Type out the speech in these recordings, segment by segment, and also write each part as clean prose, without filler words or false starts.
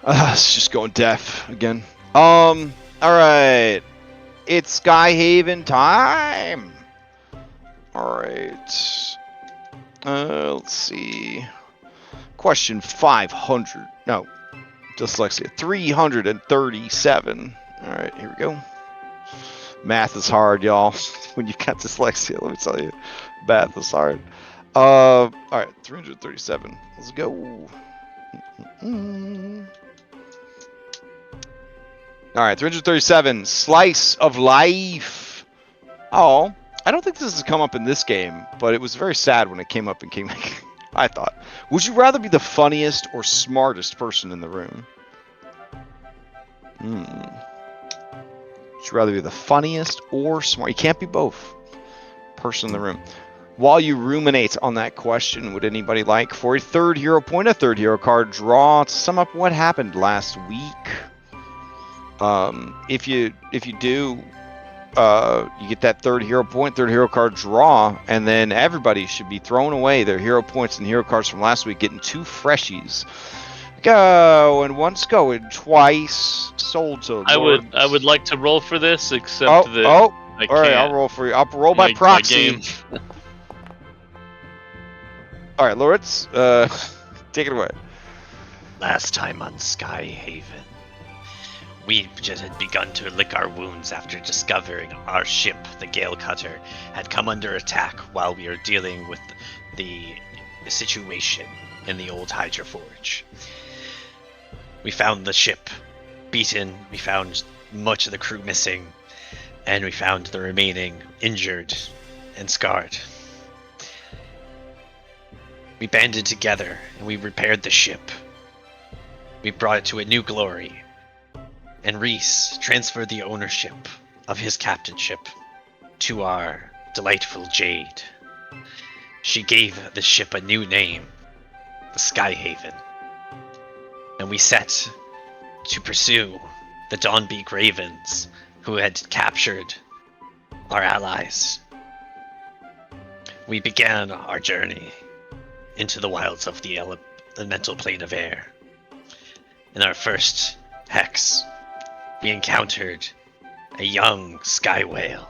It's just going deaf again. Alright. It's Skyhaven time! Alright. Let's see. Question 500. No. Dyslexia. 337. Alright, here we go. Math is hard, y'all. When you got dyslexia, let me tell you. Math is hard. Alright, 337. Let's go. Alright, 337. Slice of life. Oh, I don't think this has come up in this game, but it was very sad when it came up in King. I thought. Would you rather be the funniest or smartest person in the room? Would you rather be the funniest or smart? You can't be both. Person in the room. While you ruminate on that question, would anybody like for a third hero point, a third hero card draw to sum up what happened last week? If you do, you get that third hero point, third hero card draw, and then everybody should be throwing away their hero points and hero cards from last week, getting 2 freshies. Going once, going twice. Sold to Lords. I would like to roll for this, except that all I can't. right, I'll roll for you. I'll roll by proxy. All right, Lords, take it away. Last time on Skyhaven, we just had begun to lick our wounds after discovering our ship, the Gale Cutter, had come under attack while we were dealing with the situation in the old Hydra Forge. We found the ship beaten, we found much of the crew missing, and we found the remaining injured and scarred. We banded together and we repaired the ship. We brought it to a new glory, and Reese transferred the ownership of his captainship to our delightful Jade. She gave the ship a new name, the Skyhaven, and we set to pursue the Dawnbeak Ravens who had captured our allies. We began our journey into the wilds of the elemental plane of air. In our first hex, we encountered a young sky whale.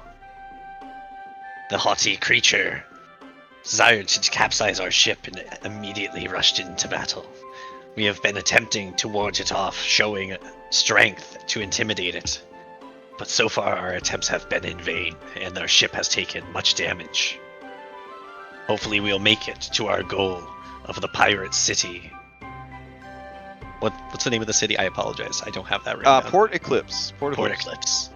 The haughty creature desired to capsize our ship and immediately rushed into battle. We have been attempting to ward it off, showing strength to intimidate it. But so far our attempts have been in vain, and our ship has taken much damage. Hopefully we'll make it to our goal of the pirate city. What's the name of the city? I apologize. I don't have that written down. Port Eclipse. Port Eclipse.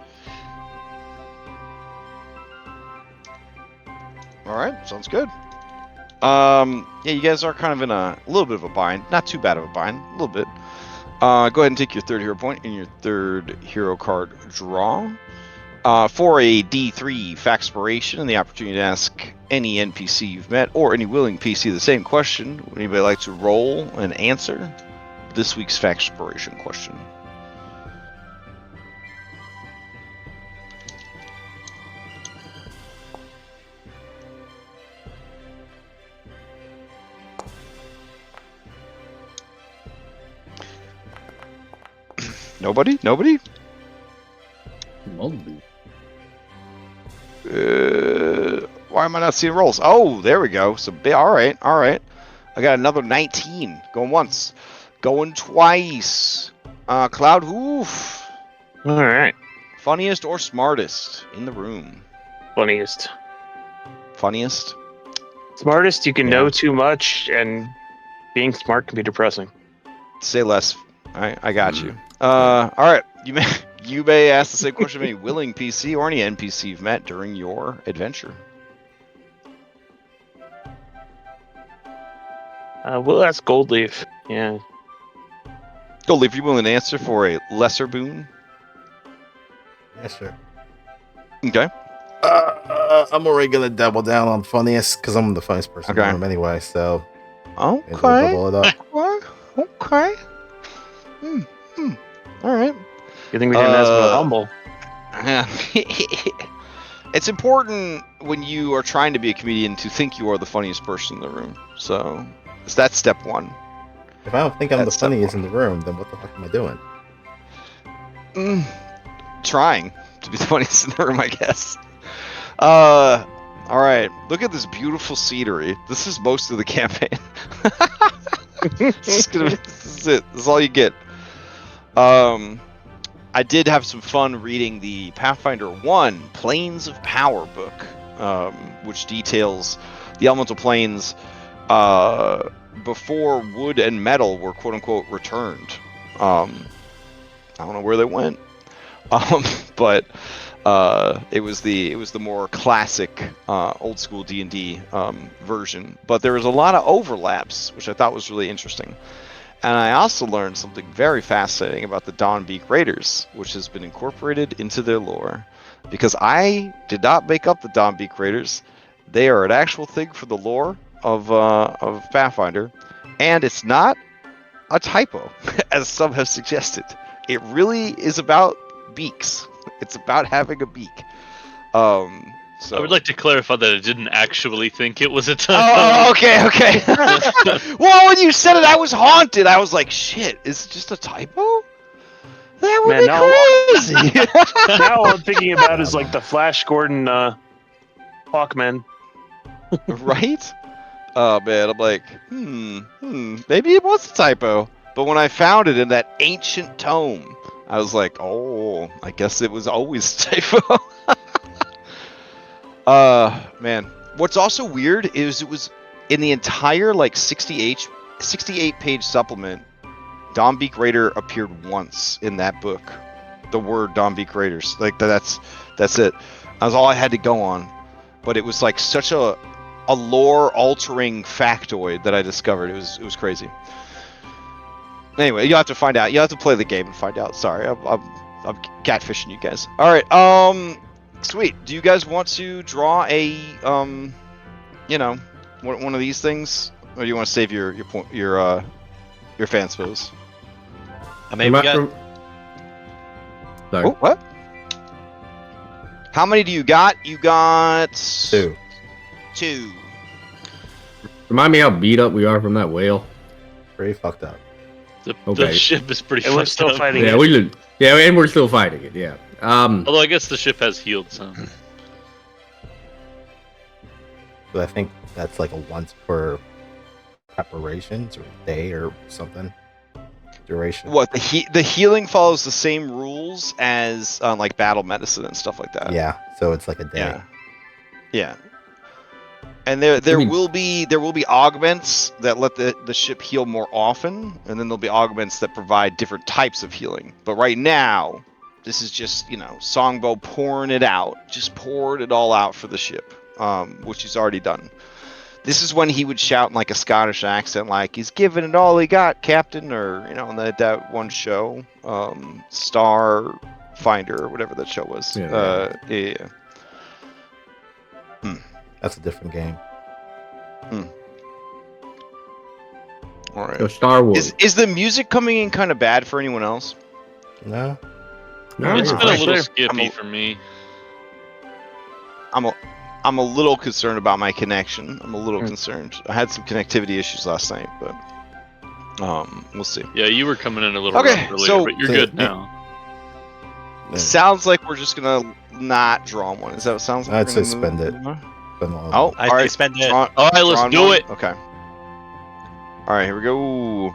All right, sounds good. Yeah, you guys are kind of in a little bit of a bind. Not too bad of a bind, a little bit. Go ahead and take your third hero point and your third hero card draw. For a D3 Faxpiration and the opportunity to ask any NPC you've met or any willing PC the same question, would anybody like to roll and answer this week's Faxpiration question? Nobody? Nobody? Why am I not seeing rolls? Oh, there we go. So, all right. I got another 19. Going once. Going twice. Cloud Hoof. All right. Funniest or smartest in the room? Funniest. Funniest? Smartest, you can know too much, and being smart can be depressing. Say less. I got you. All right. You may ask the same question of any willing PC or any NPC you've met during your adventure. We'll ask Goldleaf. Yeah. Goldleaf, you willing to answer for a lesser boon? Yes, sir. Okay. I'm already gonna double down on funniest because I'm the funniest person in the room anyway. So. Okay. Double it up. Okay. All right. You think we didn't ask about humble? It's important when you are trying to be a comedian to think you are the funniest person in the room. So that's step one. If I don't think I'm the That's tough funniest one. in the room, then what the fuck am I doing? Trying to be the funniest in the room, I guess. All right. Look at this beautiful scenery. This is most of the campaign. This is it. This is all you get. I did have some fun reading the Pathfinder 1 Planes of Power book, which details the elemental planes before wood and metal were quote-unquote returned. I don't know where they went, but it was the more classic old school D&D version. But there was a lot of overlaps, which I thought was really interesting. And I also learned something very fascinating about the Dawnbeak Raiders, which has been incorporated into their lore. Because I did not make up the Dawnbeak Raiders. They are an actual thing for the lore of Pathfinder. And it's not a typo, as some have suggested. It really is about beaks. It's about having a beak. So. I would like to clarify that I didn't actually think it was a typo. Oh, okay. Well, when you said it, I was haunted. I was like, shit, is it just a typo? That would Man, be crazy. now all I'm thinking about is like the Flash Gordon Hawkman. Right? Oh, man, I'm like, maybe it was a typo. But when I found it in that ancient tome, I was like, oh, I guess it was always a typo. Man. What's also weird is it was in the entire like 68 page supplement, Dawnbeak Raider appeared once in that book. The word Dawnbeak Raiders. Like that's it. That was all I had to go on. But it was like such a lore altering factoid that I discovered. It was crazy. Anyway, you'll have to find out. You'll have to play the game and find out. Sorry, I'm catfishing you guys. All right. Sweet. Do you guys want to draw a one of these things, or do you want to save your fan spills? I mean, we got Sorry. Oh, what? How many do you got? You got 2. 2. Remind me how beat up we are from that whale. Pretty fucked up. The Okay. ship is pretty And we're fucked still up. fighting Yeah, it. and we're still fighting it. Yeah. Although I guess the ship has healed some. But I think that's like a once per preparations or day or something. Duration. What the healing follows the same rules as like battle medicine and stuff like that. Yeah, so it's like a day. Yeah. And there I mean- will be augments that let the ship heal more often, and then there'll be augments that provide different types of healing. But right now, this is just Songbow pouring it out, just poured it all out for the ship, which he's already done. This is when he would shout in like a Scottish accent, like he's giving it all he got, Captain, or on that one show, Star Finder or whatever that show was. Yeah. That's a different game. All right. So Star Wars. Is the music coming in kind of bad for anyone else? No? No, It's you're been a fine. little Sure. skippy for me. I'm a little concerned about my connection. I'm a little concerned. I had some connectivity issues last night, but we'll see. Yeah, you were coming in a little Okay, rough earlier, so but you're the- good now. Yeah. Sounds like we're just gonna not draw one. Is that what it sounds like? I'd we're say gonna spend it. move on? Been a long Oh, time. I all right. spend it. Draw- All right, let's drawing do one? it. Okay. All right, here we go.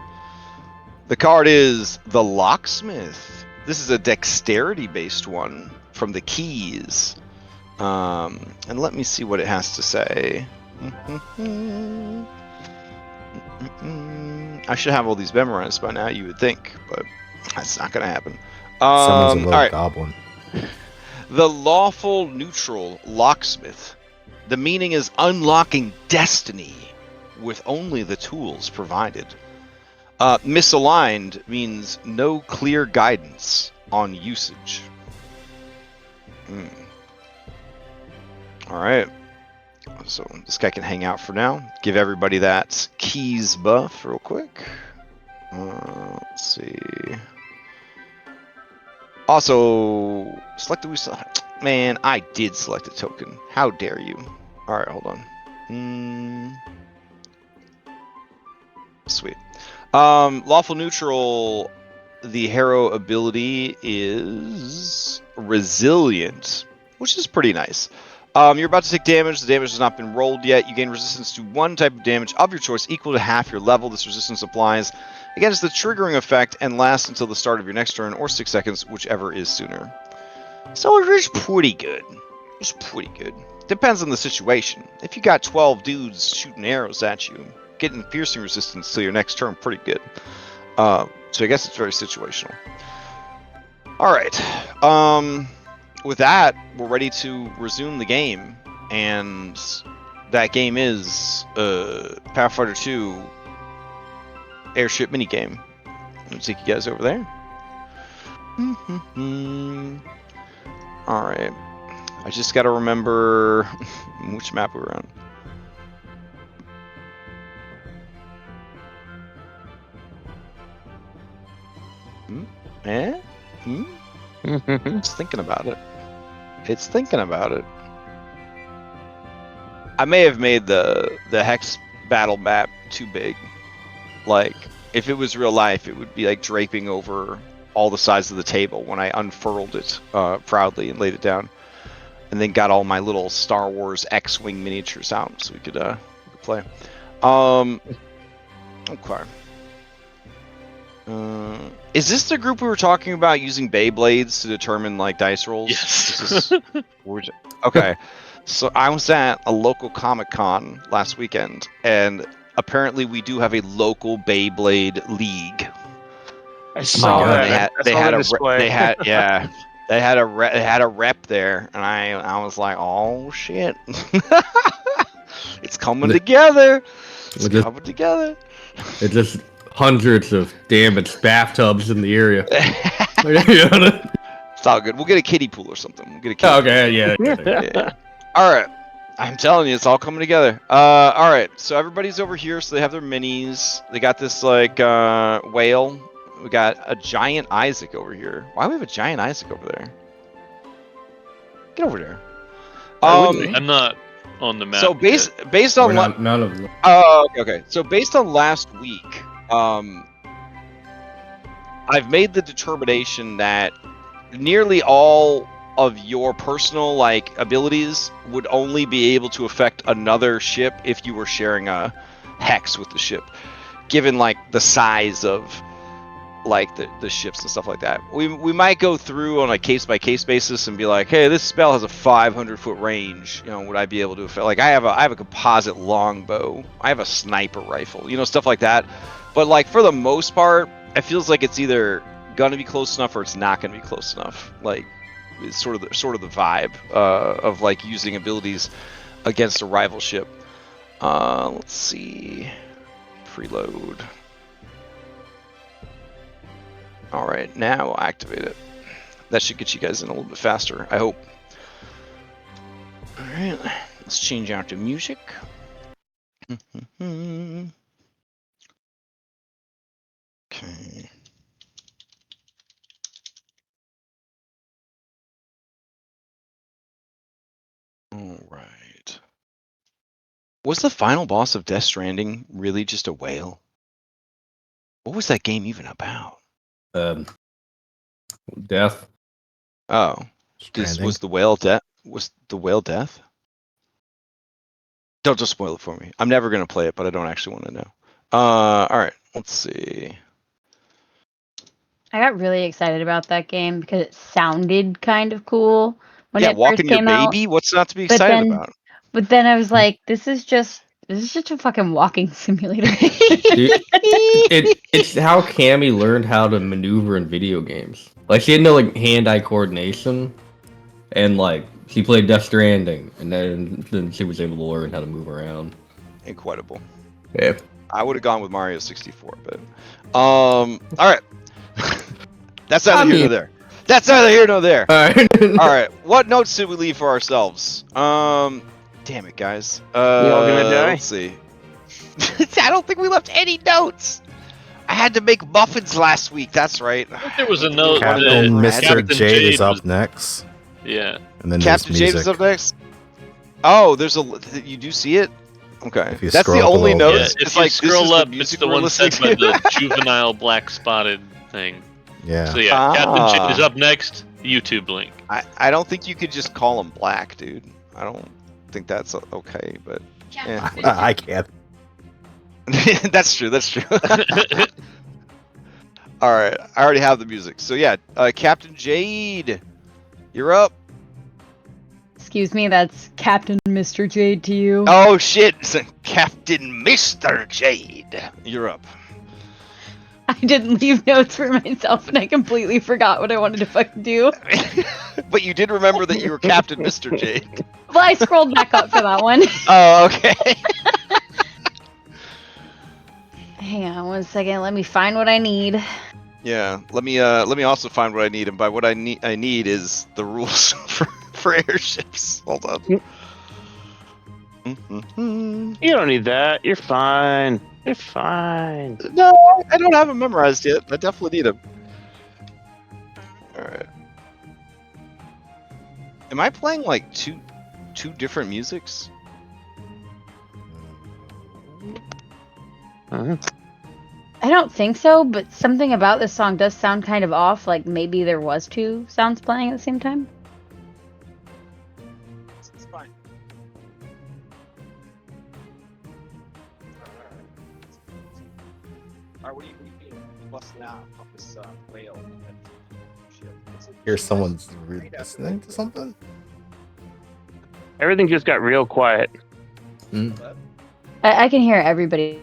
The card is the Locksmith. This is a dexterity-based one from the keys. And let me see what it has to say. I should have all these memorized by now, you would think, but that's not going to happen. Someone's a little all right. goblin. The Lawful Neutral Locksmith. The meaning is unlocking destiny with only the tools provided. Misaligned means no clear guidance on usage. All right. So this guy can hang out for now. Give everybody that keys buff real quick. Let's see. Also, select the man. I did select a token. How dare you? All right, hold on. sweet. Lawful neutral, the hero ability is resilient, which is pretty nice. You're about to take damage. The damage has not been rolled yet. You gain resistance to one type of damage of your choice equal to half your level. This resistance applies against the triggering effect and lasts until the start of your next turn or 6 seconds, whichever is sooner. So it's pretty good. It's pretty good. Depends on the situation. If you got 12 dudes shooting arrows at you, getting piercing resistance till your next turn, pretty good. So I guess it's very situational. All right. With that, we're ready to resume the game, and that game is Pathfinder 2 airship minigame. I'm gonna take you guys over there. All right. I just gotta remember which map we were on. It's thinking about it. It's thinking about it. I may have made the hex battle map too big. Like, if it was real life, it would be like draping over all the sides of the table when I unfurled it proudly and laid it down, and then got all my little Star Wars X-wing miniatures out so we could play. Okay. Is this the group we were talking about using Beyblades to determine like dice rolls? Yes. Okay. So I was at a local Comic-Con last weekend, and apparently we do have a local Beyblade league. I saw God. that. They had a rep there, and I was like, oh shit, it's coming together. It's We're just- coming together. It's just hundreds of damaged bathtubs in the area. It's all good. We'll get a kiddie pool or something. We'll get a kiddie Okay, yeah. Yeah. All right. I'm telling you, it's all coming together. All right. So everybody's over here. So they have their minis. They got this like whale. We got a giant Isaac over here. Why do we have a giant Isaac over there? Get over there. I'm not on the map. So based on None of them. okay. So based on last week, I've made the determination that nearly all of your personal like abilities would only be able to affect another ship if you were sharing a hex with the ship, given like the size of like the ships and stuff like that. We might go through on a case-by-case basis and be like, hey, this spell has a 500-foot range, you know, would I be able to affect, like I have a composite longbow, I have a sniper rifle, you know, stuff like that. But like for the most part, it feels like it's either gonna be close enough or it's not gonna be close enough. Like it's sort of the vibe of like using abilities against a rival ship. Let's see, preload. All right, now we'll activate it. That should get you guys in a little bit faster, I hope. All right, let's change out to music. Okay. All right. Was the final boss of Death Stranding really just a whale? What was that game even about? Death. Oh, Stranding. was the whale death? Was the whale death? Don't just spoil it for me. I'm never gonna play it, but I don't actually want to know. All right, let's see. I got really excited about that game because it sounded kind of cool when Yeah, it first walking your came out. baby. What's not to be But excited then- about? But then I was like, this is just a fucking walking simulator. Dude, it's how Cammy learned how to maneuver in video games. Like she had no like hand-eye coordination, and like she played Death Stranding, and then she was able to learn how to move around. Incredible. Yeah. I would have gone with Mario 64, but all right. That's neither here nor there. That's neither here nor there. All right. All right. What notes did we leave for ourselves? Damn it, guys. We all gonna die? Let's see. I don't think we left any notes. I had to make muffins last week. That's right. I think there was a note Captain that Mr. Captain Jade is up was- next, Yeah. and then Captain there's James music. is up next. Oh, there's a. You do see it? Okay, If you that's the scroll up a only little Yeah, notes. bit. if It's you like this is scroll up, the it's music the we're one listening said by to. the juvenile black spotted thing. Yeah. So yeah, Captain J is Ah. up next. YouTube link. I don't think you could just call him black, dude. I don't think that's okay, but yeah. I can't. That's true. That's true. All right, I already have the music. So yeah, Captain Jade, you're up. Excuse me, that's Captain Mr. Jade to you. Oh shit, Captain Mr. Jade, you're up. I didn't leave notes for myself and I completely forgot what I wanted to fucking do. But you did remember that you were Captain Mr. Jade. Well, I scrolled back up for that one. Oh, okay. Hang on one second, let me find what I need. Yeah, let me also find what I need, and by what I need is the rules for airships. Hold on. You don't need that. You're fine. You're fine. No, I don't have them memorized yet. I definitely need them. All right. Am I playing like two different musics? Uh-huh. I don't think so, but something about this song does sound kind of off, like maybe there was two sounds playing at the same time. It's fine. Alright, what are you being busted out of this whale? Hear someone's listening to something? Everything just got real quiet. I can hear everybody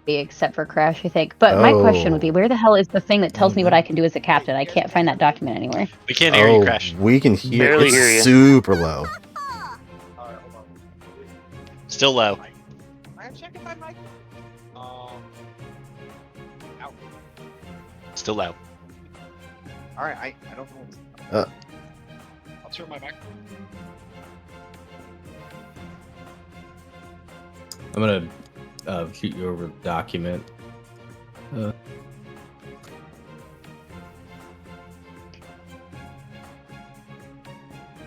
except for Crash, I think. But my question would be, Oh. where the hell is the thing that tells me what I can do as a captain? I can't find that document anywhere. We can't hear you, Crash. We can hear. Barely It's hear you. super low. Still low. I'm checking my mic. Still low. Alright, I don't know. I'll turn my mic. I'm gonna shoot you over the document.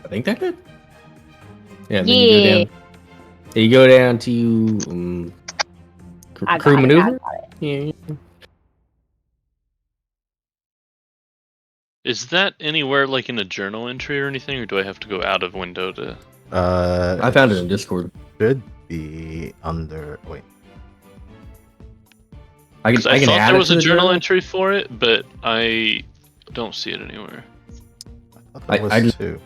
I think that did. Yeah. Then Yeah. you go down to I crew got it, I maneuver. got it. Yeah. Is that anywhere like in a journal entry or anything, or do I have to go out of window to? I found it in Discord. Should be under. Wait. I 'Cause can I thought add there it was to a the journal entry for it, but I don't see it anywhere. I thought there was I just- two.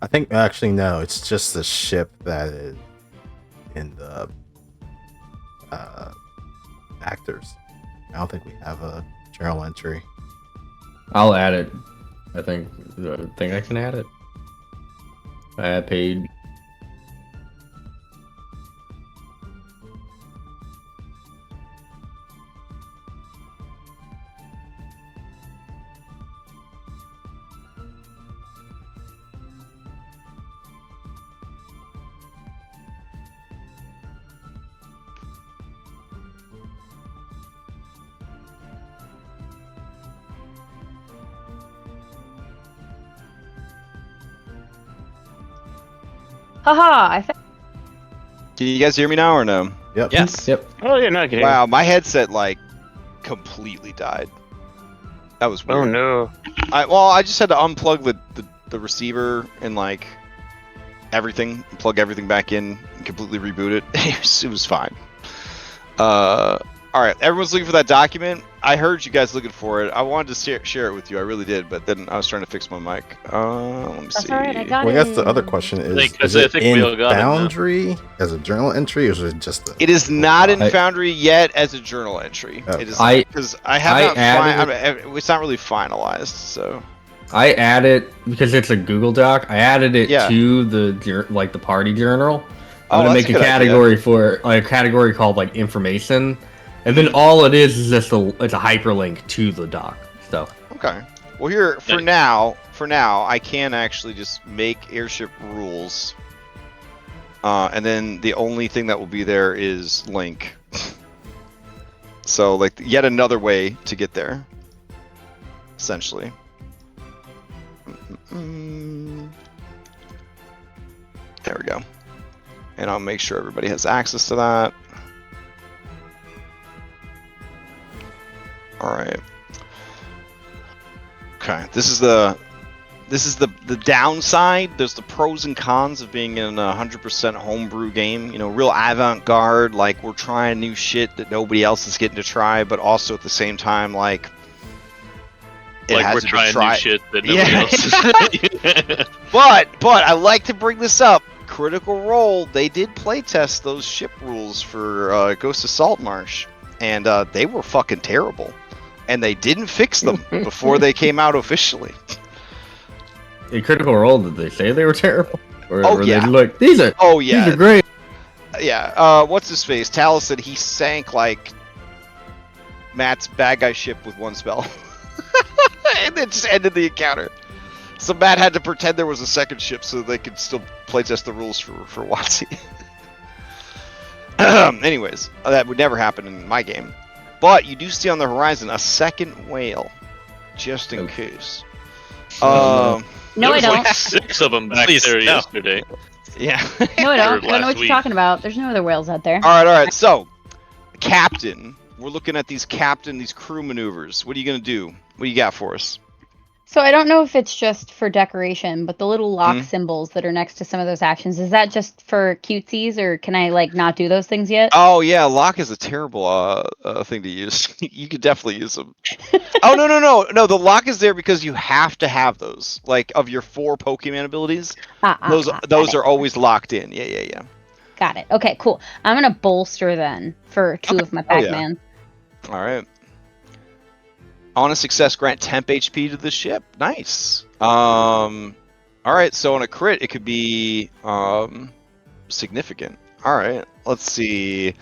I think actually no. It's just the ship that is in the actors. I don't think we have a journal entry. I'll add it. I think I can add it. Add page. Haha, I found Can you guys hear me now or no? Yep. Yes. Yep. Oh yeah, no, I can hear. Wow, my headset like completely died. That was weird. Oh no. I just had to unplug the receiver and like everything, plug everything back in, and completely reboot it. It was fine. All right, everyone's looking for that document. I heard you guys looking for it. I wanted to share it with you. I really did, but then I was trying to fix my mic. Let me that's see. alright, I got Well, it. I guess the other question is: Like, is I it think we all in got it now. Foundry as a journal entry, or is it just? It is not in I- Foundry yet as a journal entry. Okay. It is I- because I have I not. added It's not really finalized, so. I added because it's a Google Doc. I added it Yeah. to the party journal. Oh, I'm gonna that's make a a good idea. category for like a category called like information, and then all it is just it's a hyperlink to the doc. So Okay. Well, here for Nice. now, I can actually just make airship rules, and then the only thing that will be there is link. So, like, yet another way to get there, essentially. There we go. and I'll make sure everybody has access to that. All right. Okay, this is the downside. There's the pros and cons of being in a 100% homebrew game. You know, real avant-garde. Like, we're trying new shit that nobody else is getting to try, but also at the same time, like We're trying new shit that nobody else is. But I like to bring this up. Critical Role, they did playtest those ship rules for Ghost of Saltmarsh, and they were fucking terrible. And they didn't fix them before they came out officially. In Critical Role, did they say they were terrible? Or Oh, were yeah. they like, these are great? Yeah, what's his face? Talos said he sank, like, Matt's bad guy ship with one spell. And then just ended the encounter. So Matt had to pretend there was a second ship so they could still playtest the rules for WotC. Anyways, that would never happen in my game. But you do see on the horizon a second whale, just in case. No, There I was don't. like 6 of them back Please, there no. yesterday. Yeah. No, I don't. I Or don't know last what you're week. talking about. There's no other whales out there. All right. So, Captain, we're looking at these crew maneuvers. What are you gonna do? What do you got for us? So I don't know if it's just for decoration, but the little lock Mhm. symbols that are next to some of those actions, is that just for cutesies, or can I like not do those things yet? Oh yeah, lock is a terrible thing to use. You could definitely use them. Oh no. The lock is there because you have to have those. Like, of your 4 Pokemon abilities, those Got it. are always locked in. Yeah. Got it. Okay, cool. I'm gonna bolster then for 2 of my Oh, yeah. Pac-Man. All right. On a success, grant temp HP to the ship. Nice. All right. So on a crit, it could be significant. All right. Let's see.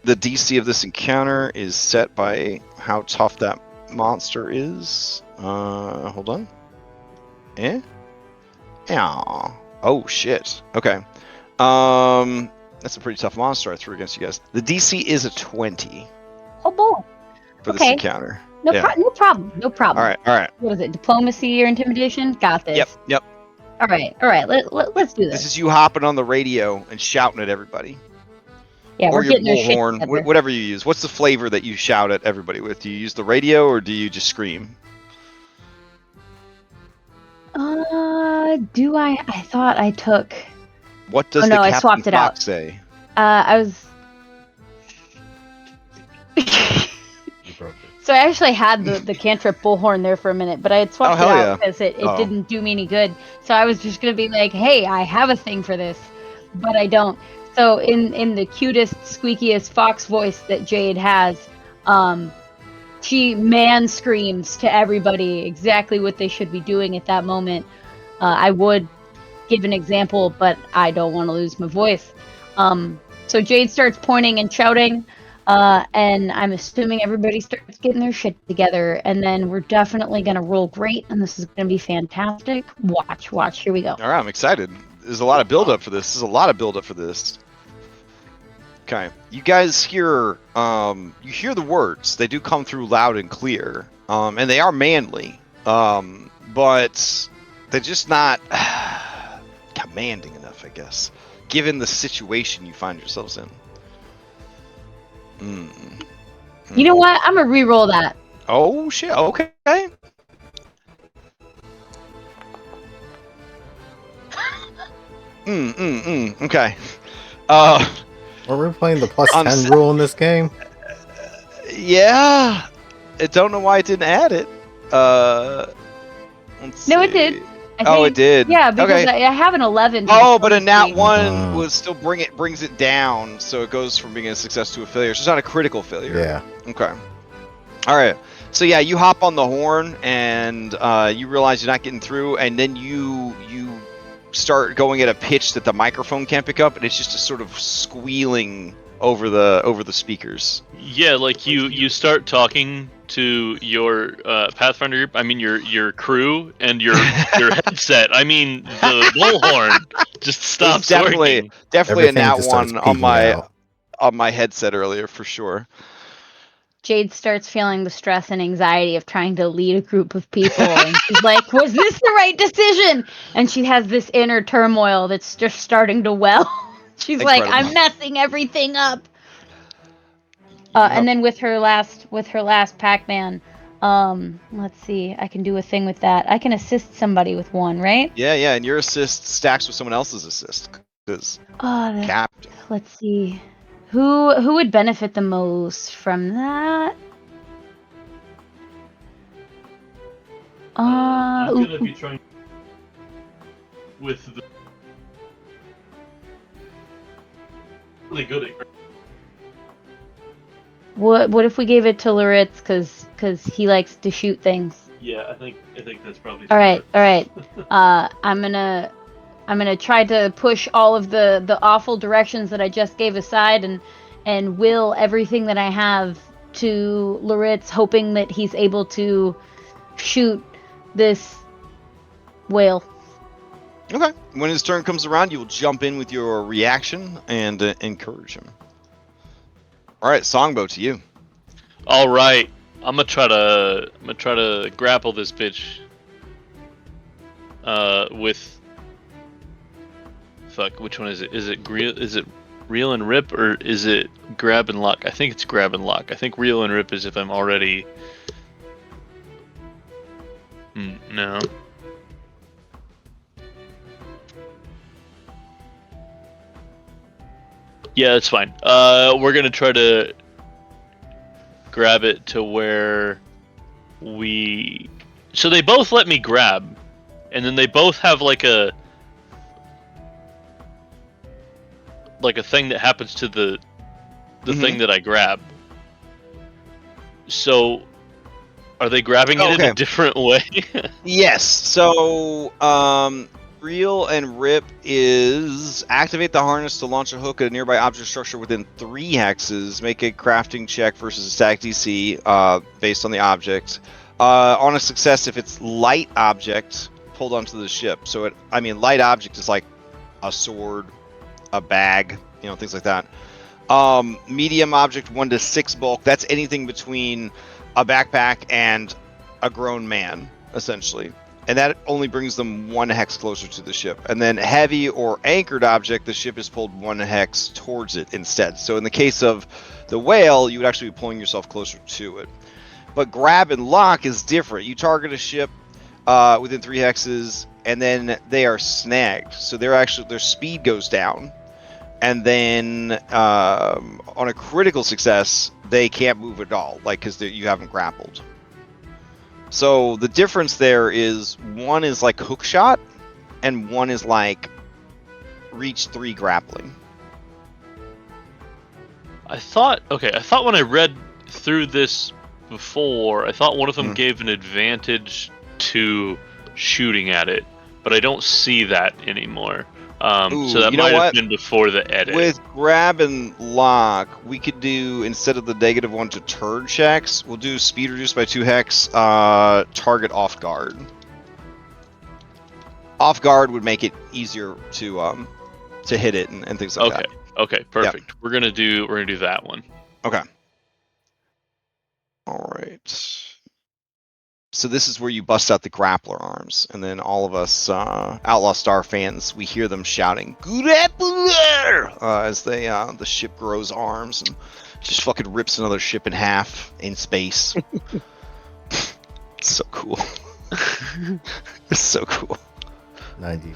The DC of this encounter is set by how tough that monster is. Hold on. Yeah. Oh shit. Okay. That's a pretty tough monster I threw against you guys. The DC is a 20 Oh boy. for this Okay. encounter. No, Yeah. no problem. No problem. All right. What is it? Diplomacy or intimidation? Got this. Yep. All right. Let's do This this. is you hopping on the radio and shouting at everybody. Yeah, Or we're your getting our shit bullhorn, together. whatever you use. What's the flavor that you shout at everybody with? Do you use the radio or do you just scream? Do I? I thought I took. What does Oh, the no, I Captain swapped it out. Fox say? I was. You broke it. So I actually had the cantrip bullhorn there for a minute, but I had swapped it hell out yeah. because it Oh. didn't do me any good. So I was just gonna be like, "Hey, I have a thing for this," but I don't. So in the cutest, squeakiest fox voice that Jade has, she man screams to everybody exactly what they should be doing at that moment. I would give an example, but I don't want to lose my voice. So Jade starts pointing and shouting. And I'm assuming everybody starts getting their shit together, and then we're definitely gonna roll great, and this is gonna be fantastic. Watch. Here we go. All right, I'm excited. There's a lot of build up for this. Okay, you guys hear the words. They do come through loud and clear, and they are manly, but they're just not commanding enough, I guess, given the situation you find yourselves in. You know what? I'm gonna re-roll that. Oh shit! Okay. Okay. Are we playing the plus I'm 10 s- rule in this game? Yeah. I don't know why it didn't add it. Let's No, it see. did. I Oh, think- it did. Yeah, because Okay. I have an 11. to Oh, but a diplomacy. nat one Ah. was still brings it down, so it goes from being a success to a failure. So it's not a critical failure. Yeah. Okay. All right. So yeah, you hop on the horn and you realize you're not getting through, and then you start going at a pitch that the microphone can't pick up, and it's just a sort of squealing over the speakers. Yeah, like you start talking to your Pathfinder group. I mean your crew and your headset. I mean the bullhorn just stops working. Definitely a Everything nat just starts one peeking out. on my headset earlier for sure. Jade starts feeling the stress and anxiety of trying to lead a group of people, and she's like, "Was this the right decision?" And she has this inner turmoil that's just starting to well. She's like, Incredible. "I'm messing everything up." Yep. And then with her last Pac-Man, let's see, I can do a thing with that. I can assist somebody with one, right? Yeah, and your assist stacks with someone else's assist. Because captain. Let's see, who would benefit the most from that? I'm gonna be trying with the really good at. What if we gave it to Loritz because he likes to shoot things? Yeah, I think that's probably. All right. I'm gonna try to push all of the awful directions that I just gave aside and will everything that I have to Loritz, hoping that he's able to shoot this whale. Okay. When his turn comes around, you will jump in with your reaction and encourage him. All right, Songbow, to you. All right, I'm gonna try to grapple this bitch. With fuck, which one is it? Is it reel and rip or is it grab and lock? I think it's grab and lock. I think reel and rip is if I'm already. No. Yeah, that's fine. We're gonna try to grab it to where we. So they both let me grab, and then they both have like a thing that happens to the thing that I grab. So, are they grabbing it in a different way? Yes. So, reel and rip is activate the harness to launch a hook at a nearby object structure within 3 hexes. Make a crafting check versus a stack DC based on the object. On a success, if it's light object, pulled onto the ship. So, light object is like a sword, a bag, things like that. Medium object, 1 to 6 bulk. That's anything between a backpack and a grown man, essentially. And that only brings them 1 hex closer to the ship. And then heavy or anchored object, the ship is pulled 1 hex towards it instead. So in the case of the whale, you would actually be pulling yourself closer to it. But grab and lock is different. You target a ship within 3 hexes, and then they are snagged. So their speed goes down. And then on a critical success, they can't move at all, because you haven't grappled. So the difference there is one is like hook shot, and one is like reach 3 grappling. I thought when I read through this before, I thought one of them gave an advantage to shooting at it, but I don't see that anymore. So that might have been before the edit. With grab and lock, we could do, instead of the -1 to turn checks, we'll do speed reduced by 2 hex, target off guard. Off guard would make it easier to hit it and things like that. Okay, perfect. Yeah. We're gonna do that one. Okay. All right. So this is where you bust out the grappler arms, and then all of us Outlaw Star fans, we hear them shouting "Grappler!" As the ship grows arms and just fucking rips another ship in half in space. It's so cool. It's so cool. 90.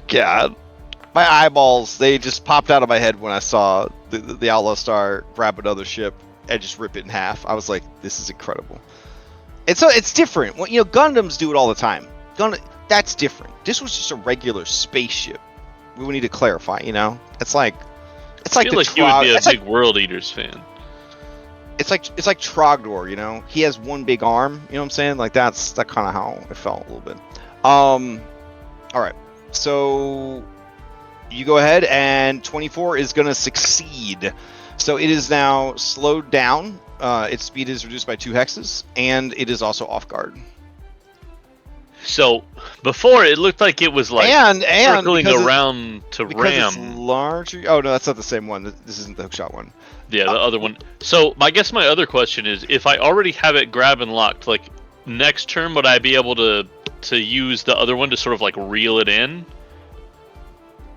God, my eyeballs, they just popped out of my head when I saw the Outlaw Star grab another ship and just rip it in half. I was like, this is incredible. And so it's different. Gundams do it all the time. That's different. This was just a regular spaceship. We would need to clarify. It's like I feel like you would be a big World Eaters fan. It's like Trogdor. He has one big arm. You know what I'm saying? That's kind of how it felt a little bit. All right. So you go ahead, and 24 is going to succeed. So it is now slowed down. Its speed is reduced by 2 hexes, and it is also off guard. So before it looked like it was like and circling because around to because it's ram. larger. Oh no, that's not the same one. This isn't the hookshot one. Yeah, the other one. So I guess my other question is, if I already have it grab and locked, like next turn, would I be able to use the other one to sort of like reel it in?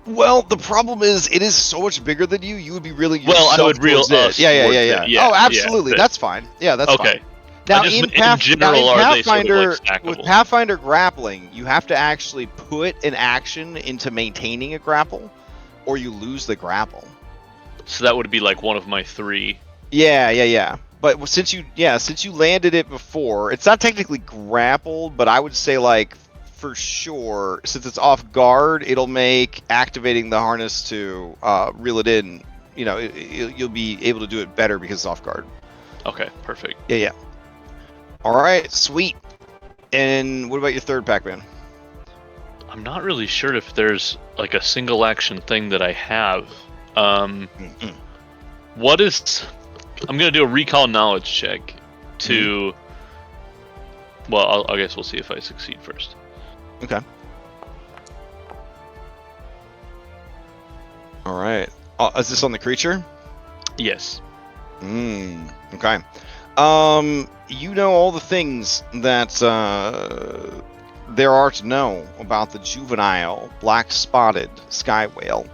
Well, the problem is it is so much bigger than you. You would be reeling Well, I yourself would reel towards it. us Yeah. towards it. Yeah, Oh, absolutely. yeah, That's fine. Yeah, that's okay. fine. Now, just- in in general, now, in are they sort of, Pathfinder, like, stackable? with Pathfinder grappling, you have to actually put an action into maintaining a grapple, or you lose the grapple. So that would be like one of my 3. Yeah. But since you landed it before, it's not technically grappled, but I would say like for sure, since it's off guard, it'll make activating the harness to reel it in. You know, you'll be able to do it better because it's off guard. Okay, perfect. Yeah. All right, sweet. And what about your third Pac-Man? I'm not really sure if there's like a single action thing that I have. What is? I'm gonna do a recall knowledge check to. Well, I guess we'll see if I succeed first. Okay. All right. Is this on the creature? Yes. Okay. You know all the things that there are to know about the juvenile black-spotted sky whale.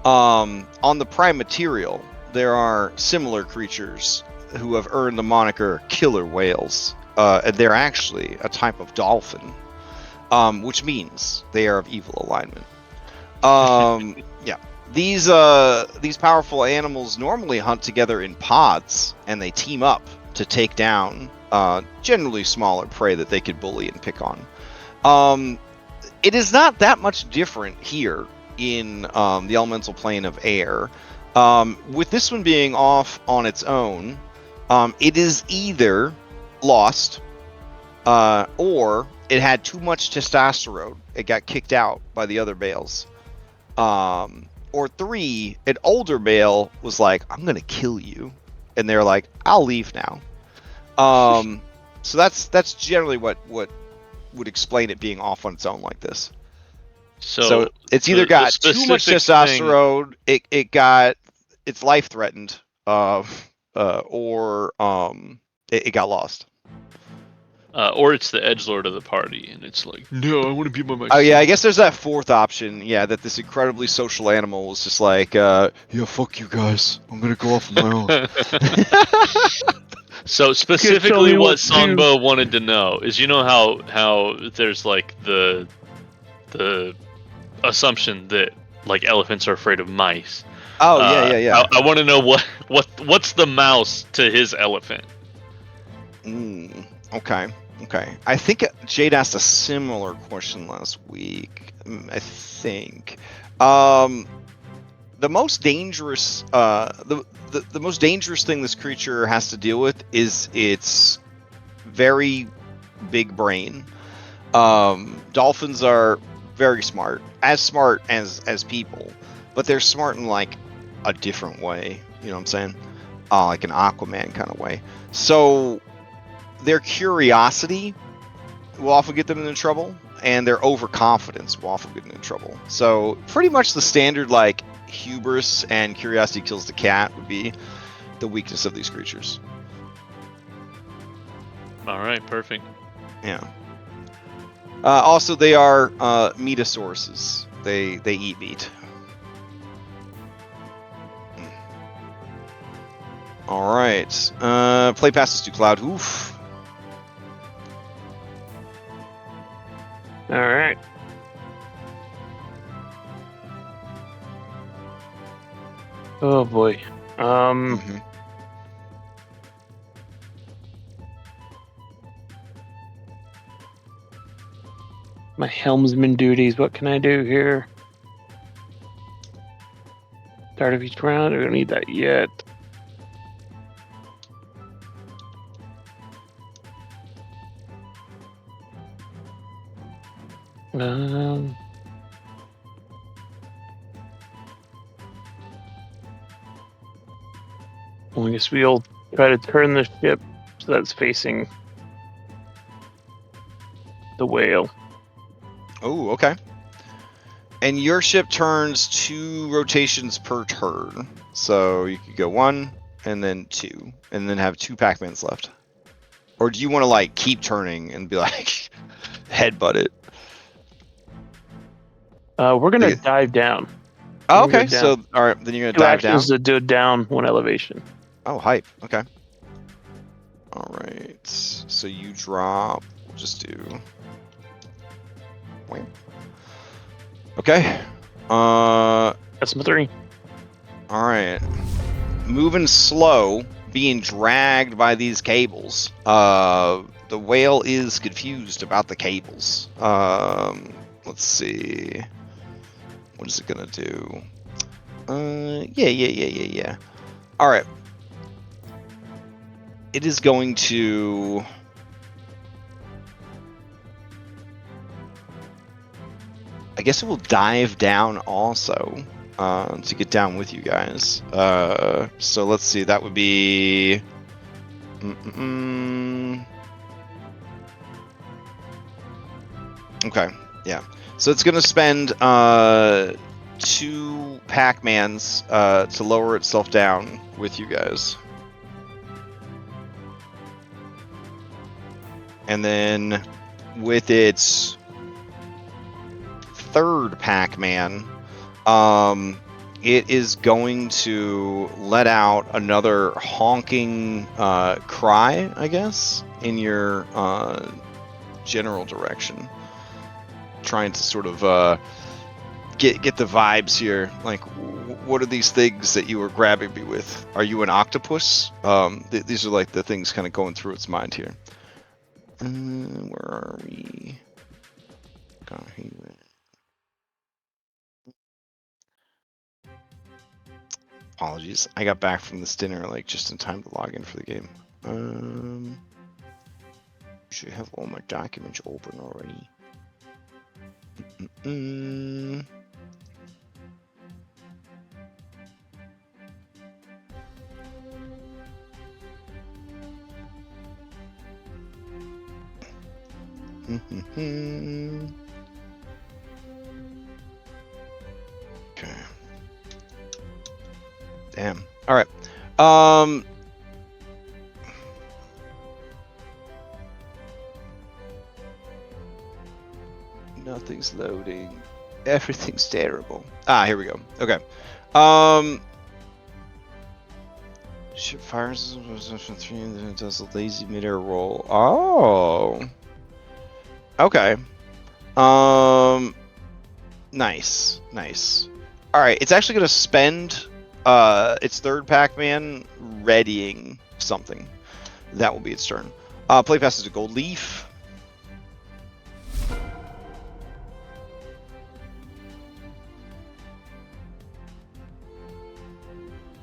On the prime material, there are similar creatures who have earned the moniker killer whales. And they're actually a type of dolphin, which means they are of evil alignment. Yeah. These powerful animals normally hunt together in pods, and they team up to take down generally smaller prey that they could bully and pick on. It is not that much different here in the elemental plane of air. With this one being off on its own, it is either lost or it had too much testosterone. It got kicked out by the other bales. Or 3, an older male was like, I'm going to kill you. And they're like, I'll leave now. So that's generally what would explain it being off on its own like this. So it's either got too much testosterone, it got its life threatened, or it got lost. Or it's the edgelord of the party, and it's like, no, I want to be by myself. Oh yeah, I guess there's that fourth option. Yeah, that this incredibly social animal was just like, yeah, fuck you guys. I'm gonna go off on my own. So specifically, what Songbo wanted to know is, you know how there's like the assumption that like elephants are afraid of mice. Oh yeah. I want to know what's the mouse to his elephant. Okay. I think Jade asked a similar question last week. I think the most dangerous the most dangerous thing this creature has to deal with is its very big brain. Dolphins are very smart as people, but they're smart in like a different way. You know what I'm saying? Like an Aquaman kind of way. So their curiosity will often get them into trouble, and their overconfidence will often get them in trouble. So pretty much the standard like hubris and curiosity kills the cat would be the weakness of these creatures. All right, perfect. Yeah. Also, they are metasauruses. They eat meat. All right. Play passes to Cloud. Oof. All right. Oh boy. My helmsman duties. What can I do here? Start of each round. I don't need that yet. Well, I guess we'll try to turn the ship so that's facing the whale. Oh, okay. And your ship turns 2 rotations per turn. So you could go 1 and then 2, and then have 2 Pac-Mans left. Or do you want to like keep turning and be like headbutt it? We're gonna Okay. dive down. Oh, We're gonna okay. go down. So all right, then you're gonna 2 dive down. actions to do down 1 elevation. Oh, hype. Okay. All right. So you drop. We'll just do. Wait. Okay. That's my 3. All right. Moving slow, being dragged by these cables. The whale is confused about the cables. Let's see. What is it gonna do? Yeah. All right. It is going to. I guess it will dive down also to get down with you guys. So let's see. That would be. Okay. Yeah. So it's gonna spend 2 Pac-Mans to lower itself down with you guys. And then with its 3rd Pac-Man, it is going to let out another honking cry, I guess, in your general direction. Trying to sort of get the vibes here. Like, what are these things that you were grabbing me with? Are you an octopus? These are like the things kind of going through its mind here. Where are we? God, he went. Apologies. I got back from this dinner like just in time to log in for the game. Should have all my documents open already. Okay. Damn. All right. Nothing's loading. Everything's terrible. Here we go. Okay. Ship fires from 3 and then it does a lazy midair roll. Oh. Okay. Nice. All right. It's actually gonna spend its 3rd Pac-Man readying something. That will be its turn. Play passes to Gold Leaf.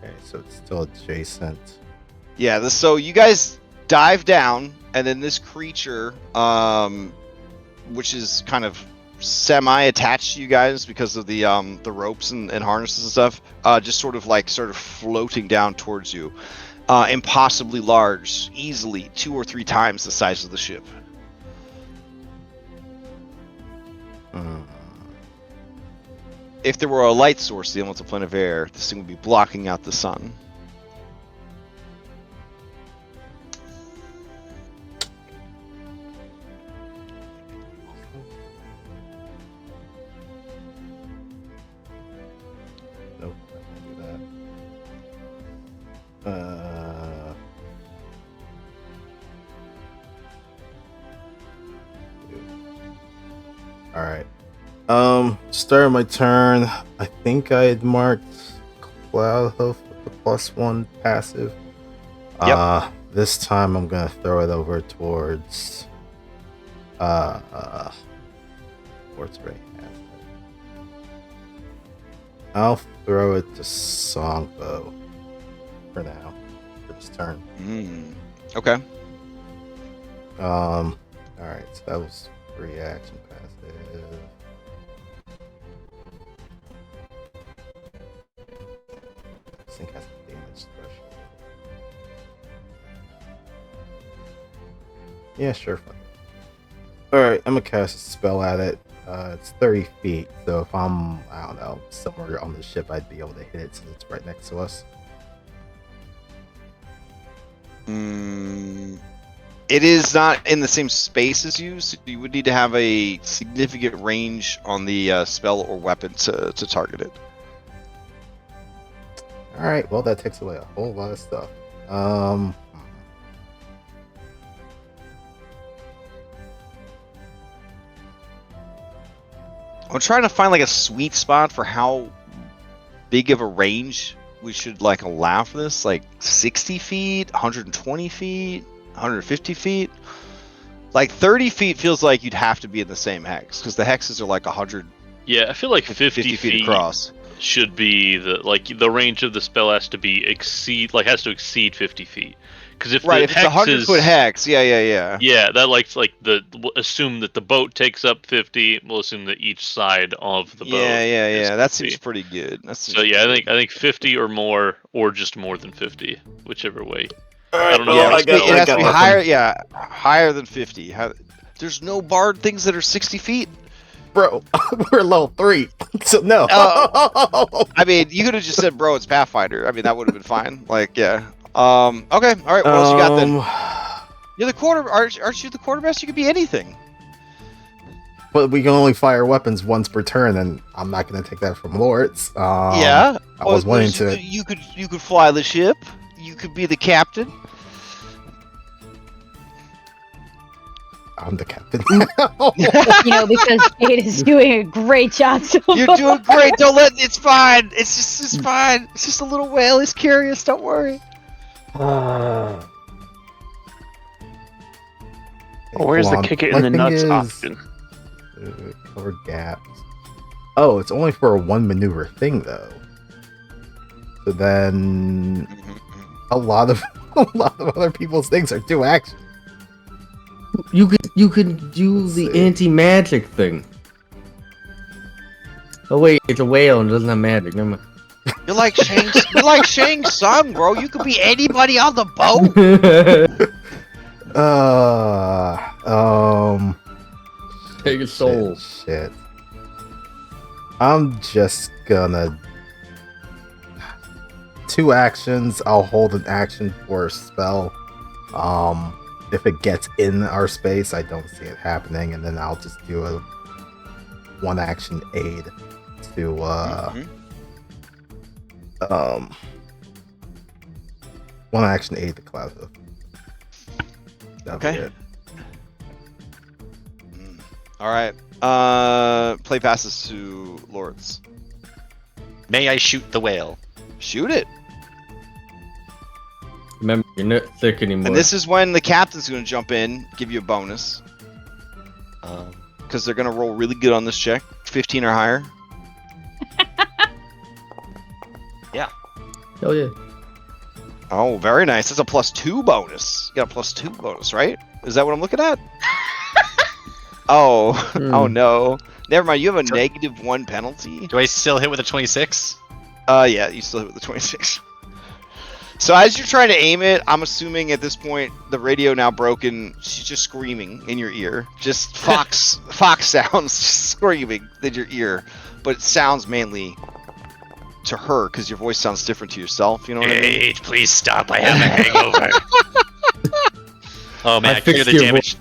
Okay, so it's still adjacent. Yeah, so you guys dive down, and then this creature, which is kind of semi-attached to you guys because of the ropes and harnesses and stuff, just sort of floating down towards you. Impossibly large, easily 2 or 3 times the size of the ship. If there were a light source, the elements of plane of air, this thing would be blocking out the sun. Nope, I can't do that. All right. Starting my turn. I think I had marked Cloud Hoof with the +1 passive. Yep. This time I'm gonna throw it over towards what's right now. I'll throw it to Songbow for now. For this turn. Okay. Alright, so that was reaction passive. This thing has a damage threshold. Yeah, sure. Alright, I'm gonna cast a spell at it. It's 30 feet. So if I'm, I don't know, somewhere on the ship, I'd be able to hit it since it's right next to us. It is not in the same space as you, so you would need to have a significant range on the spell or weapon to target it. All right. Well, that takes away a whole lot of stuff. I'm trying to find like a sweet spot for how big of a range we should like allow for this. Like 60 feet, 120 feet, 150 feet. Like 30 feet feels like you'd have to be in the same hex because the hexes are like 100. Yeah, I feel like 50 feet across. Should be the range of the spell has to exceed 50 feet. Because if right, the if it's a 100-foot hex, yeah. Yeah, that assume that the boat takes up 50. We'll assume that each side of the boat. Yeah. That seems pretty good. I think 50 or more, or just more than 50, whichever way. All right, I don't know. Yeah, It it has to be higher. Yeah, higher than 50. There's no barred things that are 60 feet. Bro, we're level 3, so no. I mean, you could have just said, "Bro, it's Pathfinder." I mean, that would have been fine. Like, yeah. Okay. All right. What else you got then? You're the aren't you the quartermaster? You could be anything. But we can only fire weapons once per turn, and I'm not going to take that from Lords. Yeah. I was wanting to. You could fly the ship. You could be the captain. I'm the captain. Because Jade is doing a great job so You're far. doing great. Don't let. It's fine. It's fine. It's just a little whale. He's curious. Don't worry. Where's the kick it in the nuts option? Cover gaps. Oh, it's only for a 1 maneuver thing though. So then, a lot of other people's things are 2 actions. You could do the anti-magic thing. Oh wait, it's a whale and it doesn't have magic. Never mind. You're like Shang Tsung, bro. You could be anybody on the boat. Take a soul. Shit. I'm just gonna 2 actions. I'll hold an action for a spell. If it gets in our space, I don't see it happening, and then I'll just do a 1 action aid to 1 action aid to Cloud Hoof. Okay. All right. Play passes to Lords. May I shoot the whale? Shoot it. Remember, you're not thick anymore. And this is when the captain's going to jump in, give you a bonus. Because they're going to roll really good on this check. 15 or higher. Yeah. Hell yeah. Oh, very nice. That's a +2 bonus. You got a +2 bonus, right? Is that what I'm looking at? Oh. Oh no. Never mind. You have a -1 penalty. Do I still hit with a 26? Yeah, you still hit with the 26. So as you're trying to aim it, I'm assuming at this point the radio now broken. She's just screaming in your ear, just fox sounds screaming in your ear, but it sounds mainly to her because your voice sounds different to yourself. You know what I mean? Please stop! I have a hangover. Oh man, I cleared the damage.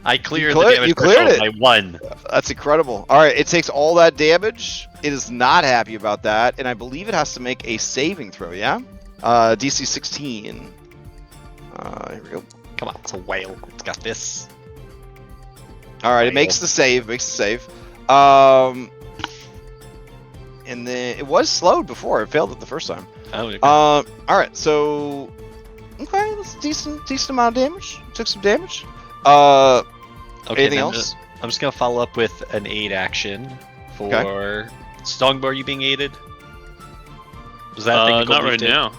I cleared the damage. You cleared it by 1. That's incredible. All right, it takes all that damage. It is not happy about that, and I believe it has to make a saving throw. Yeah. DC 16. Here we go. Come on, it's a whale. It's got this. All right, it makes the save. And then it was slowed before. It failed it the first time. Oh. Okay. All right, so okay, that's decent amount of damage. Took some damage. Anything else? I'm just gonna follow up with an aid action for Songbow. Are you being aided? Was that a thing? Not right now.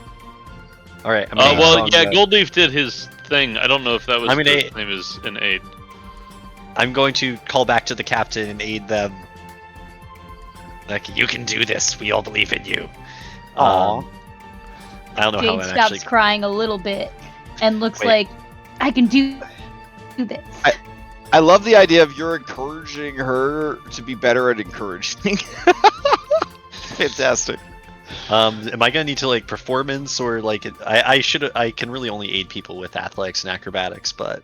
All right. Goldleaf did his thing. I don't know if that was the same as an aid. I'm going to call back to the captain and aid them. Like, you can do this. We all believe in you. Aww. I don't know Jade how that stops actually. crying a little bit and looks like I can do this. I love the idea of you're encouraging her to be better at encouraging. Fantastic. Am I gonna need to like performance or like I can really only aid people with athletics and acrobatics, but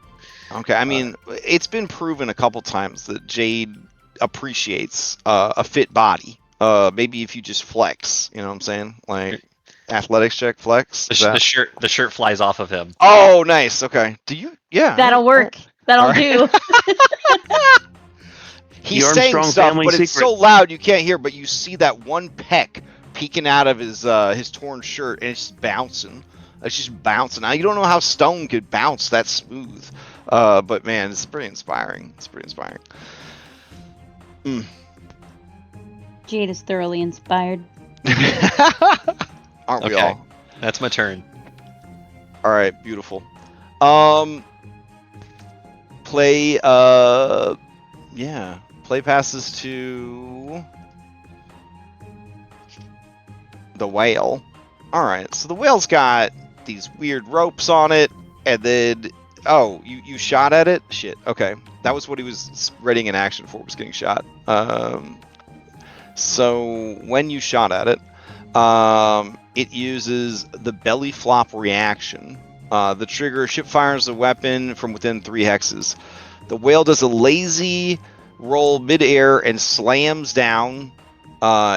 Okay, I mean, it's been proven a couple times that Jade appreciates a fit body. Maybe if you just flex, you know what I'm saying? Like athletics check, flex. Is that... the shirt flies off of him. Oh, nice. Okay. Do you? Yeah. That'll all right, work. That'll All right. do. He's The saying Armstrong stuff, family but it's secret. so loud you can't hear. But you see that one peck peeking out of his torn shirt, and it's just bouncing. It's just bouncing. Now you don't know how stone could bounce that smooth, but man, it's pretty inspiring. It's pretty inspiring. Jade is thoroughly inspired. Aren't we Okay. all? That's my turn. All right, beautiful. Play. Yeah. Play passes to the whale. All right. So the whale's got these weird ropes on it, and then you shot at it. Shit. Okay, that was what he was readying an action for. Was getting shot. So when you shot at it, it uses the belly flop reaction. The trigger ship fires a weapon from within 3 hexes. The whale does a lazy roll midair and slams down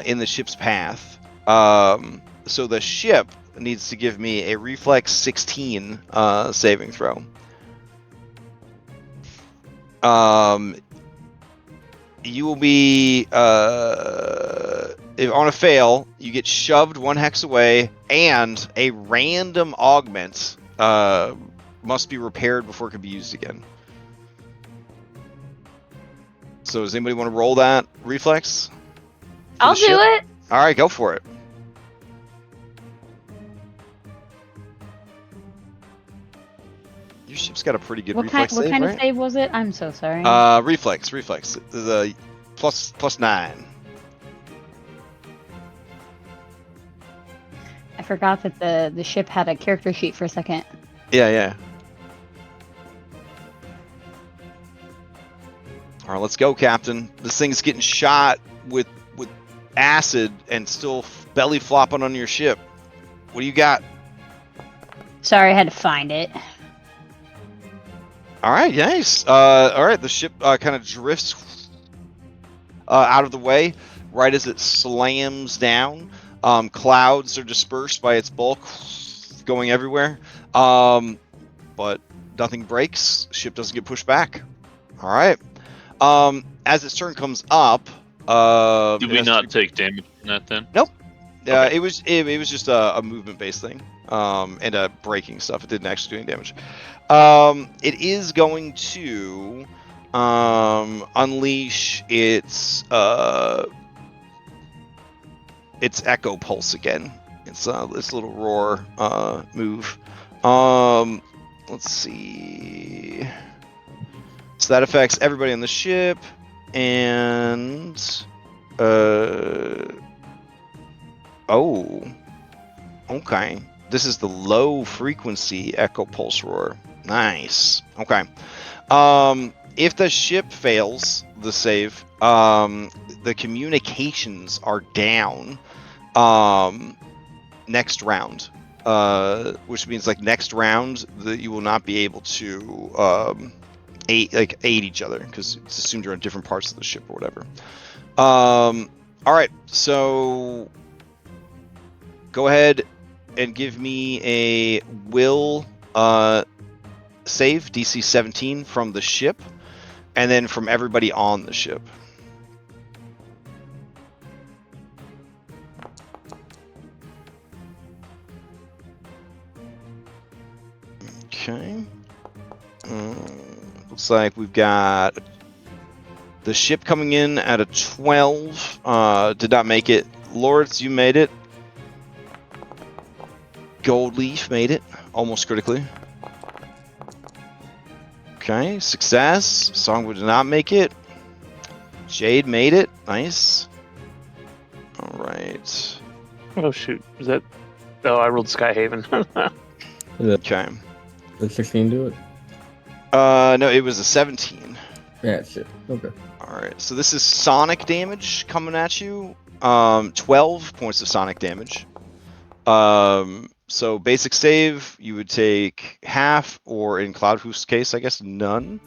in the ship's path. So the ship needs to give me a reflex 16 saving throw. You will be if on a fail, you get shoved 1 hex away, and a random augment must be repaired before it can be used again. So does anybody want to roll that reflex? I'll do it. All right, go for it. Your ship's got a pretty good What reflex kind save, of right? save was it? I'm so sorry. Reflex. The plus 9. I forgot that the ship had a character sheet for a second. Yeah. All right, let's go, Captain. This thing's getting shot with acid and still belly flopping on your ship. What do you got? Sorry, I had to find it. All right, nice. All right, the ship kind of drifts out of the way right as it slams down. Clouds are dispersed by its bulk, going everywhere. But nothing breaks. Ship doesn't get pushed back. All right. As its turn comes up, Do we not take damage from that then? Nope. Okay. It was just a movement based thing, and breaking stuff. It didn't actually do any damage. It is going to unleash its echo pulse again. It's this little roar move. Let's see. So that affects everybody on the ship, and okay. This is the low frequency echo pulse roar. Nice. Okay. If the ship fails the save, the communications are down next round, which means like next round that you will not be able to aid each other because it's assumed you're on different parts of the ship or whatever. All right, so go ahead and give me a will save DC 17 from the ship, and then from everybody on the ship. Okay. Looks like we've got the ship coming in at a 12. Did not make it. Lords, you made it. Gold Leaf made it, almost critically. Okay, success. Songwood did not make it. Jade made it. Nice. All right. Oh shoot! Is that? Oh, I rolled Skyhaven. Okay. Did 16 do it? No, it was a 17. That's it. Okay. All right, so this is sonic damage coming at you. 12 points of sonic damage. So basic save, you would take half, or in Cloudhoof's case, I guess none,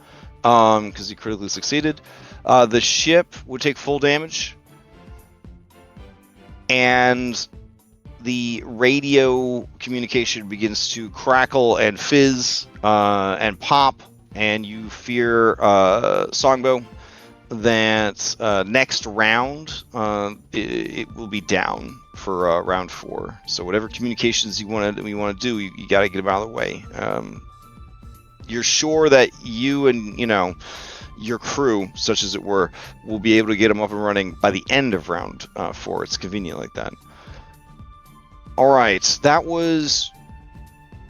because you critically succeeded. The ship would take full damage, and the radio communication begins to crackle and fizz and pop, and you fear, Songbow, that next round it will be down for round 4. So whatever communications you want to do, you got to get them out of the way. You're sure that you and your crew, such as it were, will be able to get them up and running by the end of round 4. It's convenient like that. All right, that was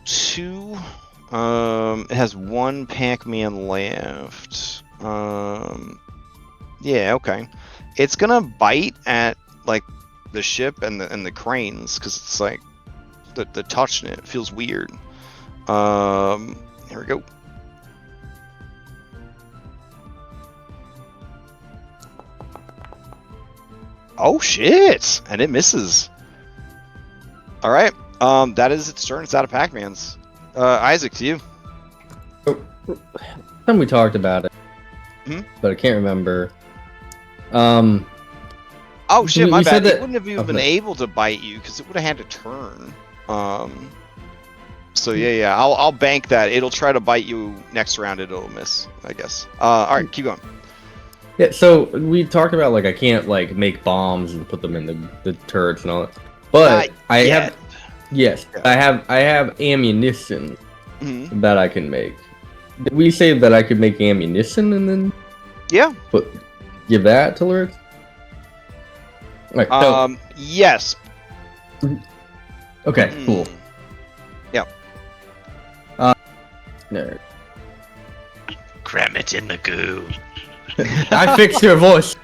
2. It has 1 Pac-Man left. Yeah, okay. It's gonna bite at like the ship and the cranes, because it's like the touching it feels weird. Here we go. Oh shit! And it misses. All right. That is its turn. It's out of Pac-Man's. Isaac, to you. Then we talked about it, but I can't remember. Oh shit! My you bad. said It that- wouldn't have even been able to bite you because it would have had to turn. So yeah. I'll bank that. It'll try to bite you next round. It'll miss, I guess. All right, keep going. Yeah, so we talked about like I can't like make bombs and put them in the turrets and all that. But I have I have ammunition that I can make. Did we say that I could make ammunition and then give that to Lurk? Right, so, yes. Okay, cool. Yeah. Nerd. Cram it in the goo. I fixed your voice.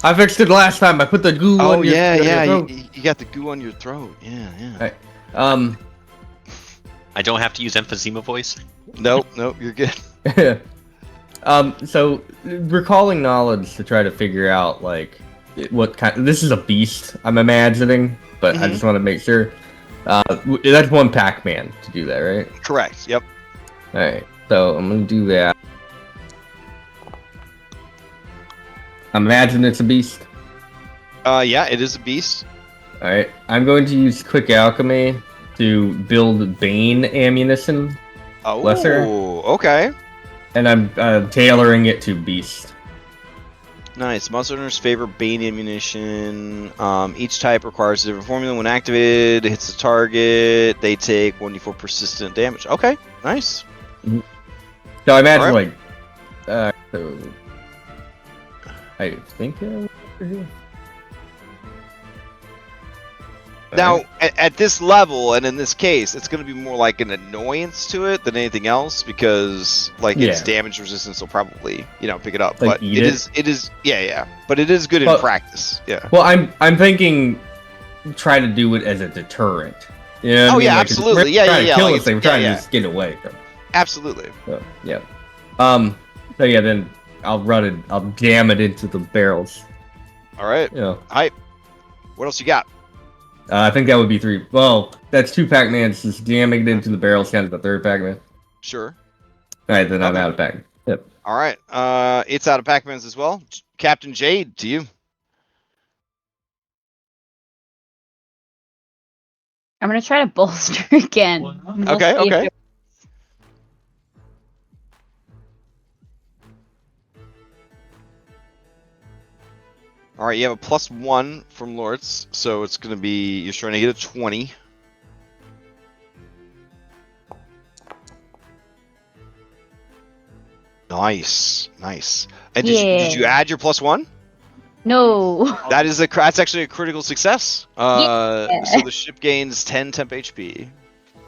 I fixed it last time. I put the goo on your throat. You got the goo on your throat. Yeah. Right. I don't have to use emphysema voice. Nope, you're good. So recalling knowledge to try to figure out like what kind. This is a beast, I'm imagining, but I just want to make sure. That's 1 Pac-Man to do that, right? Correct. Yep. All right. So I'm gonna do that. Imagine it's a beast. Yeah, it is a beast. All right. I'm going to use quick alchemy to build Bane ammunition. Oh, lesser. Okay. And I'm tailoring it to beast. Nice. Monster owners favor Bane ammunition. Each type requires a different formula. When activated, it hits the target. They take 1d4 persistent damage. Okay. Nice. So I imagine so I think over here. Now, at this level and in this case, it's going to be more like an annoyance to it than anything else, because its damage resistance will probably pick it up. Like but it is but it is good in practice. Yeah. Well, I'm thinking try to do it as a deterrent. You know what I mean? Absolutely. We're trying to kill us. We're trying to just get away. Absolutely. So, yeah. So yeah, then I'll run it. I'll jam it into the barrels. All right. Hype. What else you got? I think that would be 3. Well, that's 2 Pac-Mans. Just jamming it into the barrels, kind of the 3rd Pac-Man. Sure. All right, then I'm out of Pac-Man. Yep. All right. It's out of Pac-Mans as well. Captain Jade, to you. I'm gonna try to bolster again. Okay. All right, you have a +1 from Lords, so it's going to be, you're trying to get a 20. Nice. And did you add your +1? No. That's actually a critical success. So the ship gains 10 temp HP.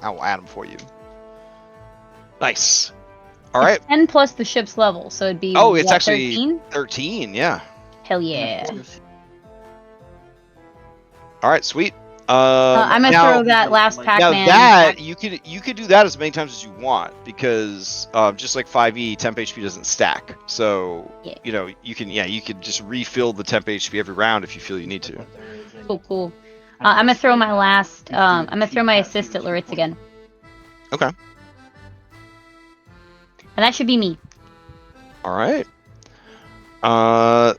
I'll add them for you. Nice. All right. 10 plus the ship's level, so it'd be. It's actually 13? 13. Yeah. Hell yeah. All right, sweet. I'm gonna now, throw that last now Pac-Man. that you could do that as many times as you want because just like 5e, temp HP doesn't stack. So Yeah. you can just refill the temp HP every round if you feel you need to. Cool. I'm gonna throw my last. I'm gonna throw my assist at Loritz again, Okay. and that should be me. All right.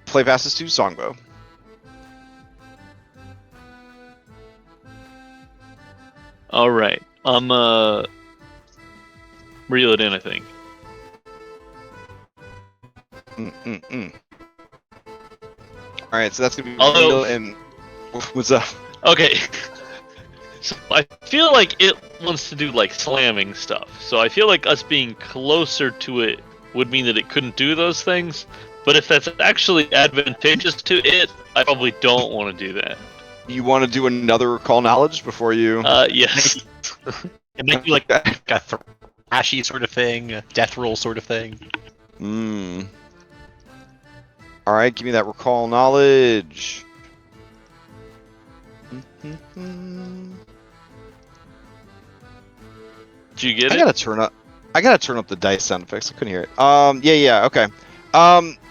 Play passes to Songbow. All right. I'm reel it in, I think. All right, so that's gonna be Although- real and what's up? Okay. So I feel like it wants to do like slamming stuff. So I feel like us being closer to it would mean that it couldn't do those things. But if that's actually advantageous to it, I probably don't want to do that. You want to do another recall knowledge before you? Yes. It might be like a thrashy sort of thing, a death roll sort of thing. All right, give me that recall knowledge. Did you get I it? gotta turn up the dice sound effects. I couldn't hear it. Yeah, okay.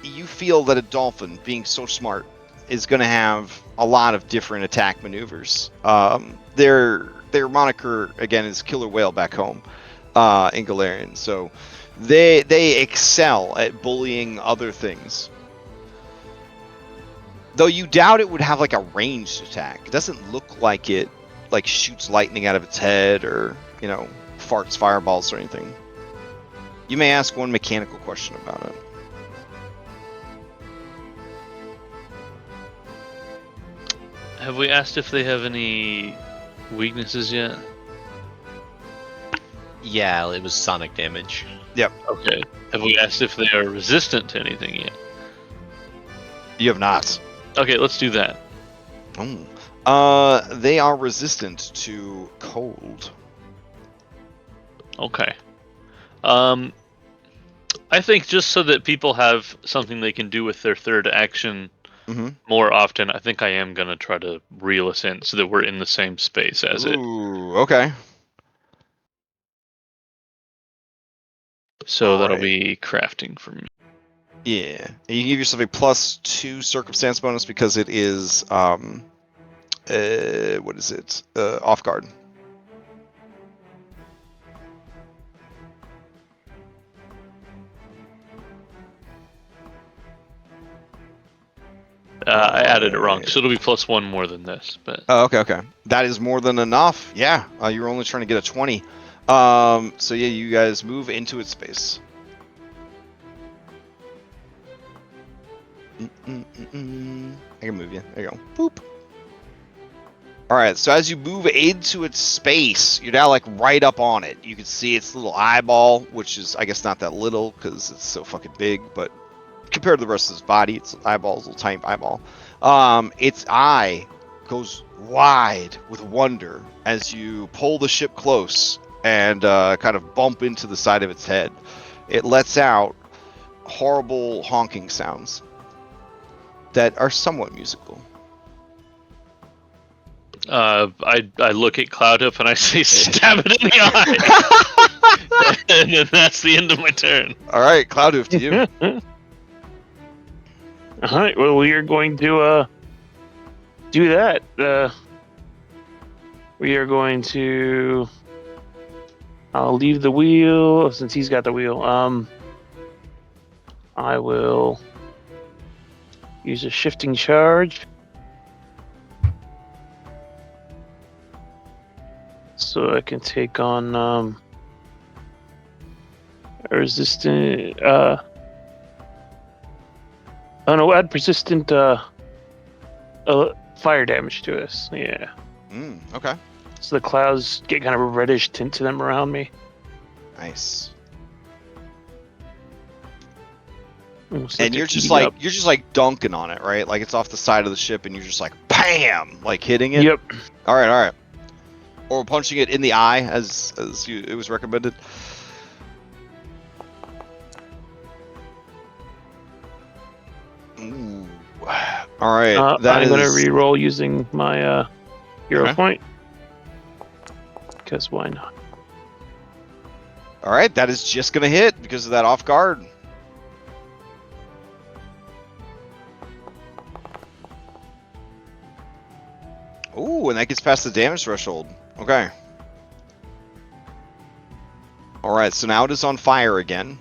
You feel that a dolphin, being so smart, is gonna have a lot of different attack maneuvers. Their moniker again is Killer Whale back home, in Galarian. So they excel at bullying other things. Though you doubt it would have like a ranged attack. It doesn't look like it like shoots lightning out of its head or farts fireballs or anything. You may ask one mechanical question about it. Have we asked if they have any weaknesses yet? Yeah, it was sonic damage. Okay. Have we asked if they are resistant to anything yet? You have not. Okay, let's do that. They are resistant to cold. Okay. I think just so that people have something they can do with their third action more often, I think I am gonna try to reel us in so that we're in the same space as it. Ooh, okay. So that'll Alright. be crafting for me. Yeah. And you give yourself a +2 circumstance bonus because it is what is it? Off guard. I added it wrong, so it'll be +1 more than this. But Oh, okay. That is more than enough. Yeah. You're only trying to get a 20. So yeah, you guys move into its space. I can move you. There you go. Boop. Alright, so as you move into its space, you're now like right up on it. You can see its little eyeball, which is, I guess, not that little because it's so fucking big, but compared to the rest of its body, its eyeball is a little tiny eyeball. Its eye goes wide with wonder as you pull the ship close and kind of bump into the side of its head. It lets out horrible honking sounds that are somewhat musical. I look at Cloudhoof and I say, "Stab it in the eye," and then that's the end of my turn. All right, Cloudhoof, to you. All right. Well, we are going to do that. We are going to. I'll leave the wheel since he's got the wheel. I will use a shifting charge. So I can take on a resistant. Oh no, add persistent fire damage to us. Yeah. Okay. So the clouds get kind of a reddish tint to them around me. Nice. Almost And they're you're just heating up. like dunking on it, right? Like it's off the side of the ship, and you're just like bam, like hitting it. Yep. All right. Or punching it in the eye, as it was recommended. Ooh. All right. I'm going to re-roll using my hero Okay. point. Because why not? All right, that is just gonna hit because of that off guard. Ooh, and that gets past the damage threshold. Okay. All right, so now it is on fire again.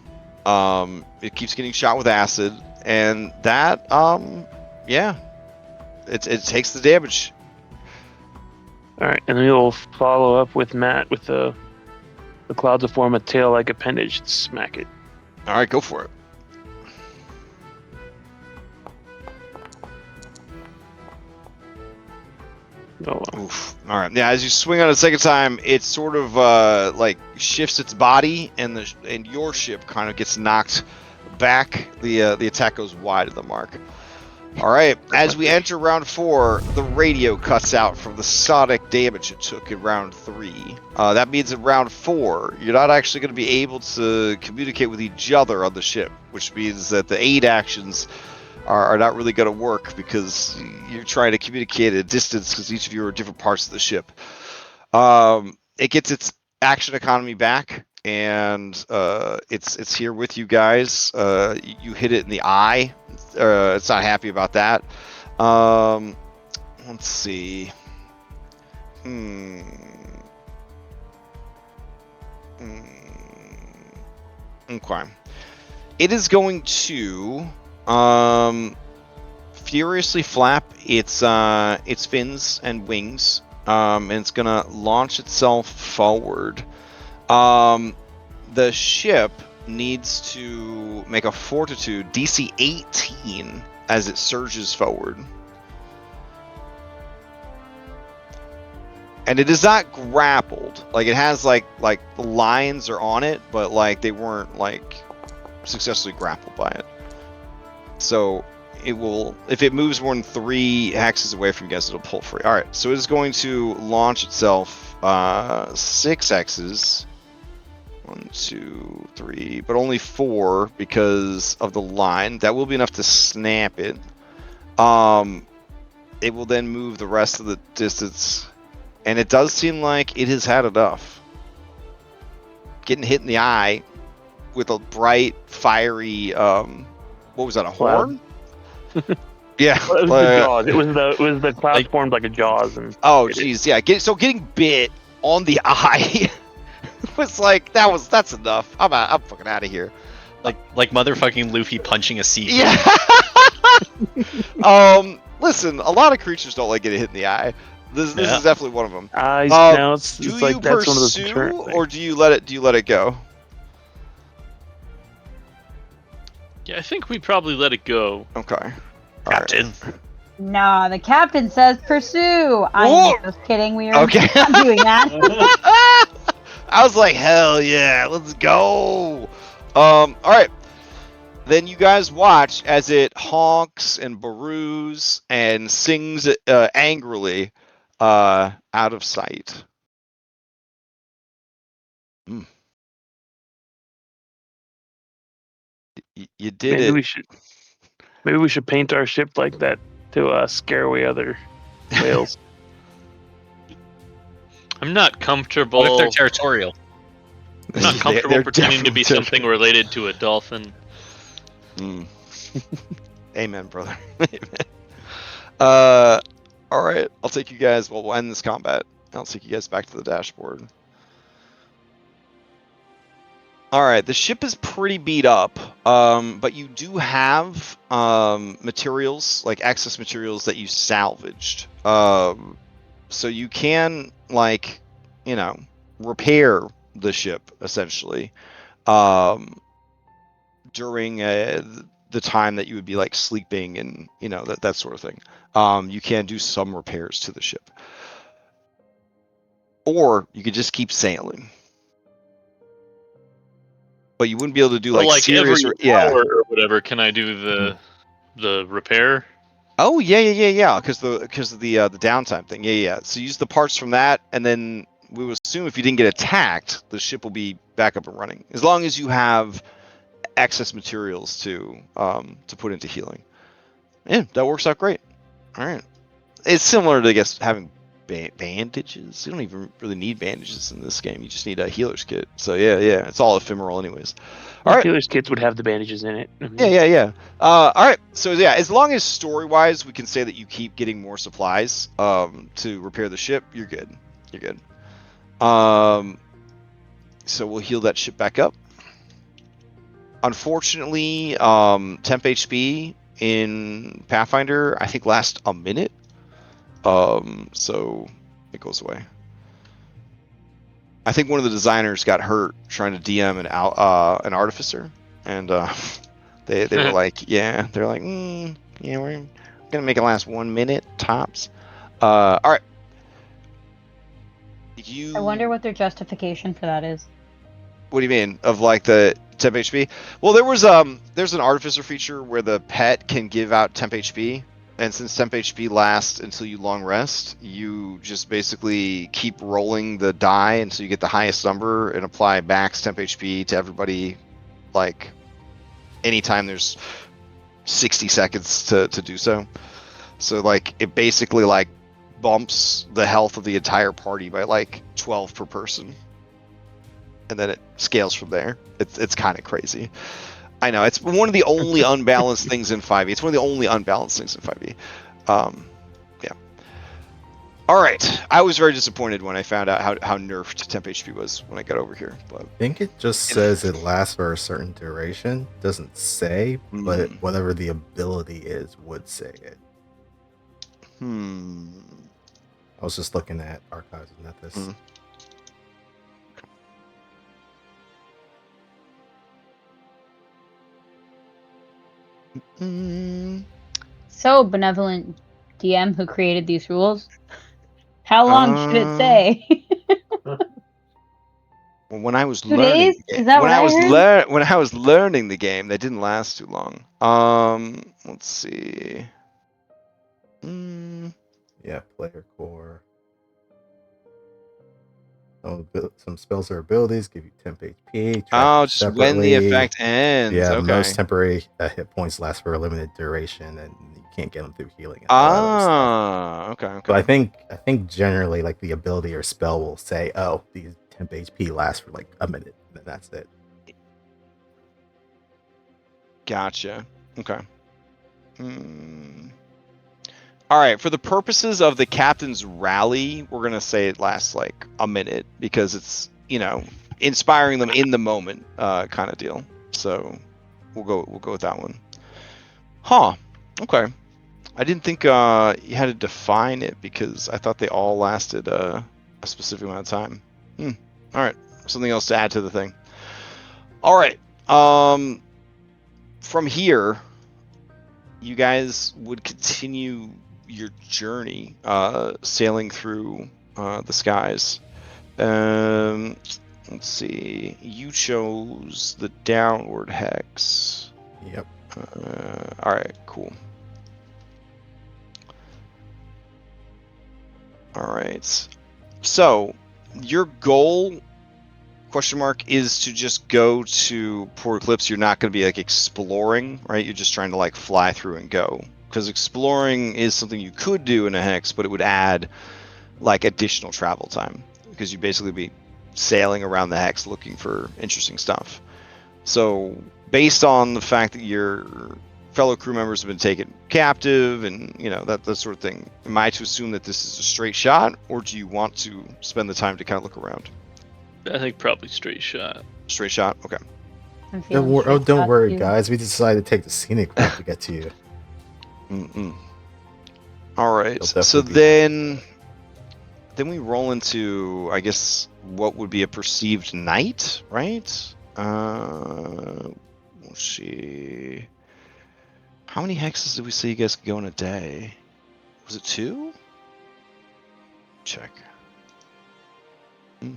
It keeps getting shot with acid, and that, yeah, it takes the damage. All right, and we'll follow up with Matt with the clouds will form a tail-like appendage and smack it. All right, go for it. Oh, well. Oof. All right. Yeah, as you swing on it a second time, it sort of like shifts its body, and your ship kind of gets knocked back. The attack goes wide of the mark. All right. As we enter round 4, the radio cuts out from the sonic damage it took in round 3. That means in round 4, you're not actually going to be able to communicate with each other on the ship, which means that the aid actions are not really going to work because you're trying to communicate at a distance because each of you are different parts of the ship. It gets its action economy back, and it's here with you guys. You hit it in the eye. It's not happy about that. Let's see. Okay. It is going to furiously flap its fins and wings, and it's gonna launch itself forward. The ship needs to make a fortitude DC 18 as it surges forward. And it is not grappled. Like, it has like the lines are on it, but like they weren't like successfully grappled by it. So it will, if it moves more than 3 hexes away from you guys, it'll pull free. All right, so it is going to launch itself 6 hexes. 1, 2, 3, but only 4 because of the line. That will be enough to snap it. It will then move the rest of the distance, and it does seem like it has had enough. Getting hit in the eye with a bright, fiery, what was that, a horn? Yeah. Well, it was the jaws. It was the cloud formed like a jaws. And oh, jeez, yeah. Getting bit on the eye was like that's enough. I'm fucking out of here. Like motherfucking Luffy punching a sea. Yeah. Listen, a lot of creatures don't like getting hit in the eye. This is definitely one of them. Eyes. Now it's Do like you that's one of those pursue, deterrent things. or do you let it go? Yeah, I think we probably let it go. Okay. All Captain. No, the captain says pursue. I'm Whoa! just kidding. We are Okay. not doing that. I was like, hell yeah, let's go. All right. Then you guys watch as it honks and baroos and sings angrily out of sight. You did it. Maybe we should paint our ship like that to scare away other whales. I'm not comfortable. What if they're territorial? I'm not comfortable They're pretending to be definitely something related to a dolphin. Amen, brother. Amen. All right. I'll take you guys. Well, we'll end this combat. I'll take you guys back to the dashboard. All right. The ship is pretty beat up, but you do have materials, like excess materials that you salvaged. So you can, like, repair the ship essentially during the time that you would be like sleeping and that sort of thing. You can do some repairs to the ship, or you could just keep sailing, but you wouldn't be able to do But like serious every hour or whatever. Can I do the repair? Oh yeah. Because of the downtime thing. Yeah. So use the parts from that, and then we will assume if you didn't get attacked, the ship will be back up and running, as long as you have excess materials to put into healing. Yeah, that works out great. All right. It's similar to, I guess, having bandages. You don't even really need bandages in this game. You just need a healer's kit. So yeah, it's all ephemeral anyways. All right. Healer's kits would have the bandages in it. Yeah. All right. So yeah, as long as story-wise we can say that you keep getting more supplies to repair the ship, you're good. You're good. So we'll heal that ship back up. Unfortunately, temp HP in Pathfinder I think lasts a minute. So it goes away. I think one of the designers got hurt trying to DM an artificer, and they were like, yeah, they're like, yeah, we're gonna make it last 1 minute tops. All right. I wonder what their justification for that is. What do you mean? Of like the temp HP? Well, there's an artificer feature where the pet can give out temp HP, and since temp HP lasts until you long rest, you just basically keep rolling the die until you get the highest number and apply max temp HP to everybody, like anytime there's 60 seconds to do so. So like it basically like bumps the health of the entire party by like 12 per person. And then it scales from there. It's kind of crazy. I know, it's one of the only unbalanced things in 5e. It's one of the only unbalanced things in 5e. Yeah. All right. I was very disappointed when I found out how nerfed temp HP was when I got over here. But I think it just says it lasts for a certain duration. Doesn't say, but whatever the ability is would say it. I was just looking at archives and not this. So, benevolent DM who created these rules, how long should it say? Well, when I was 2 days? Is that when what I heard? when I was learning the game, that didn't last too long. Let's see. Yeah, player core. Some spells or abilities give you temp HP. Oh, just when the effect ends. Yeah, okay. most temporary hit points last for a limited duration, and you can't get them through healing. Okay. But I think generally, like the ability or spell will say, "Oh, these temp HP last for like a minute," and that's it. Gotcha. Okay. All right. For the purposes of the captain's rally, we're gonna say it lasts like a minute because it's inspiring them in the moment, kind of deal. So we'll go with that one. Huh. Okay. I didn't think you had to define it because I thought they all lasted a specific amount of time. All right. Something else to add to the thing. All right. From here, you guys would continue your journey, sailing through the skies. Let's see. You chose the downward hex. Yep. All right. Cool. All right. So your goal, question mark, is to just go to Port Eclipse. You're not going to be like exploring, right? You're just trying to like fly through and go. Because exploring is something you could do in a hex, but it would add like additional travel time because you'd basically be sailing around the hex looking for interesting stuff. So based on the fact that your fellow crew members have been taken captive and that sort of thing, am I to assume that this is a straight shot, or do you want to spend the time to kind of look around? I think probably straight shot. Straight shot. Okay. Don't worry, guys. We decided to take the scenic route to get to you. All right. So then we roll into, I guess, what would be a perceived night, right? Let's see. How many hexes did we say you guys could go in a day? Was it 2? Check. We're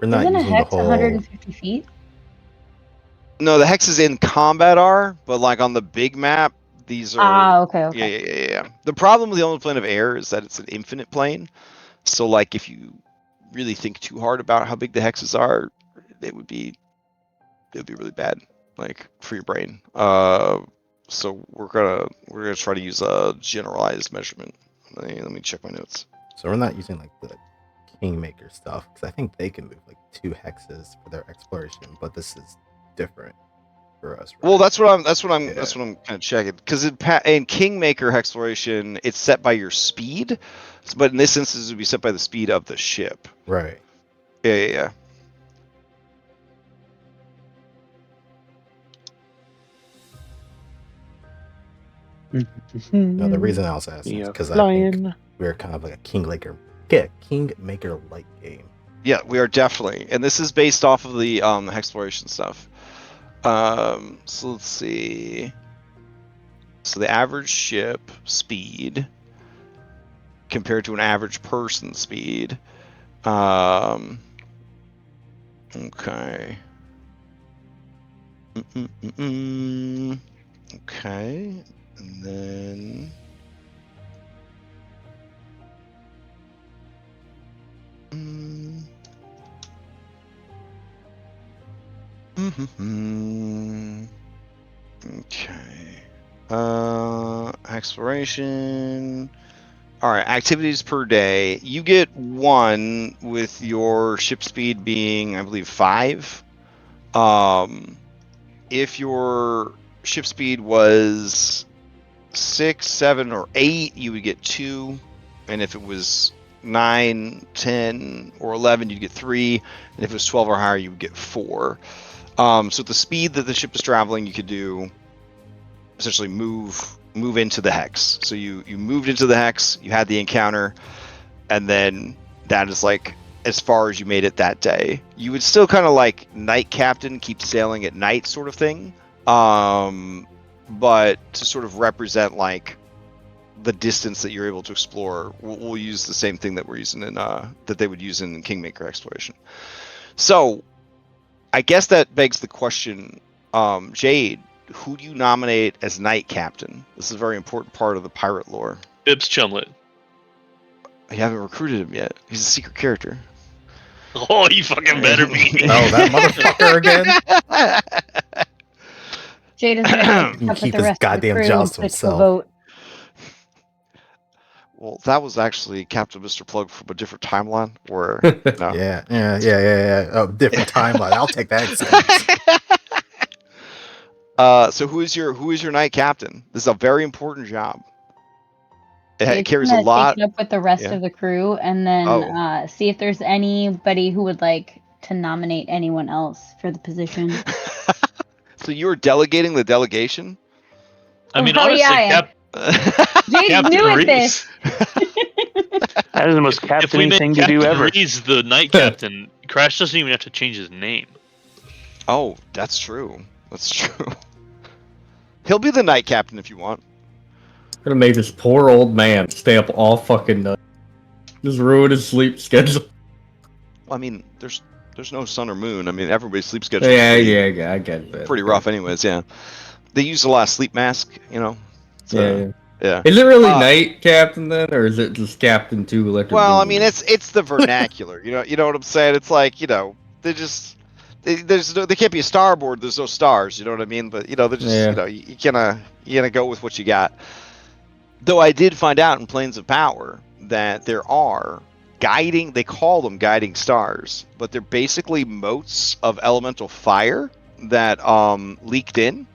not Isn't a using hex the whole 150 feet? No, the hexes in combat are, but like on the big map, these are. Okay. Yeah. The problem with the only plane of air is that it's an infinite plane. So like if you really think too hard about how big the hexes are, it would be really bad, like for your brain. So we're gonna try to use a generalized measurement. Let me check my notes. So we're not using like the Kingmaker stuff because I think they can move like 2 hexes for their exploration, but this is different for us. Right? Well, that's what I'm Yeah. kind of checking because in Kingmaker exploration, it's set by your speed, but in this instance, it would be set by the speed of the ship. Right. Yeah. No, the reason I was asking is because I think we're kind of like a Kingmaker light game. Yeah, we are definitely, and this is based off of the exploration stuff. So let's see. So the average ship speed compared to an average person speed. Okay. Okay, and then. Okay. Exploration. All right, activities per day. You get 1 with your ship speed being, I believe, 5. If your ship speed was 6, 7, or 8, you would get 2, and if it was 9, 10, or 11, you'd get 3, and if it was 12 or higher, you would get 4. So at the speed that the ship is traveling, you could do essentially move into the hex. So you moved into the hex, you had the encounter, and then that is like as far as you made it that day. You would still kind of like night captain, keep sailing at night sort of thing, but to sort of represent like the distance that you're able to explore, we'll use the same thing that we're using in that they would use in Kingmaker exploration. So I guess that begs the question, Jade, who do you nominate as knight captain? This is a very important part of the pirate lore. Bibbs Chumlet. You haven't recruited him yet. He's a secret character. Oh, you fucking better be. Oh, that motherfucker again! Jade is gonna Keep his goddamn jobs to himself. Vote. Well, that was actually Captain Mr. Plug from a different timeline. Where no. Yeah. Oh, different timeline. I'll take that. So who is your knight captain? This is a very important job. It carries a Take lot. it up with the rest of the crew, and then see if there's anybody who would like to nominate anyone else for the position. So you were delegating the delegation? I mean, Oh, honestly, yeah, Jade's Captain new at Reese. this. That is the most If we captaining make thing to Captain do ever. Reese the knight captain, Crash doesn't even have to change his name. Oh, that's true. That's true. He'll be the knight captain if you want. Gonna make this poor old man stay up all fucking night. Just ruin his sleep schedule. Well, I mean, there's no sun or moon. I mean, everybody's sleep schedule. Yeah, I get that. Pretty rough, anyways. Yeah, they use a lot of sleep mask. You know. So, yeah. Is it really night captain then, or is it just captain 2 electric? Well, I mean, it's the vernacular. You know what I'm saying? It's like, they just they can't be a starboard. There's no stars. You know what I mean? But they're just you gotta go with what you got. Though I did find out in Planes of Power that there are guiding. They call them guiding stars, but they're basically motes of elemental fire that leaked in.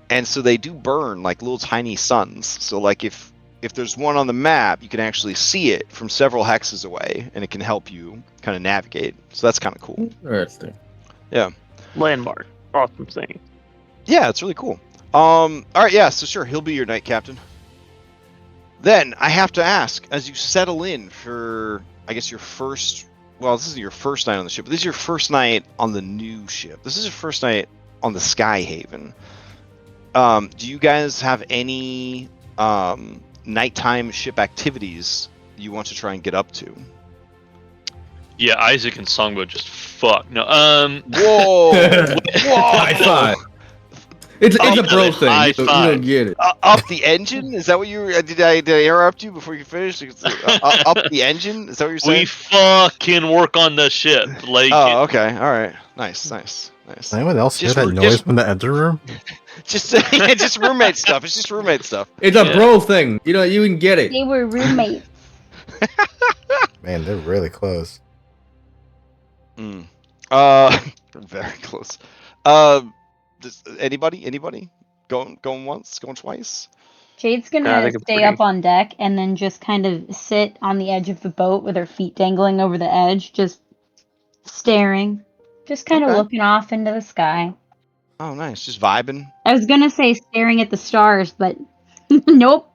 And so they do burn like little tiny suns. So like if there's one on the map, you can actually see it from several hexes away, and it can help you kind of navigate. So that's kind of cool. Interesting. Yeah. Landmark. Awesome thing. Yeah, it's really cool. All right, yeah, so sure, he'll be your knight captain. Then I have to ask, as you settle in for, I guess, your first. Well, this isn't your first night on the ship, but this is your first night on the new ship. This is your first night on the Skyhaven. Do you guys have any nighttime ship activities you want to try and get up to? Yeah, Isaac and Songbow just fuck. No, Whoa! High five. It's a bro thing. You don't get it. Up the engine? Is that what you were? Did I interrupt you before you finished? Up the engine? Is that what you're saying? We fucking work on the ship. Like, oh, okay. All right. Nice. Anyone else hear that noise from the engine room? just roommate stuff. It's just roommate stuff. It's a bro thing. You know, you can get it. They were roommates. Man, they're really close. Very close. Anybody? Going once? Going twice? Jade's I gonna think it's stay pretty- up on deck and then just kind of sit on the edge of the boat with her feet dangling over the edge, just staring, just kind of Okay. looking off into the sky. Oh, nice. Just vibing. I was gonna say staring at the stars, but nope.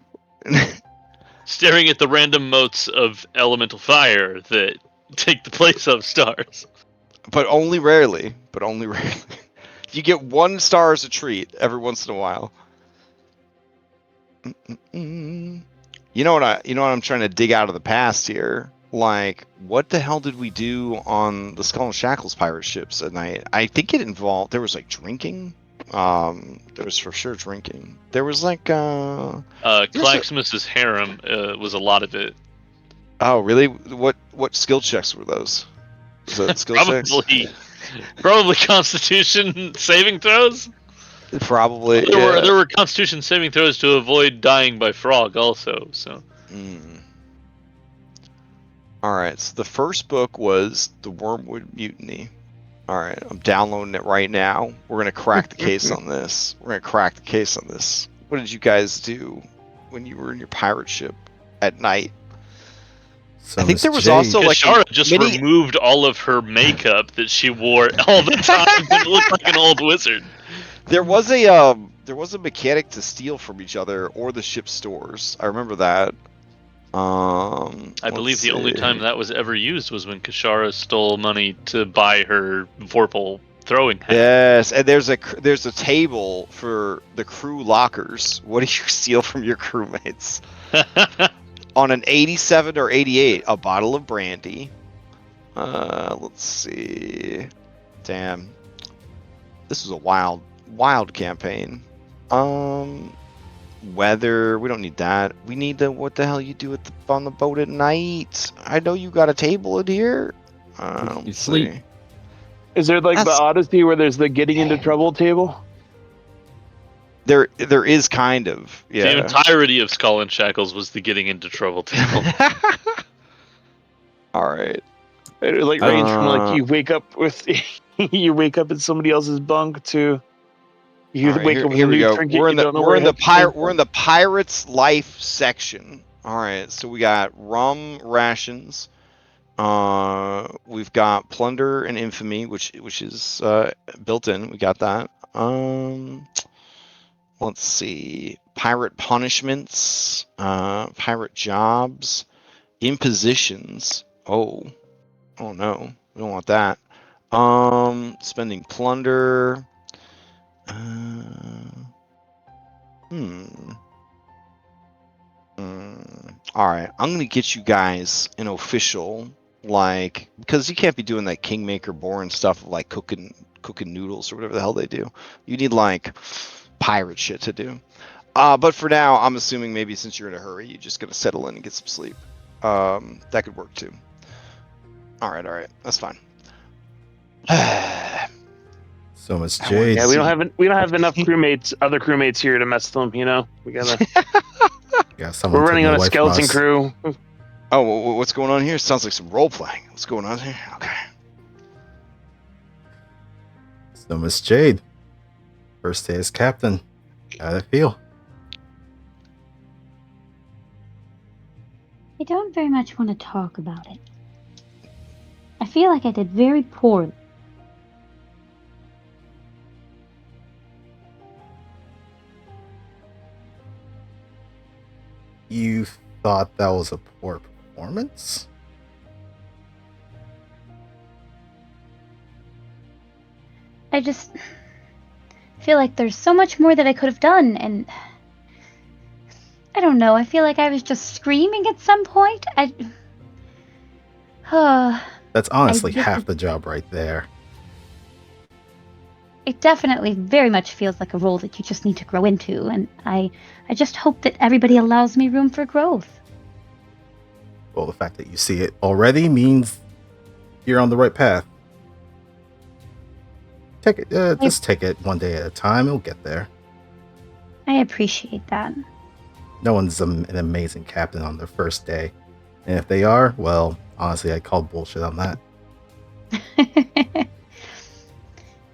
Staring at the random motes of elemental fire that take the place of stars. But only rarely. You get one star as a treat every once in a while. You know what I'm trying to dig out of the past here? Like, what the hell did we do on the Skull and Shackles pirate ships at night? I think it involved, there was like drinking. There was for sure drinking. There was like Claxmus's harem was a lot of it. Oh, really? What skill checks were those? Was that skill checks? Probably Constitution saving throws. Probably. There were Constitution saving throws to avoid dying by frog, also. So. All right. So the first book was The Wormwood Mutiny. All right. I'm downloading it right now. We're gonna crack the case on this. What did you guys do when you were in your pirate ship at night? So I think Miss there was Jade- also like Kashara just removed all of her makeup that she wore all the time and looked like an old wizard. There was a mechanic to steal from each other or the ship's stores. I remember that. I believe the only time that was ever used was when Kashara stole money to buy her Vorpal throwing hat. Yes, and there's a table for the crew lockers. What do you steal from your crewmates? On an 87 or 88, a bottle of brandy. Let's see. Damn. This was a wild campaign. Weather, we don't need that. We need what the hell you do on the boat at night. I know you got a table in here. You sleep. See. Is there like That's- the Odyssey where there's the getting into trouble table? There is kind of. Yeah. The entirety of Skull and Shackles was the getting into trouble table. All right. It like range from like you wake up in somebody else's bunk to you All right, wake up with here a we new go. trinket. We're in you the don't know we're where in it the has to we're in the pirate's life section. All right, so we got rum rations. We've got plunder and infamy, which is built in. We got that. Let's see. Pirate punishments, pirate jobs, impositions. Oh no, we don't want that. Spending plunder. All right, I'm gonna get you guys an official, like, because you can't be doing that Kingmaker boring stuff of like cooking noodles or whatever the hell they do. You need like pirate shit to do. But for now, I'm assuming maybe since you're in a hurry, you're just gonna settle in and get some sleep. That could work too. All right, that's fine. So Miss I Jade. Yeah, we don't have enough crewmates, other crewmates here to mess with them. You know, we gotta. Yeah, someone We're running taking on a away from skeleton us. crew. Oh, what's going on here? Sounds like some role playing. What's going on here? Okay. So Miss Jade, first day as captain. How'd it feel? I don't very much want to talk about it. I feel like I did very poorly. You thought that was a poor performance? I just feel like there's so much more that I could have done, and I don't know. I feel like I was just screaming at some point. That's honestly I- half the job right there. It definitely very much feels like a role that you just need to grow into, and I just hope that everybody allows me room for growth. Well, the fact that you see it already means you're on the right path. Take it, just take it one day at a time. It'll get there. I appreciate that. No one's an amazing captain on their first day. And if they are, well, honestly, I call bullshit on that.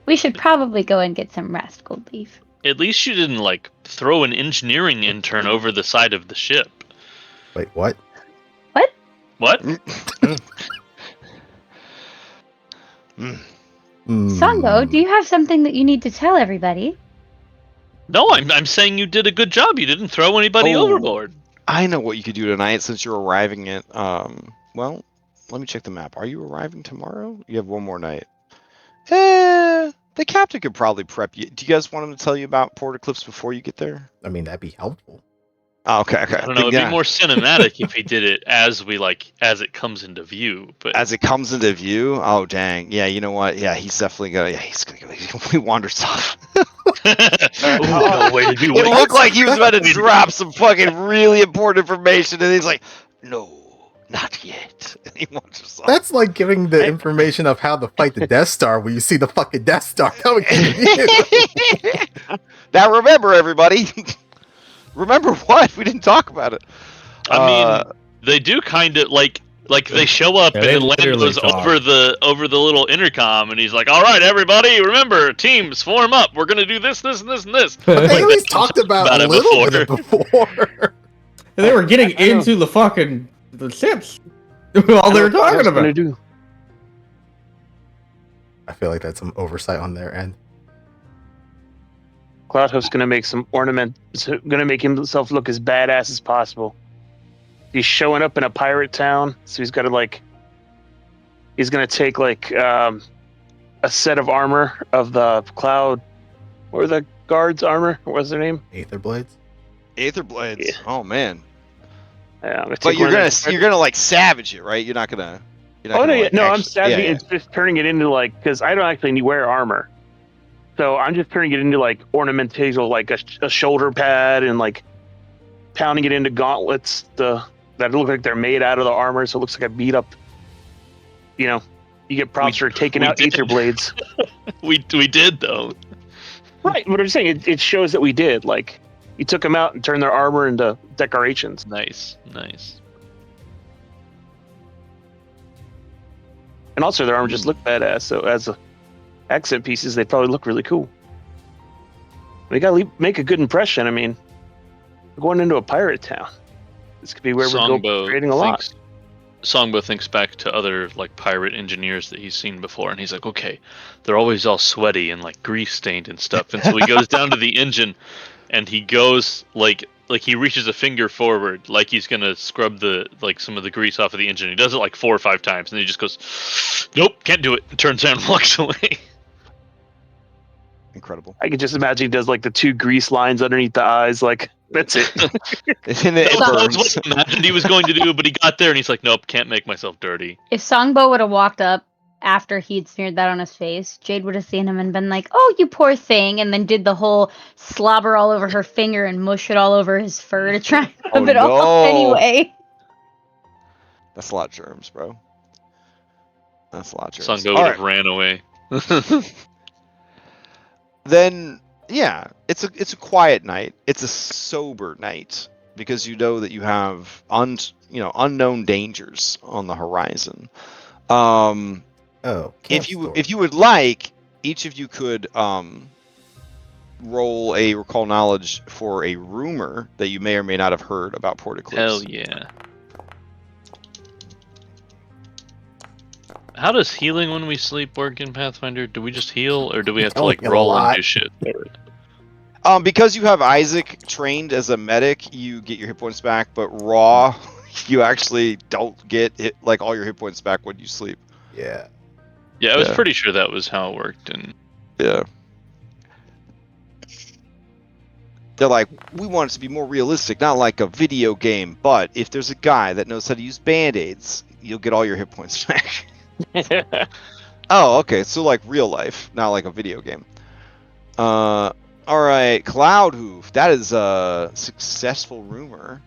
We should probably go and get some rest, Goldleaf. At least you didn't like throw an engineering intern over the side of the ship. Wait, what? What? Songo, do you have something that you need to tell everybody? No, I'm saying you did a good job. You didn't throw anybody Oh. overboard. I know what you could do tonight since you're arriving at. Well, let me check the map. Are you arriving tomorrow? You have one more night. The captain could probably prep you. Do you guys want him to tell you about Port Eclipse before you get there? I mean, that'd be helpful. Oh, okay. I don't know. It'd be more cinematic if he did it as it comes into view. But As it comes into view. Oh, dang. Yeah, you know what? Yeah, he's definitely gonna. Yeah, he's gonna go. We wanders off. no way to do It looked like he was about to drop some fucking really important information, and he's like, "No, not yet." And he wanders off. That's like giving the information of how to fight the Death Star when you see the fucking Death Star coming into view. Now remember, everybody. Remember what? We didn't talk about it. I mean, they do kind of like they show up Yeah, and they then Lando literally goes talk. over the little intercom and he's like, "All right, everybody, remember, teams, form up. We're gonna do this, this, and this, and this." But they Like, at least they talked about a it little bit before. And they were getting into the ships while they were talking about it. Do. I feel like that's some oversight on their end. Cloudhoof's gonna make some ornaments, gonna make himself look as badass as possible. He's showing up in a pirate town, so he's got to he's gonna take a set of armor of the Cloud, or the guards' armor. What was their name? Aether Blades? Aether blades. Yeah. Oh man. Yeah, I'm gonna But take you're one of gonna their- you're gonna like savage it, right? You're not gonna. Oh no, like, no, I'm actually- savaging. yeah, It's just turning it into because I don't actually wear armor, so I'm just turning it into ornamental, a shoulder pad and pounding it into gauntlets. That look like they're made out of the armor, so it looks like I beat up. You get props for taking we out did. Aether Blades. We did though. Right, but I'm saying it shows that we did. You took them out and turned their armor into decorations. Nice. And also their armor just looked badass, so as accent pieces, they probably look really cool. We gotta make a good impression. I mean, we're going into a pirate town. This could be where we're creating a lot. Songbo thinks back to other pirate engineers that he's seen before, and he's like, okay, they're always all sweaty and grease stained and stuff. And so he goes down to the engine, and he goes he reaches a finger forward, like he's gonna scrub the some of the grease off of the engine. He does it 4 or 5 times, and he just goes, "Nope, can't do it," and turns around and walks away. Incredible. I could just imagine he does the 2 grease lines underneath the eyes. That's it. And it That burns. was what he imagined he was going to do, but he got there and he's like, "Nope, can't make myself dirty." If Songbo would have walked up after he'd smeared that on his face, Jade would have seen him and been like, "Oh, you poor thing," and then did the whole slobber all over her finger and mush it all over his fur to try and rub it no. off anyway. That's a lot of germs, bro. That's a lot of germs. Songbo would have ran away. Then yeah, it's a quiet night. It's a sober night because you know that you have unknown dangers on the horizon. Oh, If you would like, each of you could roll a recall knowledge for a rumor that you may or may not have heard about Port Eclipse. Hell yeah. How does healing when we sleep work in Pathfinder? Do we just heal, or do we have to Don't heal a roll and lot. do shit? Because you have Isaac trained as a medic, you get your hit points back, but raw, you actually don't get all your hit points back when you sleep. Yeah. Yeah, I was Yeah. pretty sure that was how it worked. And Yeah. They're like, we want it to be more realistic, not like a video game, but if there's a guy that knows how to use band-aids, you'll get all your hit points back. Oh, okay, so like real life, not like a video game. Alright, Cloudhoof, that is a successful rumor.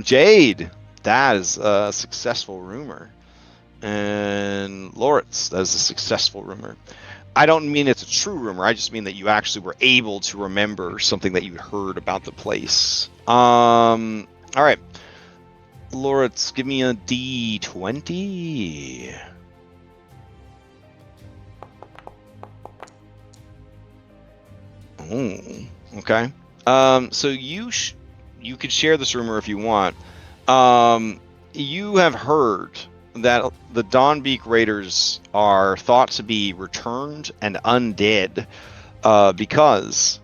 Jade, that is a successful rumor. And Loritz, that is a successful rumor. I don't mean it's a true rumor. I just mean that you actually were able to remember something that you heard about the place. All right, Laura, give me a D20. Oh, okay. So you could share this rumor if you want. You have heard that the Dawnbeak Raiders are thought to be returned and undead, because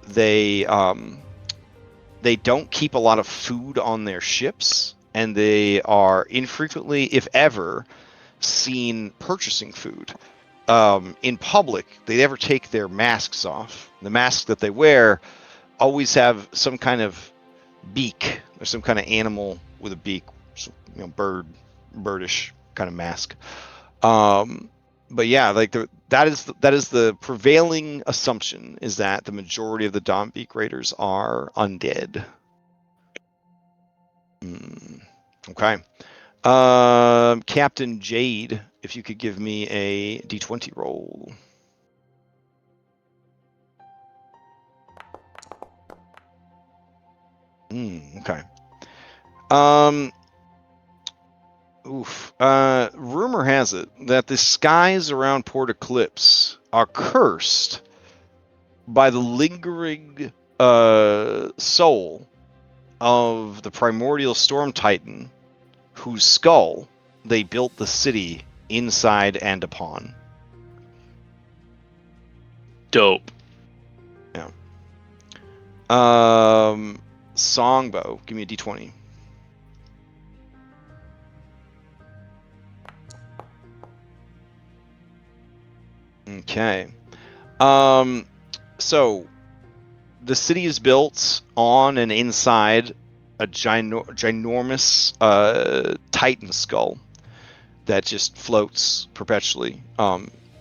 they don't keep a lot of food on their ships, and they are infrequently, if ever, seen purchasing food. In public, they never take their masks off. The masks that they wear always have some kind of beak or some kind of animal with a beak, birdish kind of mask. But yeah, like that is the prevailing assumption, is that the majority of the Dawnbeak Raiders are undead. Okay. Captain Jade, if you could give me a D20 roll. Okay. Rumor has it that the skies around Port Eclipse are cursed by the lingering soul of the primordial storm titan, whose skull they built the city inside and upon. Dope. Yeah. Songbow, give me a D20. Okay. So the city is built on and inside a ginormous titan skull that just floats perpetually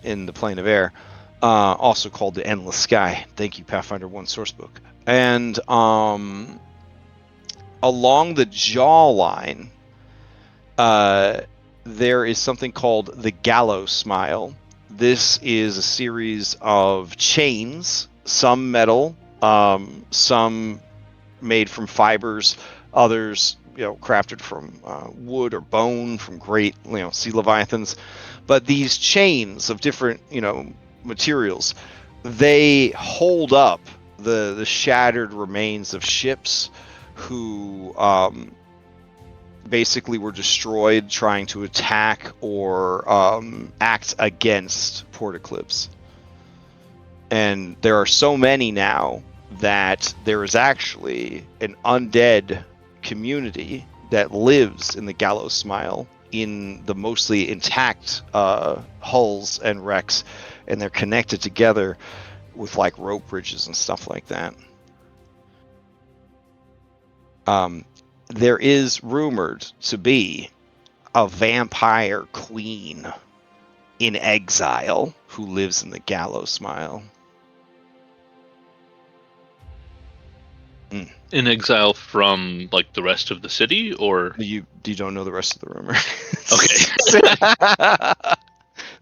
in the plane of air, also called the Endless Sky. Thank you, Pathfinder 1 sourcebook. And along the jawline, there is something called the Gallows Smile. This is a series of chains, some metal, some made from fibers, others crafted from wood or bone from great sea leviathans. But these chains of different materials, they hold up the shattered remains of ships who basically were destroyed trying to attack or act against Port Eclipse. And there are so many now that there is actually an undead community that lives in the Gallows Smile in the mostly intact hulls and wrecks, and they're connected together with like rope bridges and stuff like that. There is rumored to be a vampire queen in exile who lives in the Gallows Smile. In exile from like the rest of the city, or You don't know the rest of the rumor. Okay.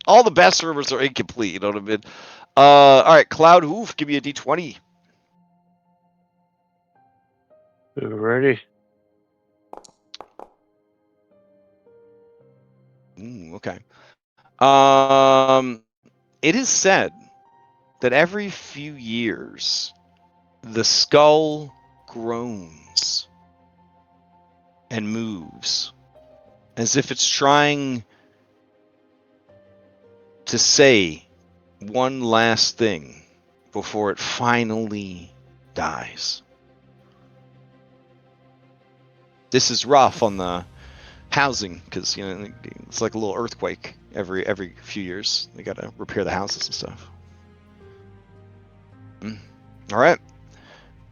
All the best rumors are incomplete, you know what I mean? All right, Cloud Hoof, give me a D20. Ready? Okay. It is said that every few years the skull groans and moves as if it's trying to say one last thing before it finally dies. This is rough on the housing because it's like a little earthquake every few years. They got to repair the houses and stuff. All right.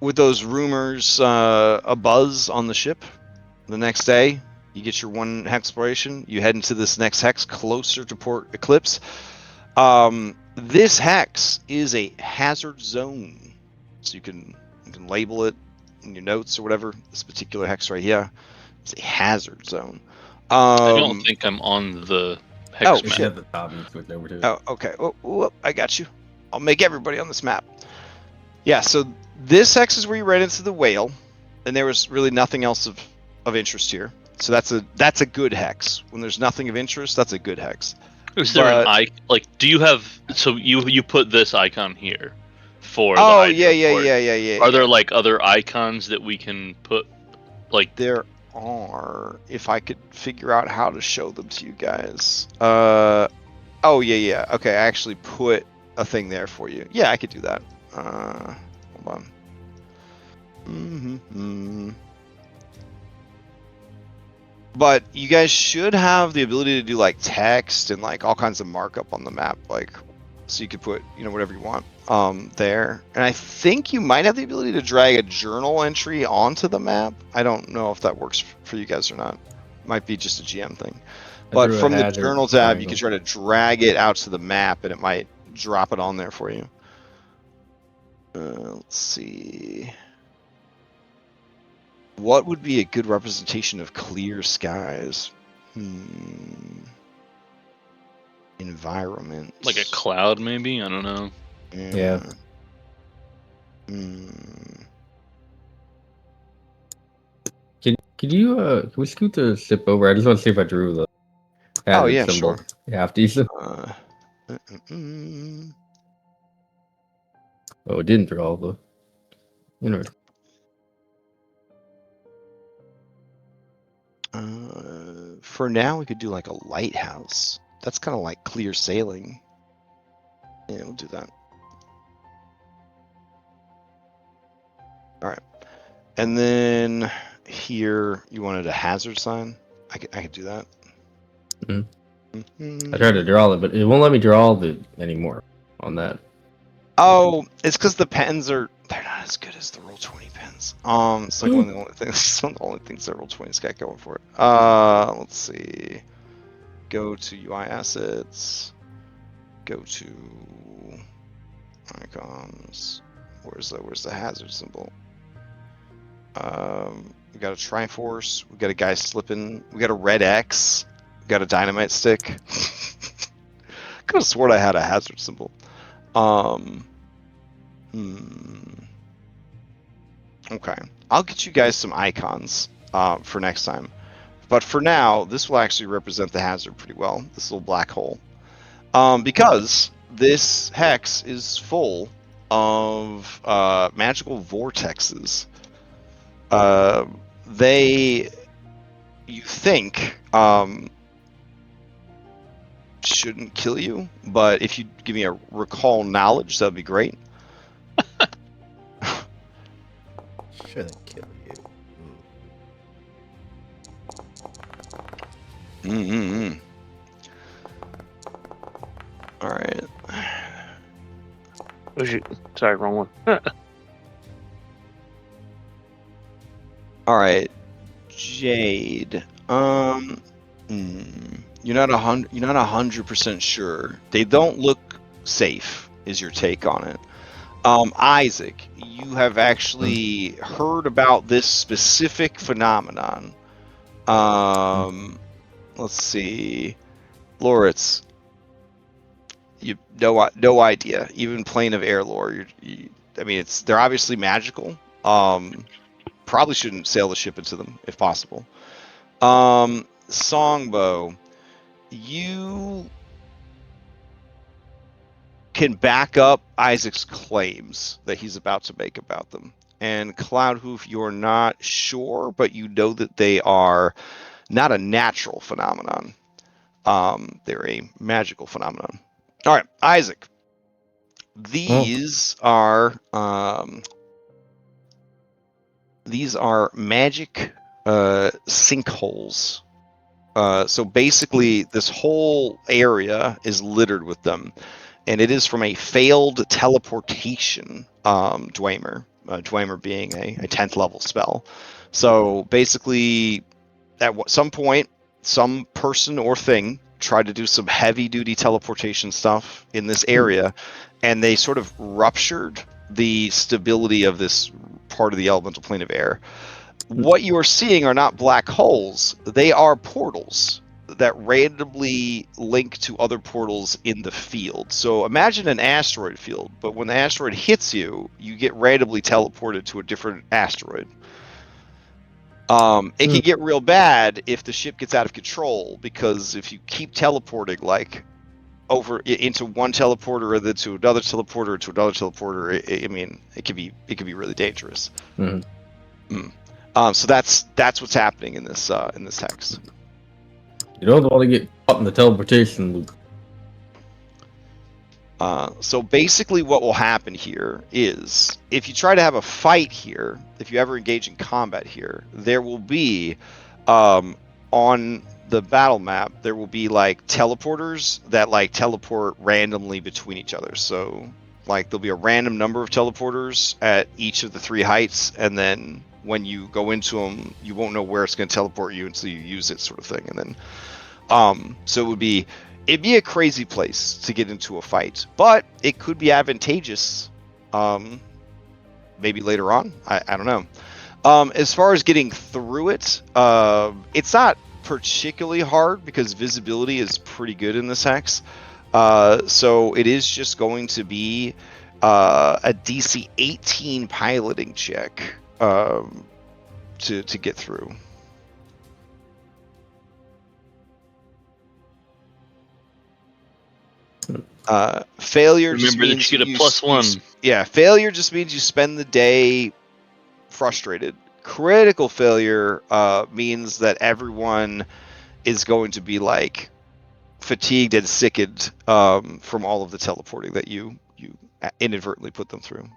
With those rumors a buzz on the ship, the next day you get your one exploration. You head into this next hex closer to Port Eclipse. This hex is a hazard zone, so you can label it in your notes or whatever. This particular hex right here is a hazard zone. I don't think I'm on the Oh, hex It's map. shit. at the top. You switch over to it. Oh, okay. Oh, I got you. I'll make everybody on this map. Yeah, so this hex is where you ran into the whale, and there was really nothing else of interest here. So that's a good hex. When there's nothing of interest, that's a good hex. Is there an But- like? Do you have? So you put this icon here for the Oh, hydro yeah. port. Are there like other icons that we can put? Like There are, if I could figure out how to show them to you guys. Oh, yeah. Okay, I actually put a thing there for you. Yeah, I could do that. Hold on. But you guys should have the ability to do like text and like all kinds of markup on the map, like so you could put whatever you want there. And I think you might have the ability to drag a journal entry onto the map. I don't know if that works for you guys or not. Might be just a GM thing. But drew a from the hazard journal tab, you triangle. can try to drag it out to the map, and it might drop it on there for you. Let's see. What would be a good representation of clear skies? Environment. a cloud, maybe? I don't know. Yeah. Can you can we scoot the ship over? I just want to see if I drew the hazard yeah, symbol. sure. Yeah, after Oh, it didn't draw the. For now, we could do like a lighthouse. That's kind of like clear sailing. Yeah, we'll do that. All right. And then here, you wanted a hazard sign. I could do that. I tried to draw it, but it won't let me draw the anymore on that. Oh, it's because the pens they're not as good as the Roll20 pens. It's like one of the only things. It's one of the only things that Roll20's got going for it. Let's see. Go to UI assets. Go to icons. Where's the hazard symbol? We got a Triforce. We got a guy slipping. We got a red X. We got a dynamite stick. Could have sworn I had a hazard symbol. Okay, I'll get you guys some icons for next time. But for now, this will actually represent the hazard pretty well. This little black hole, because this hex is full of magical vortexes. You think shouldn't kill you, but if you give me a recall knowledge, that'd be great. Shouldn't kill you. All right. Oh, shoot. Sorry, wrong one. All right, Jade. You're not 100% sure. They don't look safe. Is your take on it? Isaac, you have actually heard about this specific phenomenon. Let's see, Loritz. You no idea. Even plane of air lore. I mean, they're obviously magical. Probably shouldn't sail the ship into them if possible. Songbow, you can back up Isaac's claims that he's about to make about them. And Cloudhoof, you're not sure, but you know that they are not a natural phenomenon. They're a magical phenomenon. All right, Isaac. These are magic sinkholes. So basically, this whole area is littered with them, and it is from a failed teleportation Dwemer. Dwemer being a 10th level spell. So basically, at some point, some person or thing tried to do some heavy duty teleportation stuff in this area, and they sort of ruptured the stability of this part of the elemental plane of air. What you are seeing are not black holes, they are portals. that randomly link to other portals in the field. So imagine an asteroid field, but when the asteroid hits you, you get randomly teleported to a different asteroid. It can get real bad if the ship gets out of control, because if you keep teleporting like over into one teleporter and then to another teleporter to another teleporter, it can be really dangerous. Mhm. So that's what's happening in this text. You don't want to get caught in the teleportation loop. So basically what will happen here is, if you try to have a fight here, if you ever engage in combat here, there will be, on the battle map, there will be like teleporters that like teleport randomly between each other. So like there'll be a random number of teleporters at each of the 3 heights, and then when you go into them, you won't know where it's going to teleport you until you use it, sort of thing. And then so it'd be a crazy place to get into a fight, but it could be advantageous maybe later on. I don't know. As far as getting through it, it's not particularly hard because visibility is pretty good in this hex. So it is just going to be a DC 18 piloting check to get through. Failure just Remember that means you get a +1. Failure just means you spend the day frustrated. Critical failure means that everyone is going to be like fatigued and sickened from all of the teleporting that you inadvertently put them through.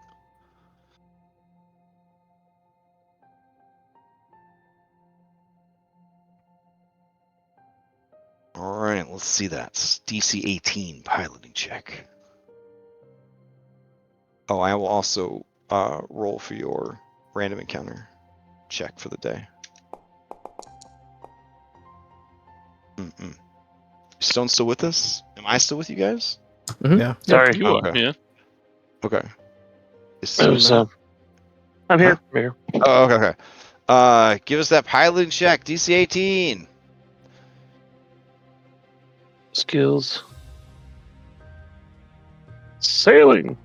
All right, let's see that. DC 18 piloting check. Oh, I will also roll for your random encounter check for the day. Stone still with us? Am I still with you guys? Mhm. Yeah. Sorry. You are, Okay. yeah. Okay. It was, I'm here. I'm here. Oh, okay. Give us that piloting check, DC 18. Skills. Sailing.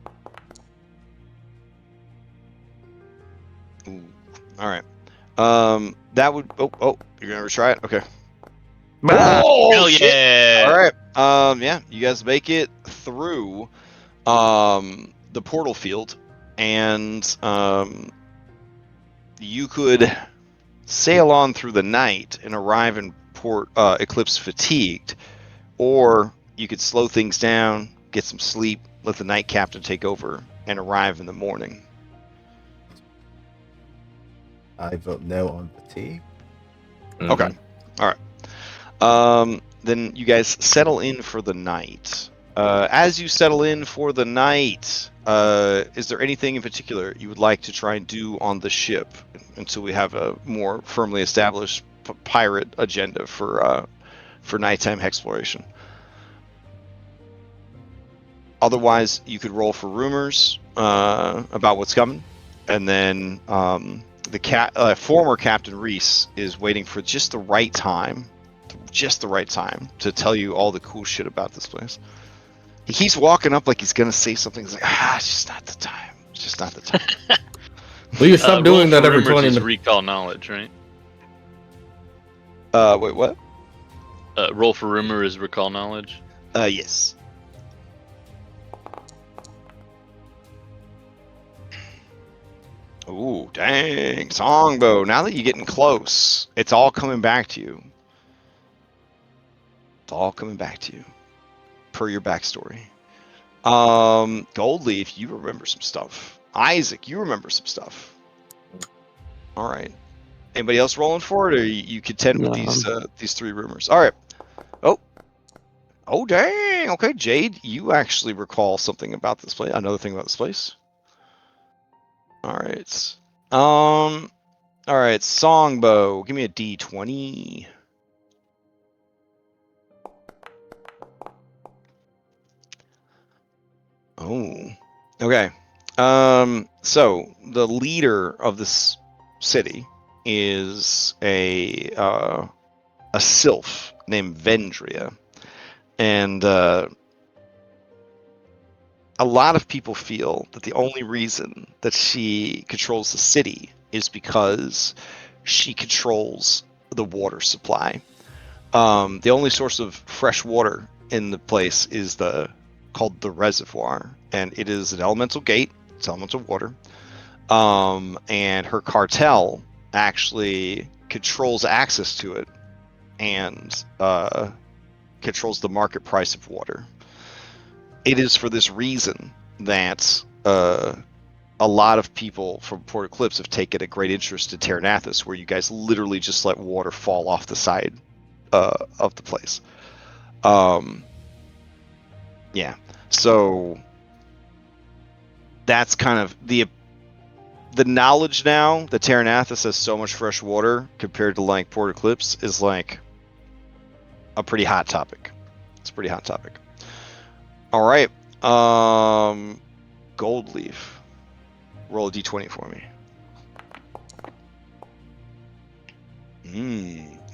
Ooh. All right. That would. Oh, you're gonna retry it. Okay. Bah! Oh, Hell shit. yeah! All right. Yeah, you guys make it through the portal field, and you could sail on through the night and arrive in Port Eclipse fatigued, or you could slow things down, get some sleep, let the night captain take over, and arrive in the morning. I vote no on fatigue. Okay. Mhm. All right. Then you guys settle in for the night. As you settle in for the night, is there anything in particular you would like to try and do on the ship until we have a more firmly established pirate agenda for nighttime exploration? Otherwise, you could roll for rumors about what's coming, and then the former Captain Reese is waiting for just the right time to tell you all the cool shit about this place. He keeps walking up like he's gonna say something. He's like, it's just not the time. It's just not the time. Well, you stop doing that every 20 is minutes. recall knowledge, right? Wait, what? Roll for rumor is recall knowledge. Yes. Ooh, dang, Songbow. Now that you're getting close, it's all coming back to you. It's all coming back to you, per your backstory. Goldleaf, you remember some stuff. Isaac, you remember some stuff. All right. Anybody else rolling for it, or you content with these 3 rumors? All right. Oh, dang. Okay, Jade, you actually recall something about this place. Another thing about this place. All right. All right, Songbow, give me a D20. Oh, okay. So the leader of this city is a a sylph named Vendria, and a lot of people feel that the only reason that she controls the city is because she controls the water supply. The only source of fresh water in the place is called the reservoir, and it is an elemental gate. It's elemental water. And her cartel actually controls access to it and controls the market price of water. It is for this reason that a lot of people from Port Eclipse have taken a great interest in Terranathus, where you guys literally just let water fall off the side of the place. Yeah, so that's kind of the knowledge now that Terranathus has so much fresh water compared to like Port Eclipse is like a pretty hot topic. It's a pretty hot topic. All right, Gold Leaf, roll a d20 for me.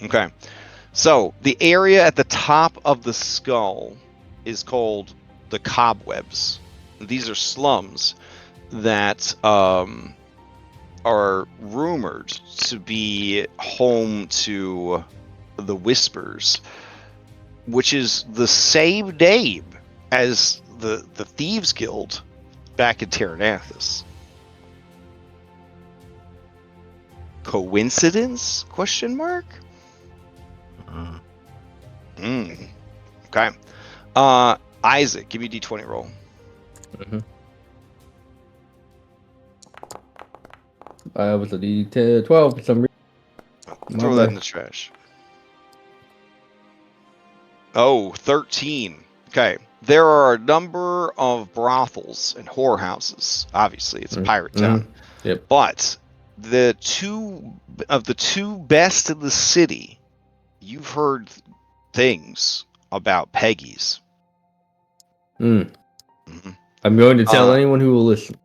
Okay. So the area at the top of the skull is called the Cobwebs. These are slums that are rumored to be home to the Whispers, which is the same name as the Thieves Guild back in Terranathus. Coincidence? Question mark? Okay. Isaac, give me a d20 roll. I was a D12 for some reason. Throw that in the trash. Oh, 13. Okay. There are a number of brothels and whorehouses. Obviously, it's a pirate town. Yep. But the two best in the city, you've heard things about Peggy's. Mm-hmm. I'm going to tell anyone who will listen.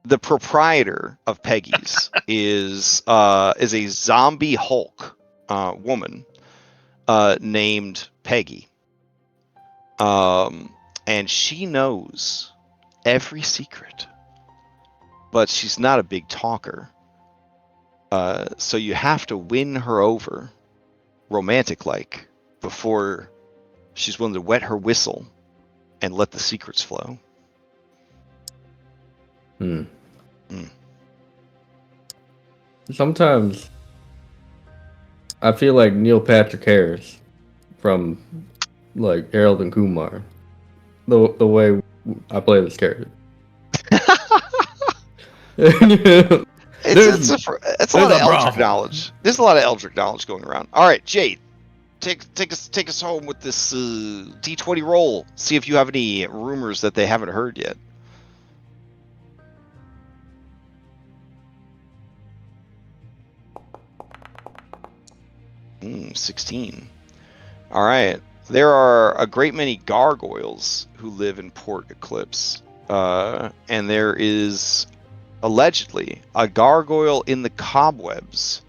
The proprietor of Peggy's is a zombie Hulk woman named Peggy. And she knows every secret, but she's not a big talker. So you have to win her over, romantic-like, before she's willing to wet her whistle and let the secrets flow. Sometimes I feel like Neil Patrick Harris from like Harold and Kumar, the way I play this character. It's a lot of Eldritch knowledge. There's a lot of Eldritch knowledge going around. All right, Jade, take us home with this D20 roll. See if you have any rumors that they haven't heard yet. 16. All right. There are a great many gargoyles who live in Port Eclipse. And there is allegedly a gargoyle in the cobwebs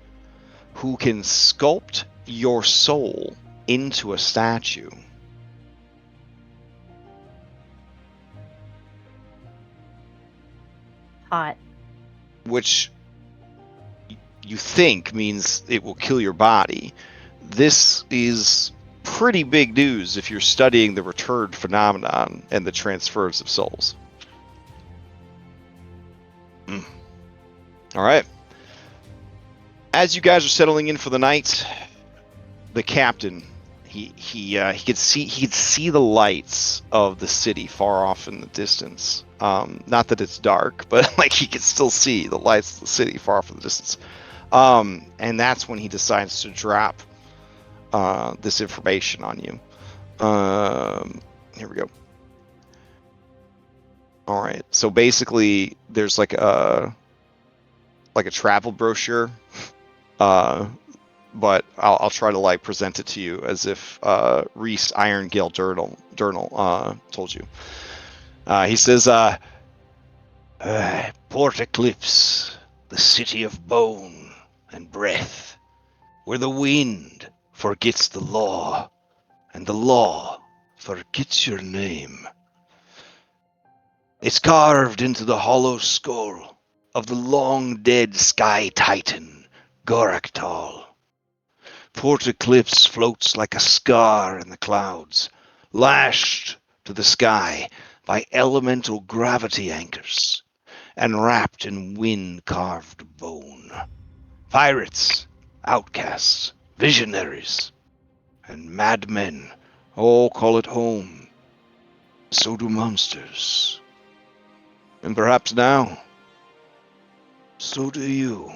who can sculpt your soul into a statue. Hot. Which you think means it will kill your body. This is pretty big news if you're studying the return phenomenon and the transfers of souls. All right. As you guys are settling in for the night, the captain he could see the lights of the city far off in the distance. Not that it's dark, but like he could still see the lights of the city far off in the distance. And that's when he decides to drop this information on you. Here we go. All right. So basically, there's like a travel brochure, but I'll try to like present it to you as if Reese Irongale Durnall told you. He says, Port Eclipse, the city of bone and breath, where the wind forgets the law, and the law forgets your name. It's carved into the hollow skull of the long-dead sky titan, Goraktal. Port Eclipse floats like a scar in the clouds, lashed to the sky by elemental gravity anchors, and wrapped in wind-carved bone. Pirates, outcasts, visionaries, and madmen all call it home. So do monsters. And perhaps now, so do you.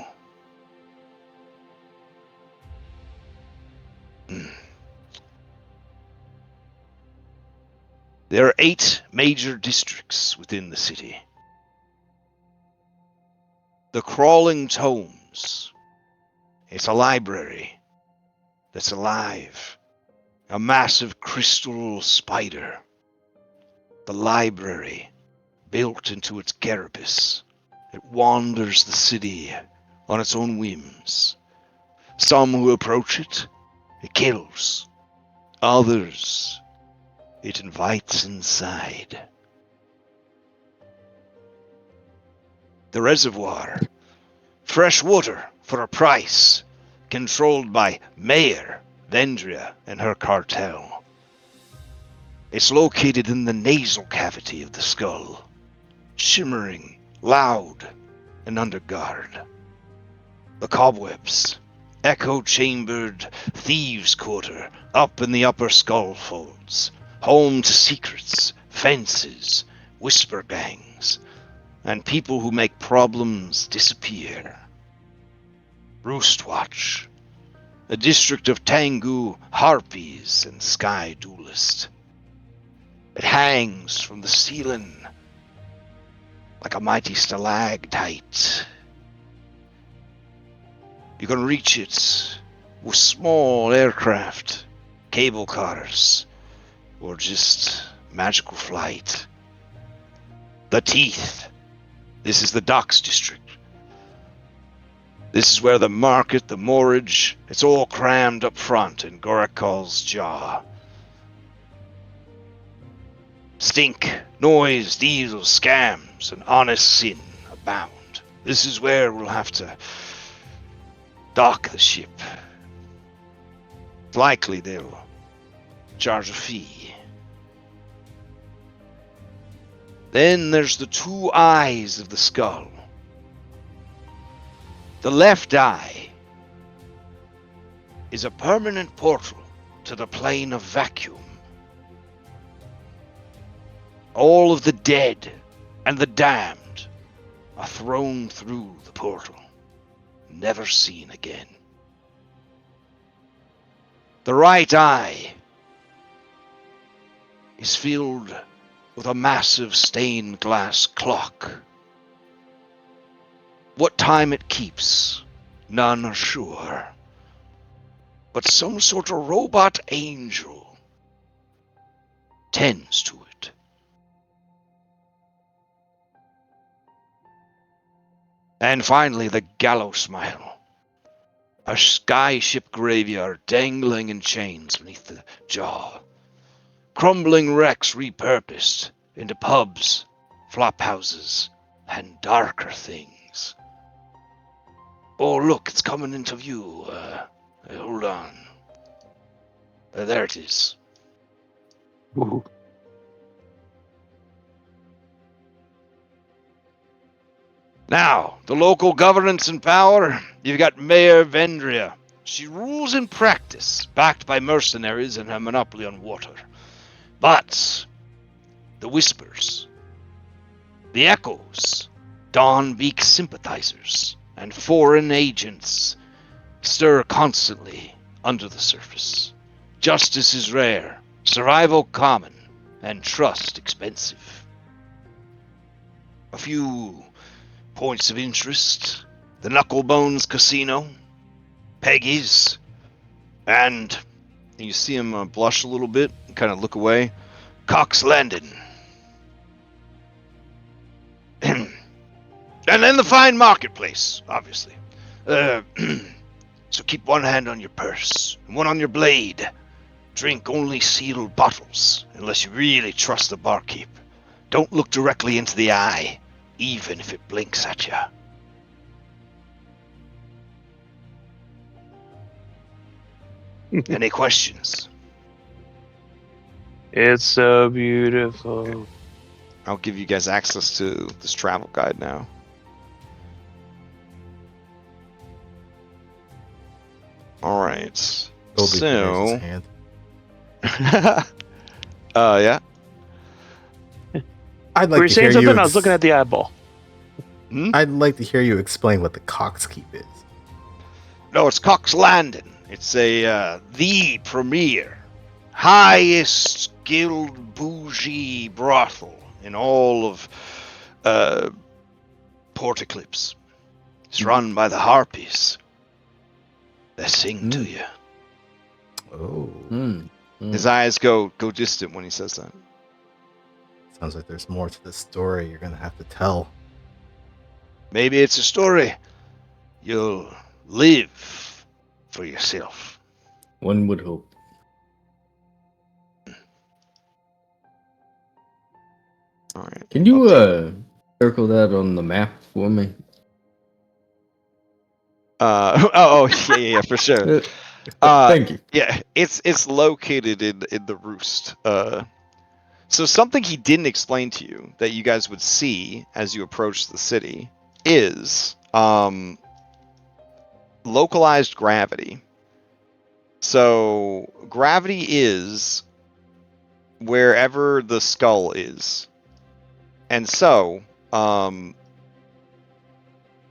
There are 8 major districts within the city. The Crawling Tomes. It's a library that's alive. A massive crystal spider. The library, built into its carapace, it wanders the city on its own whims. Some who approach it, it kills. Others, it invites inside. The reservoir, fresh water for a price, controlled by Mayor Vendria and her cartel. It's located in the nasal cavity of the skull, shimmering, loud, and under guard. The cobwebs, echo-chambered thieves' quarter up in the upper skull folds, home to secrets, fences, whisper gangs, and people who make problems disappear. Roostwatch, a district of Tengu harpies and sky duelists. It hangs from the ceiling like a mighty stalactite. You can reach it with small aircraft, cable cars, or just magical flight. The Teeth. This is the docks district. This is where the market, the moorage, it's all crammed up front in Gorakal's jaw. Stink, noise, diesel, scams, and honest sin abound. This is where we'll have to dock the ship. It's likely they'll charge a fee. Then there's the 2 eyes of the skull. The left eye is a permanent portal to the plane of vacuum. All of the dead and the damned are thrown through the portal, never seen again. The right eye is filled with a massive stained glass clock. What time it keeps, none are sure. But some sort of robot angel tends to it. And finally, the gallows smile. A skyship graveyard dangling in chains beneath the jaw. Crumbling wrecks repurposed into pubs, flop houses, and darker things. Oh, look, it's coming into view. Hold on. There it is. Ooh. Now, the local governance and power, you've got Mayor Vendria. She rules in practice, backed by mercenaries and her monopoly on water. But the whispers, the echoes, Dawnbeak sympathizers, and foreign agents stir constantly under the surface. Justice is rare, survival common, and trust expensive. A few points of interest: the Knucklebones Casino, Peggy's, and you see him blush a little bit and kind of look away, Cox Landon. And then the fine marketplace, obviously. So keep one hand on your purse and one on your blade. Drink only sealed bottles, unless you really trust the barkeep. Don't look directly into the eye, even if it blinks at you. Any questions? It's so beautiful. I'll give you guys access to this travel guide now. All right. Toby So, raised his hand. yeah. I'd Were like you to saying hear something? you. I was looking at the eyeball. I'd like to hear you explain what the Cock's Keep is. No, it's Cock's Landing. It's the premier, highest skilled bougie brothel in all of Port Eclipse. It's run by the harpies. They sing to you. Oh, His eyes go distant when he says that. sounds like there's more to this story you're gonna have to tell. Maybe it's a story you'll live for yourself. One would hope. All right. Can you circle that on the map for me? Yeah, for sure. Thank you. Yeah, it's located in the roost. So something he didn't explain to you that you guys would see as you approach the city is localized gravity. So gravity is wherever the skull is. And so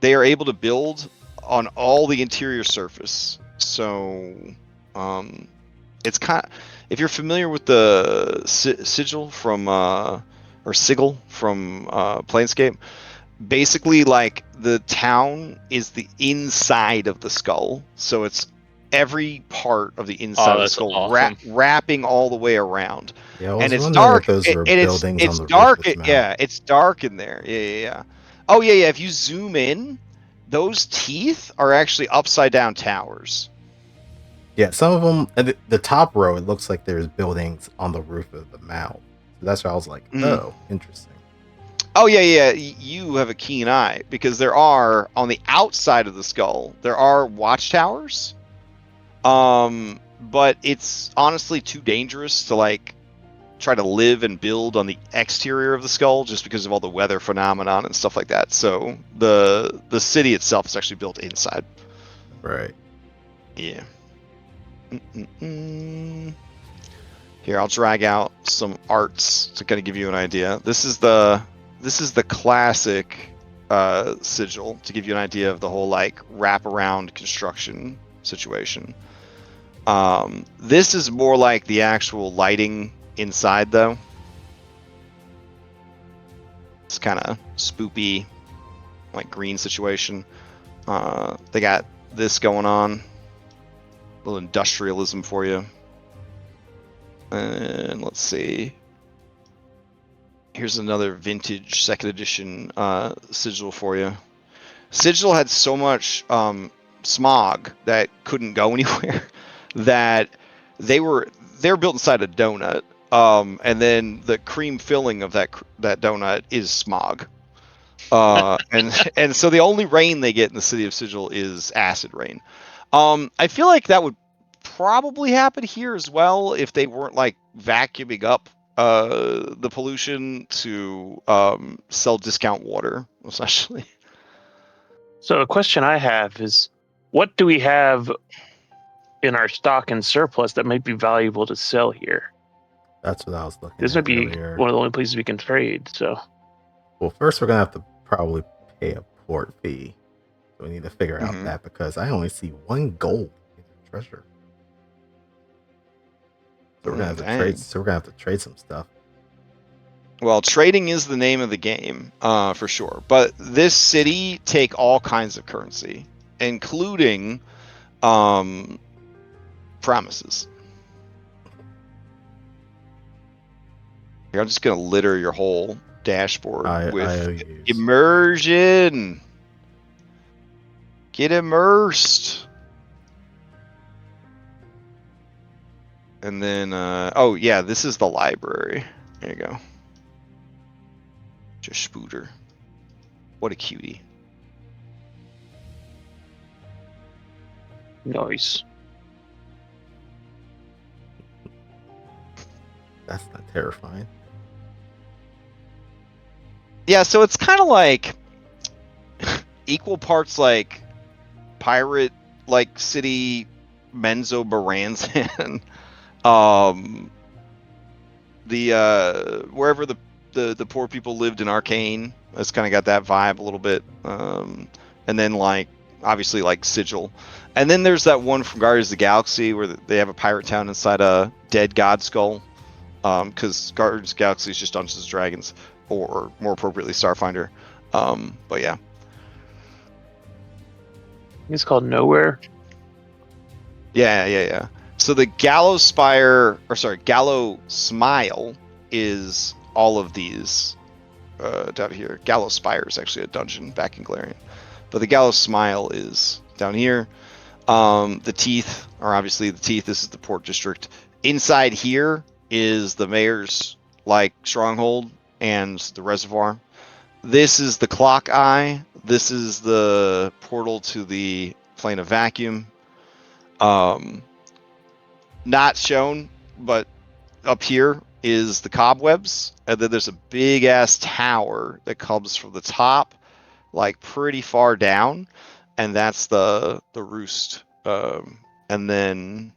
they are able to build on all the interior surface. So it's kind of, if you're familiar with the sigil from or sigil from Planescape, basically like the town is the inside of the skull, so it's every part of the inside of the that's skull awesome. wrapping all the way around. Yeah, I was And it's wondering dark. if those were and buildings it's on the dark. roof of this Yeah, mountain. it's dark in there. Yeah. Oh yeah. If you zoom in, those teeth are actually upside down towers. Yeah, some of them, the top row, it looks like there's buildings on the roof of the mound. So that's why I was like, oh, interesting. Oh yeah. You have a keen eye because there are on the outside of the skull there are watchtowers. But it's honestly too dangerous to like try to live and build on the exterior of the skull just because of all the weather phenomenon and stuff like that. So the city itself is actually built inside. Right. Yeah. Here, I'll drag out some arts to kind of give you an idea. This is the classic sigil to give you an idea of the whole like wraparound construction situation. This is more like the actual lighting inside, though. It's kind of spoopy, like green situation. They got this going on. A little industrialism for you. And let's see. Here's another vintage second edition sigil for you. Sigil had so much smog that couldn't go anywhere that they're built inside a donut. And then the cream filling of that donut is smog. And so the only rain they get in the city of Sigil is acid rain. I feel like that would probably happen here as well if they weren't like vacuuming up the pollution to sell discount water, essentially. So a question I have is, what do we have in our stock and surplus that might be valuable to sell here? That's what I was looking This at might be earlier. one of the only places we can trade. So Well, first we're gonna have to probably pay a port fee. So we need to figure out that because I only see 1 gold in the treasure. So we're gonna have to trade. So we're gonna have to trade some stuff. Well, trading is the name of the game, for sure. But this city take all kinds of currency, including promises. Here, I'm just gonna litter your whole dashboard with immersion. Get immersed. And then, oh yeah, this is the library. There you go. Just Spooter. What a cutie. Nice. That's not terrifying. Yeah, so it's kind of like equal parts like pirate, like city, Menzo Baranzan. The wherever the poor people lived in Arcane, it's kind of got that vibe a little bit. And then like obviously like Sigil, and then there's that one from Guardians of the Galaxy where they have a pirate town inside a dead god skull. Because Guardians of the Galaxy is just Dungeons and Dragons, or more appropriately Starfinder. But yeah. It's called Nowhere. Yeah. So the Gallows Spire, or sorry, Gallow Smile is all of these down here. Gallows Spire is actually a dungeon back in Galarian, but the Gallows Smile is down here. The Teeth are obviously the Teeth. This is the Port District. Inside here is the Mayor's like stronghold and the reservoir. This is the Clock Eye. This is the portal to the Plane of Vacuum. Not shown, but up here is the Cobwebs, and then there's a big ass tower that comes from the top, like pretty far down, and that's the Roost. And then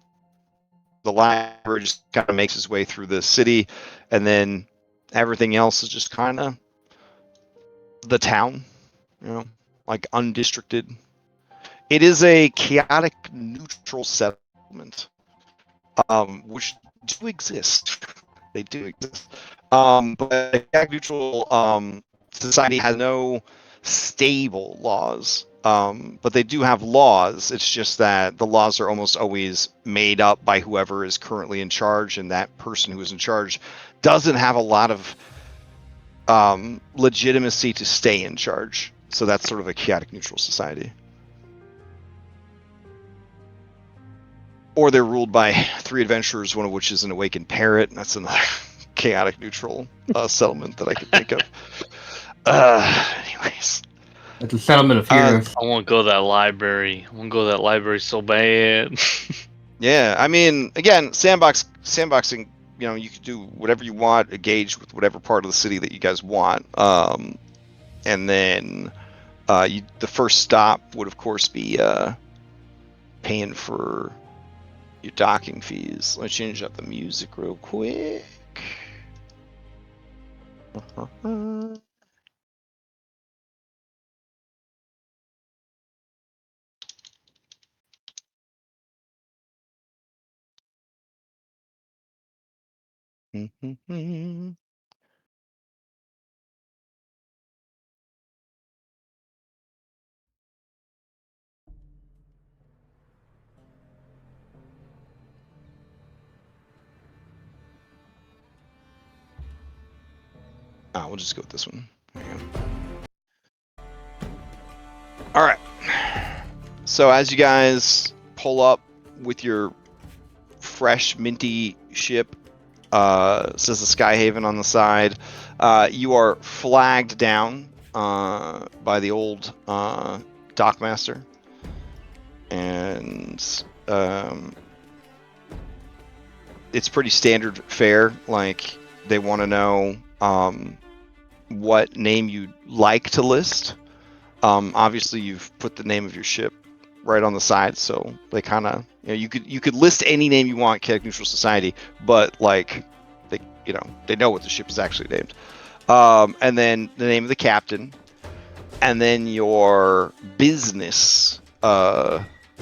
the library just kind of makes its way through the city, and then everything else is just kind of the town, like undistricted. It is a chaotic neutral settlement, which do exist. They do exist. But a chaotic neutral society has no stable laws. But they do have laws. It's just that the laws are almost always made up by whoever is currently in charge, and that person who is in charge doesn't have a lot of legitimacy to stay in charge. So that's sort of a chaotic neutral society. Or they're ruled by 3 adventurers, one of which is an awakened parrot. That's another chaotic neutral settlement that I can think of. Anyways. It's a settlement of heroes. I want to go to that library. I want to go to that library so bad. Yeah, I mean, again, sandboxing, you can do whatever you want, engage with whatever part of the city that you guys want. And then the first stop would, of course, be paying for your docking fees. Let's change up the music real quick. We'll just go with this one. There you go. All right. So as you guys pull up with your fresh, minty ship, says the Skyhaven on the side, you are flagged down by the old dockmaster, and it's pretty standard fare. Like, they want to know what name you'd like to list. Obviously, you've put the name of your ship right on the side, so they kind of, you could list any name you want, chaotic neutral society, but like they know what the ship is actually named. And then the name of the captain, and then your business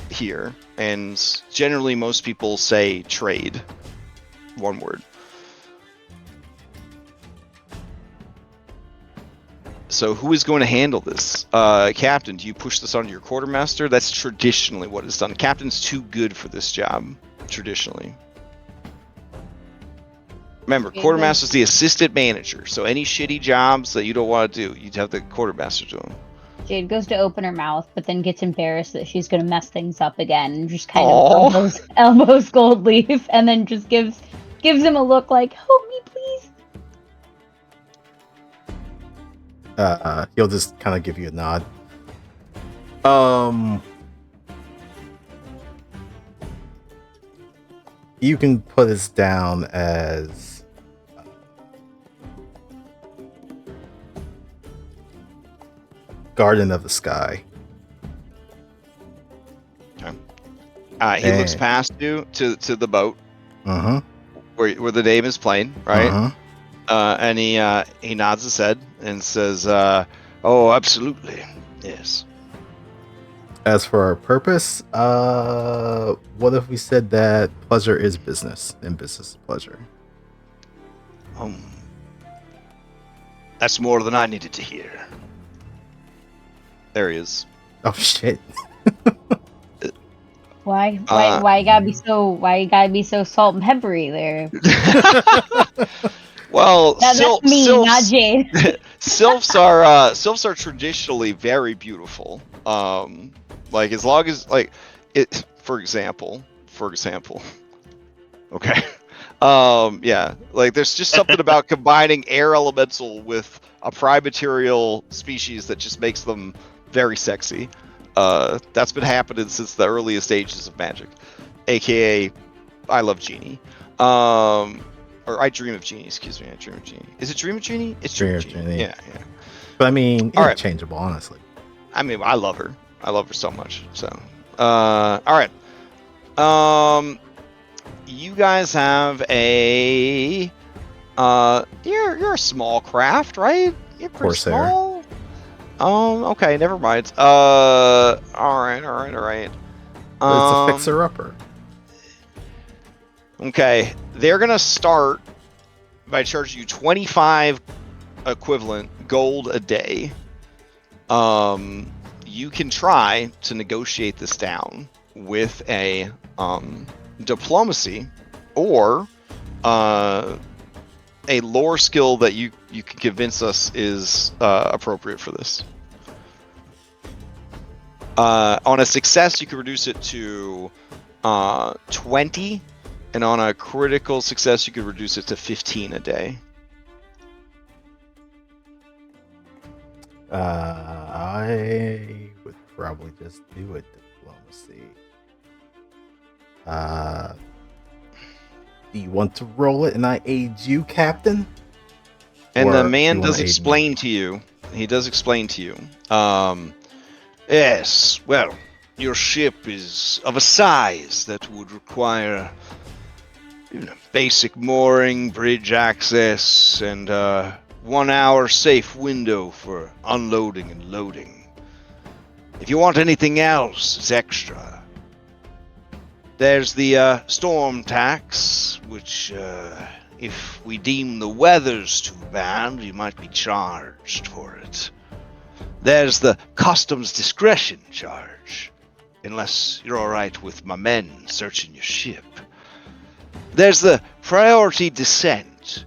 here, and generally most people say trade, one word. So who is going to handle this? Captain, do you push this onto your quartermaster? That's traditionally what is done. Captain's too good for this job, traditionally. Remember, quartermaster's the assistant manager, so any shitty jobs that you don't want to do, you'd have the quartermaster do them. Jade goes to open her mouth, but then gets embarrassed that she's going to mess things up again, and just kind Aw. of elbows Goldleaf, and then just gives him a look like, "Help me, please." He'll just kind of give you a nod. You can put us down as Garden of the Sky. He looks past you to the boat Uh-huh. where the name is plain, right? Uh-huh. And he nods his head and says, "Oh, absolutely, yes." As for our purpose, what if we said that pleasure is business and business is pleasure? That's more than I needed to hear. There he is. Oh shit. Why you gotta be so salt and peppery there? Well, That's me, not Jade. sylphs are traditionally very beautiful. Like as long as like it, for example. Okay. Yeah, like there's just something about combining air elemental with a primaterial species that just makes them very sexy. That's been happening since the earliest ages of magic, aka I love Genie. Or I dream of Genie. Excuse me, I dream of Genie. Is it Dream of Genie? It's Dream of Genie. Yeah. But I mean, All right. interchangeable, honestly. I mean, I love her. I love her so much. So, all right. You guys have a you're a small craft, right? You're pretty Corsair. small. Okay, never mind. All right. But it's a fixer-upper. Okay, they're gonna start by charging you 25 equivalent gold a day. You can try to negotiate this down with a diplomacy or a lore skill that you can convince us is appropriate for this. On a success, you can reduce it to 20, and on a critical success, you could reduce it to 15 a day. I would probably just do a diplomacy. Do you want to roll it and I aid you, Captain? And Or the do man you wanna does aid explain me? to you. He does explain to you. Yes, well, your ship is of a size that would require basic mooring, bridge access, and 1 hour safe window for unloading and loading. If you want anything else, it's extra. There's the storm tax, which if we deem the weather's too bad, you might be charged for it. There's the customs discretion charge, unless you're alright with my men searching your ship. There's the priority descent.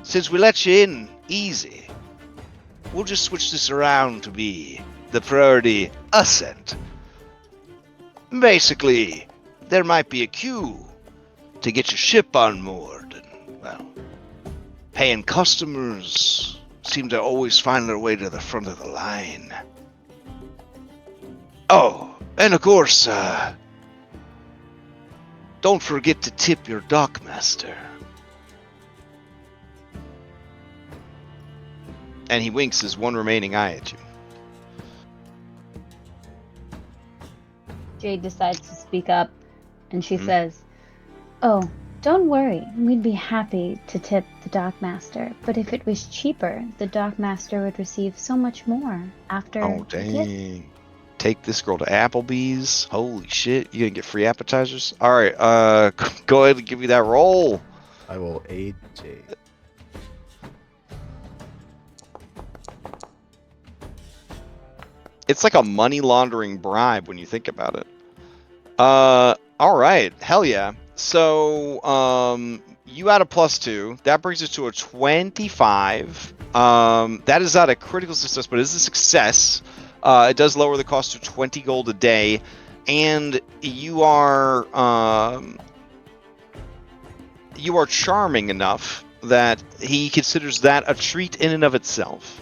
Since we let you in easy, we'll just switch this around to be the priority ascent. Basically, there might be a queue to get your ship on moored, and, well, paying customers seem to always find their way to the front of the line. Oh, and of course, don't forget to tip your dockmaster. And he winks his one remaining eye at you. Jade decides to speak up, and she says, "Oh, don't worry. We'd be happy to tip the dockmaster, but if it was cheaper, the dockmaster would receive so much more after." Oh, dang. Take this girl to Applebee's. Holy shit, you gonna get free appetizers? Alright, go ahead and give me that roll. I will aid Jade. It's like a money laundering bribe when you think about it. Alright, hell yeah. So, you add a +2. That brings us to a 25. That is not a critical success, but it is a success. It does lower the cost to 20 gold a day, and you are charming enough that he considers that a treat in and of itself.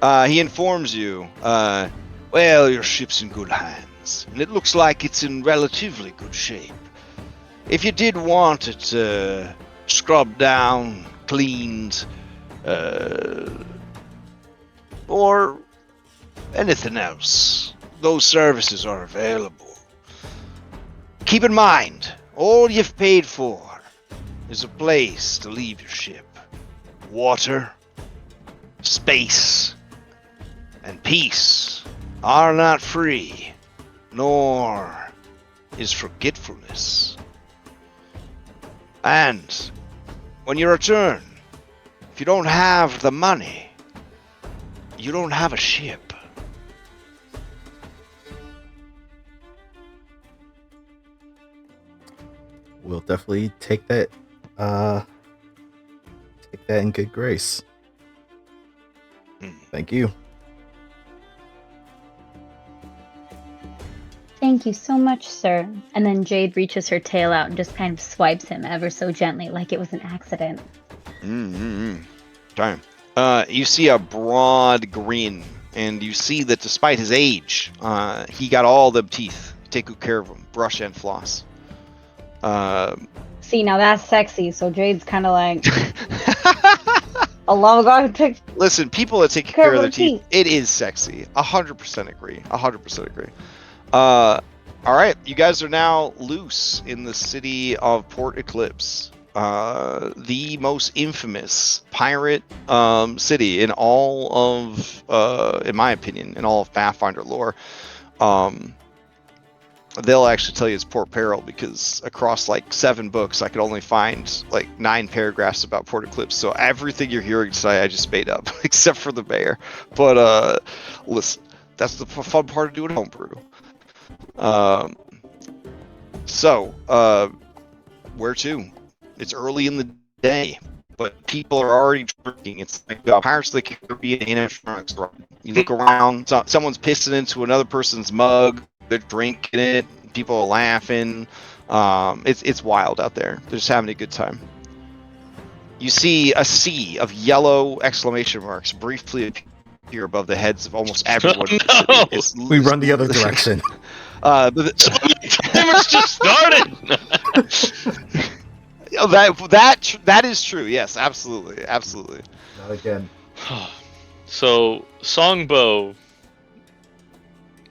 He informs you, well, your ship's in good hands, and it looks like it's in relatively good shape. If you did want it scrubbed down, cleaned, or anything else, those services are available. Keep in mind, all you've paid for is a place to leave your ship. Water, space, and peace are not free, nor is forgetfulness. And when you return, if you don't have the money, you don't have a ship. We'll definitely take that in good grace. Thank you. Thank you so much, sir. And then Jade reaches her tail out and just kind of swipes him ever so gently, like it was an accident. Time. You see a broad grin, and you see that despite his age, he got all them teeth. Take good care of them, brush and floss. See, now that's sexy. So Jade's kind of like, a long guy take. Listen, people that take care of their teeth, it is sexy. 100% agree. 100% agree. All right, you guys are now loose in the city of Port Eclipse, the most infamous pirate city in all of, in my opinion, in all of Pathfinder lore. They'll actually tell you it's Port Peril because across like 7 books, I could only find like 9 paragraphs about Port Eclipse. So everything you're hearing tonight, I just made up, except for the mayor. But listen, that's the fun part of doing homebrew. Where to? It's early in the day, but people are already drinking. It's like Pirates of the Caribbean animatronics. You look around, someone's pissing into another person's mug. They're drinking it. People are laughing. It's wild out there. They're just having a good time. You see a sea of yellow exclamation marks briefly appear above the heads of almost everyone in the city. We run the other direction. The timer's just started. That is true. Yes, absolutely. Not again. So Songbow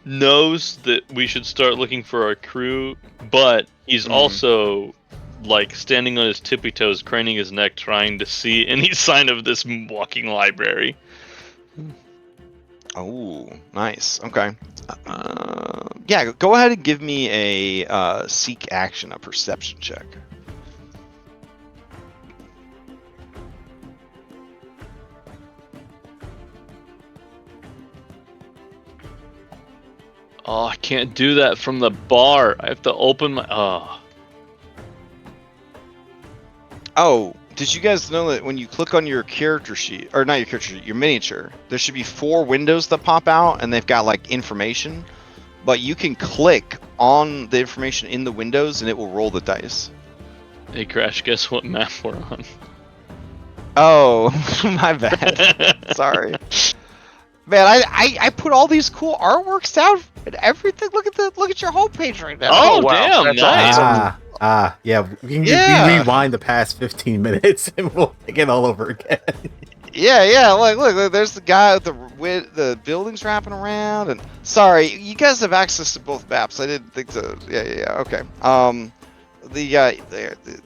knows that we should start looking for our crew, but he's also like standing on his tippy toes, craning his neck, trying to see any sign of this walking library. Oh, nice. Okay. Yeah, go ahead and give me a seek action, a perception check. Oh, I can't do that from the bar. I have to open my... Oh, did you guys know that when you click on your character sheet, or not your character sheet, your miniature, there should be 4 windows that pop out, and they've got like information, but you can click on the information in the windows, and it will roll the dice. Hey, Crash, guess what map we're on? Oh, my bad. Sorry. Man, I put all these cool artworks down and everything. Look at your homepage right now. Oh, wow. damn, That's nice. awesome. Yeah. We can rewind the past 15 minutes and we'll take it all over again. Yeah. Look, there's the guy with the buildings wrapping around. And sorry, you guys have access to both maps. I didn't think so. Yeah. Okay. You got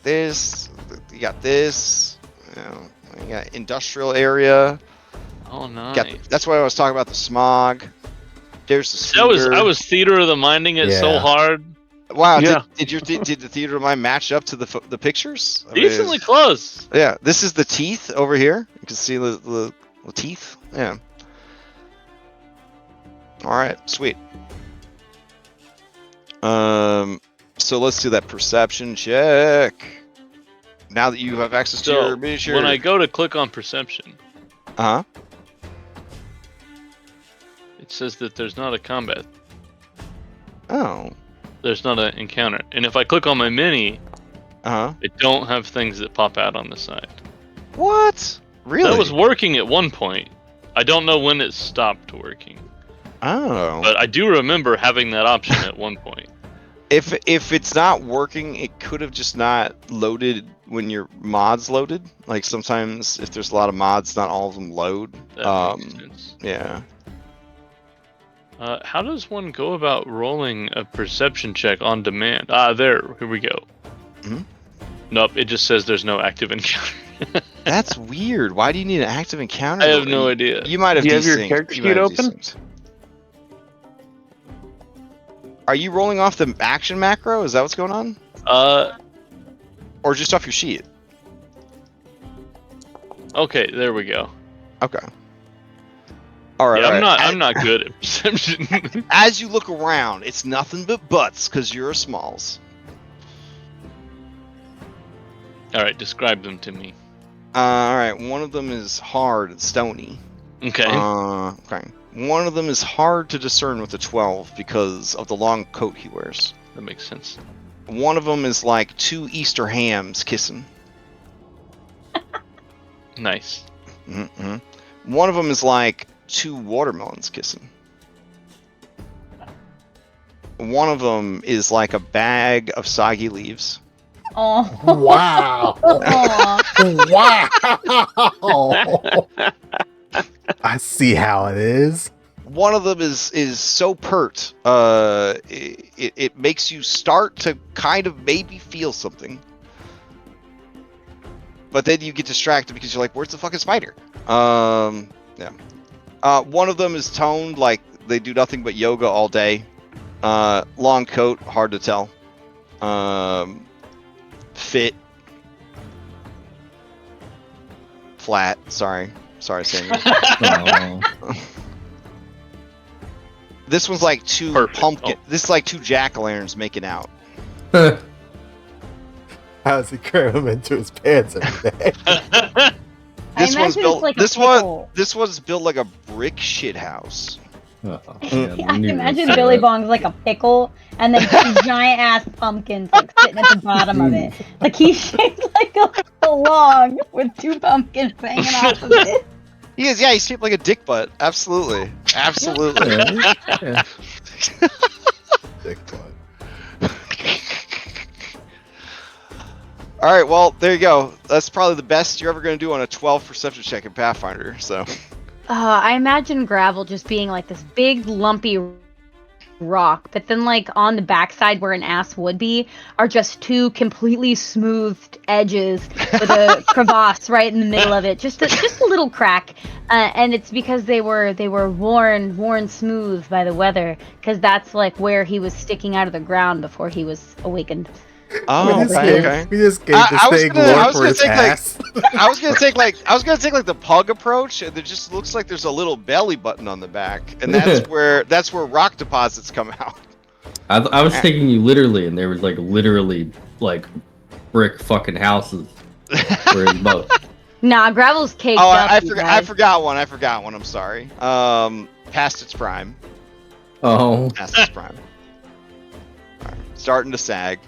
this. You got industrial area. Oh, nice. That's why I was talking about the smog. There's the scooter. I was theater of the minding it so hard. Wow, yeah. did the theater of mind match up to the pictures? Decently close. Yeah, this is the teeth over here. You can see the teeth. Yeah. All right, sweet. So let's do that perception check. Now that you have access to So your miniature. when I go to click on perception, Uh huh. it says that there's not a combat. Oh. There's not an encounter. And if I click on my mini, Uh huh. I don't have things that pop out on the side. What? Really? That was working at one point. I don't know when it stopped working. Oh. But I do remember having that option at one point. If it's not working, it could have just not loaded when your mods loaded. Like sometimes if there's a lot of mods, not all of them load. That makes sense. Yeah. How does one go about rolling a perception check on demand? Here we go. Mhm. Nope, it just says there's no active encounter. That's weird. Why do you need an active encounter? I have no idea. You might have Do you have your desynced. character You might sheet have open? desynced. Are you rolling off the action macro? Is that what's going on? Or just off your sheet? Okay, there we go. Okay. All right. Yeah, all right. I'm not good at perception. As you look around, it's nothing but butts because you're a smalls. All right, describe them to me. All right. One of them is hard and stony. Okay. Okay. One of them is hard to discern with a 12 because of the long coat he wears. That makes sense. One of them is like two Easter hams kissing. Nice. Mm-hmm. One of them is like two watermelons kissing. One of them is like a bag of soggy leaves. Oh. Wow. Wow. I see how it is. One of them is so pert, it makes you start to kind of maybe feel something. But then you get distracted because you're like, where's the fucking spider? Yeah. One of them is toned like they do nothing but yoga all day. Long coat, hard to tell. Fit. Flat, sorry, Samuel. Oh. This one's like two Perfect. pumpkin. Oh. This is like two jack-o'-lanterns making out. How does he cram him into his pants every day? I This one's imagine built. it's like a this pickle. one's built like a brick shit house. Yeah, I we knew imagine this. Billy Bong's like a pickle, and then two giant ass pumpkins like sitting at the bottom of it. Like he's shaped like a log with two pumpkins hanging off of it. He is. Yeah, he's shaped like a dick butt. Absolutely. Absolutely. Yeah. Dick butt. All right. Well, there you go. That's probably the best you're ever going to do on a 12 perception check in Pathfinder. So. I imagine gravel just being like this big lumpy rock, but then like on the backside where an ass would be are just two completely smoothed edges with a crevasse right in the middle of it, just a little crack, and it's because they were worn smooth by the weather, because that's like where he was sticking out of the ground before he was awakened. Oh, we just okay. gave, we just gave I this was thing gonna- I lore was for gonna his take, like- ass. I was gonna take like the pug approach, and it just looks like there's a little belly button on the back, and that's where rock deposits come out. I was taking you literally, and there was like literally like brick fucking houses. Where it's both. Nah, gravel's caked Oh, up. I you forgot. guys. I forgot one. I'm sorry. Past its prime. Oh. Past its prime. Alright. Starting to sag.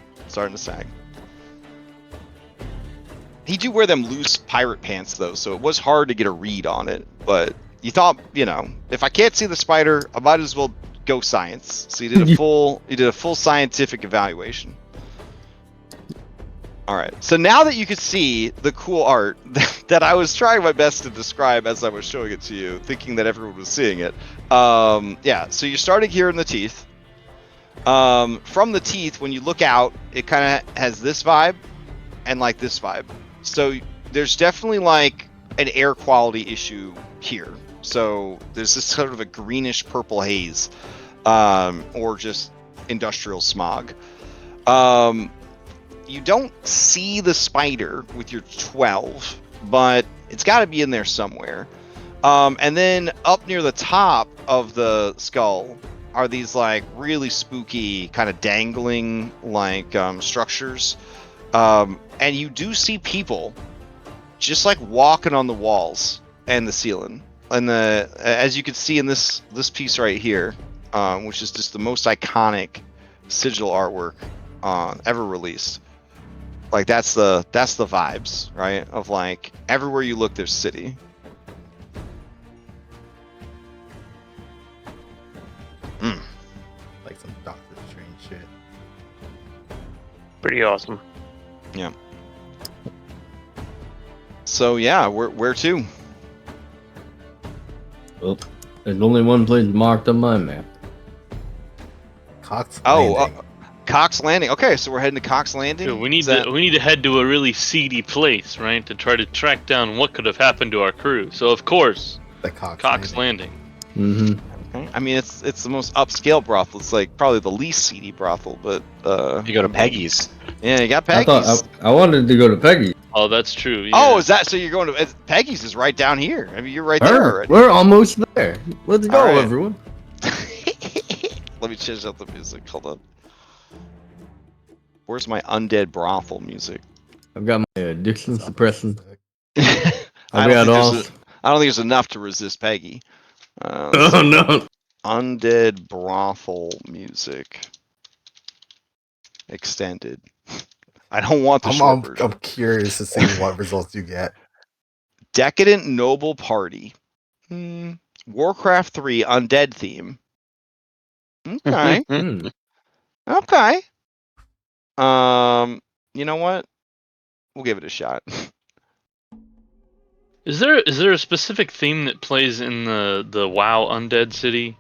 He do wear them loose pirate pants though, so it was hard to get a read on it. But you thought, if I can't see the spider, I might as well go science. So you did a full scientific evaluation. All right. So now that you can see the cool art that I was trying my best to describe as I was showing it to you, thinking that everyone was seeing it. Yeah. So you're starting here in the teeth. From the teeth, when you look out, it kind of has this vibe and like this vibe. So there's definitely like an air quality issue here. So there's this sort of a greenish purple haze, or just industrial smog. You don't see the spider with your 12, but it's got to be in there somewhere. And then up near the top of the skull are these like really spooky kind of dangling like structures. And you do see people just like walking on the walls and the ceiling. And as you can see in this piece right here, which is just the most iconic sigil artwork ever released. Like that's the vibes, right? Of like everywhere you look, there's city. Like some Doctor Strange shit. Pretty awesome. Yeah. So yeah, where to? Well, there's only one place marked on my map. Cox Oh, Landing. Cox Landing. Okay, so we're heading to Cox Landing. Dude, we need Is that- to head to a really seedy place, right? To try to track down what could have happened to our crew. So of course, The Cox Cox Landing. Landing. Mm-hmm. Okay. I mean, it's the most upscale brothel. It's like probably the least seedy brothel, but You go to Peggy's. yeah, you got I Peggy's. thought I wanted to go to Peggy. Oh, that's true. Yeah. Oh, is that so? You're going to Peggy's is right down here. I mean, you're right there already. We're almost there. Let's go, All right. everyone. Let me change up the music. Hold on. Where's my undead brothel music? I've got my addiction suppressant. I I've don't got think there's enough to resist Peggy. Oh no. Undead brothel music extended. I don't want the short version. I'm curious to see what results you get. Decadent Noble Party. Warcraft 3 Undead theme. Okay. Hmm. Okay. You know what? We'll give it a shot. Is there a specific theme that plays in the WoW Undead City?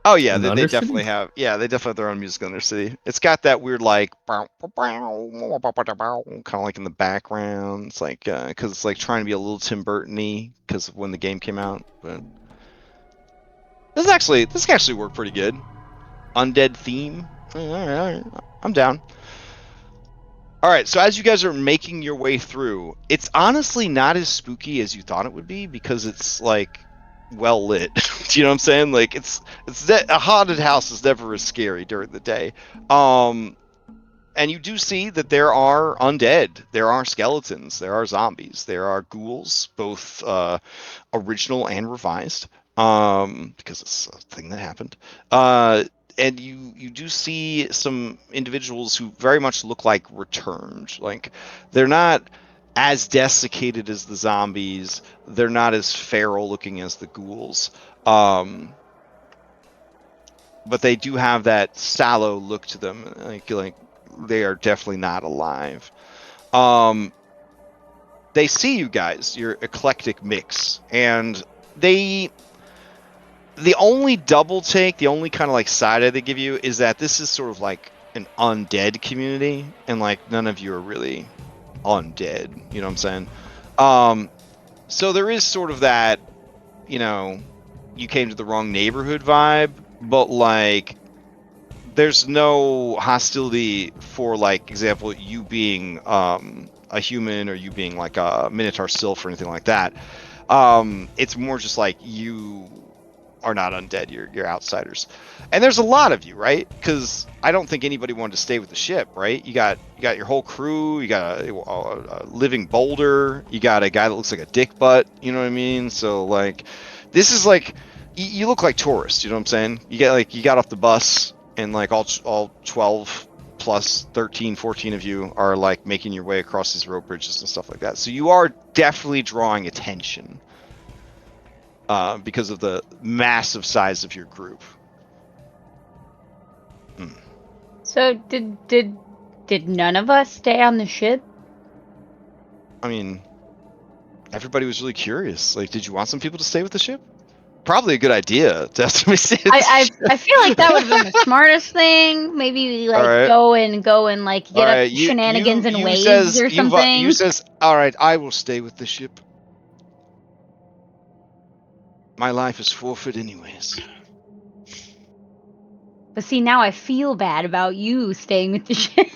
Oh yeah, In they Undercity? definitely have. Yeah, they definitely have their own music in their city. It's got that weird like kind of like in the background. It's like because it's like trying to be a little Tim Burton-y because of when the game came out. But this can actually work pretty good. Undead theme. All right. I'm down. All right, so as you guys are making your way through, it's honestly not as spooky as you thought it would be because it's like well lit. Do you know what I'm saying? Like a haunted house is never as scary during the day. And you do see that there are undead, there are skeletons, there are zombies, there are ghouls, both original and revised, because it's a thing that happened. And you do see some individuals who very much look like returned. Like they're not as desiccated as the zombies. They're not as feral looking as the ghouls. But they do have that sallow look to them. Like they are definitely not alive. They see you guys, your eclectic mix, and the only double take, the only kind of like side eye they give you is that this is sort of like an undead community, and like none of you are really undead. You know what I'm saying? So there is sort of that, you know, you came to the wrong neighborhood vibe, but like there's no hostility for like example you being a human or you being like a Minotaur Sylph or anything like that. It's more just like you are not undead, you're outsiders. And there's a lot of you, right? Because I don't think anybody wanted to stay with the ship, right? You got your whole crew, you got a living boulder, you got a guy that looks like a dick butt, you know what I mean? So like this is like you look like tourists, you know what I'm saying? You got off the bus and like all 12 plus 13, 14 of you are like making your way across these rope bridges and stuff like that. So you are definitely drawing attention. Because of the massive size of your group. So did none of us stay on the ship? I mean, everybody was really curious. Like, did you want some people to stay with the ship? Probably a good idea to have somebody stay with I feel like that would have been the smartest thing. Maybe we like right. go and like get All up to shenanigans and waves or you something. says, all right, I will stay with the ship. My life is forfeit anyways. But see, now I feel bad about you staying with the ship.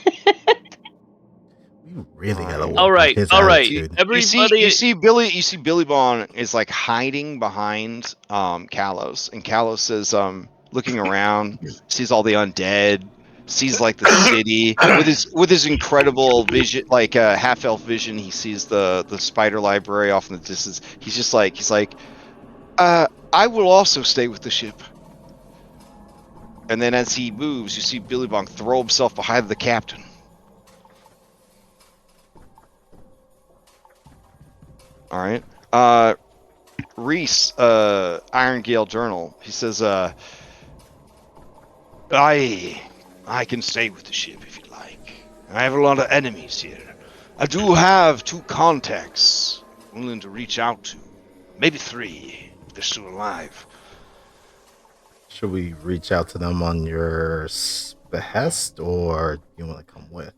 You really gotta work All on right, his all right. attitude. Everybody, You see Billy Bond is like hiding behind Kalos, and Kalos is looking around, sees all the undead, sees like the city with his incredible vision, like half elf vision. He sees the spider library off in the distance. He's like, I will also stay with the ship. And then as he moves, you see Billy Bong throw himself behind the captain. All right. Reese, Iron Gale Journal. He says, I can stay with the ship if you'd like. I have a lot of enemies here. I do have 2 contacts willing to reach out to. Maybe 3 if they're still alive. Should we reach out to them on your behest, or you want to come with?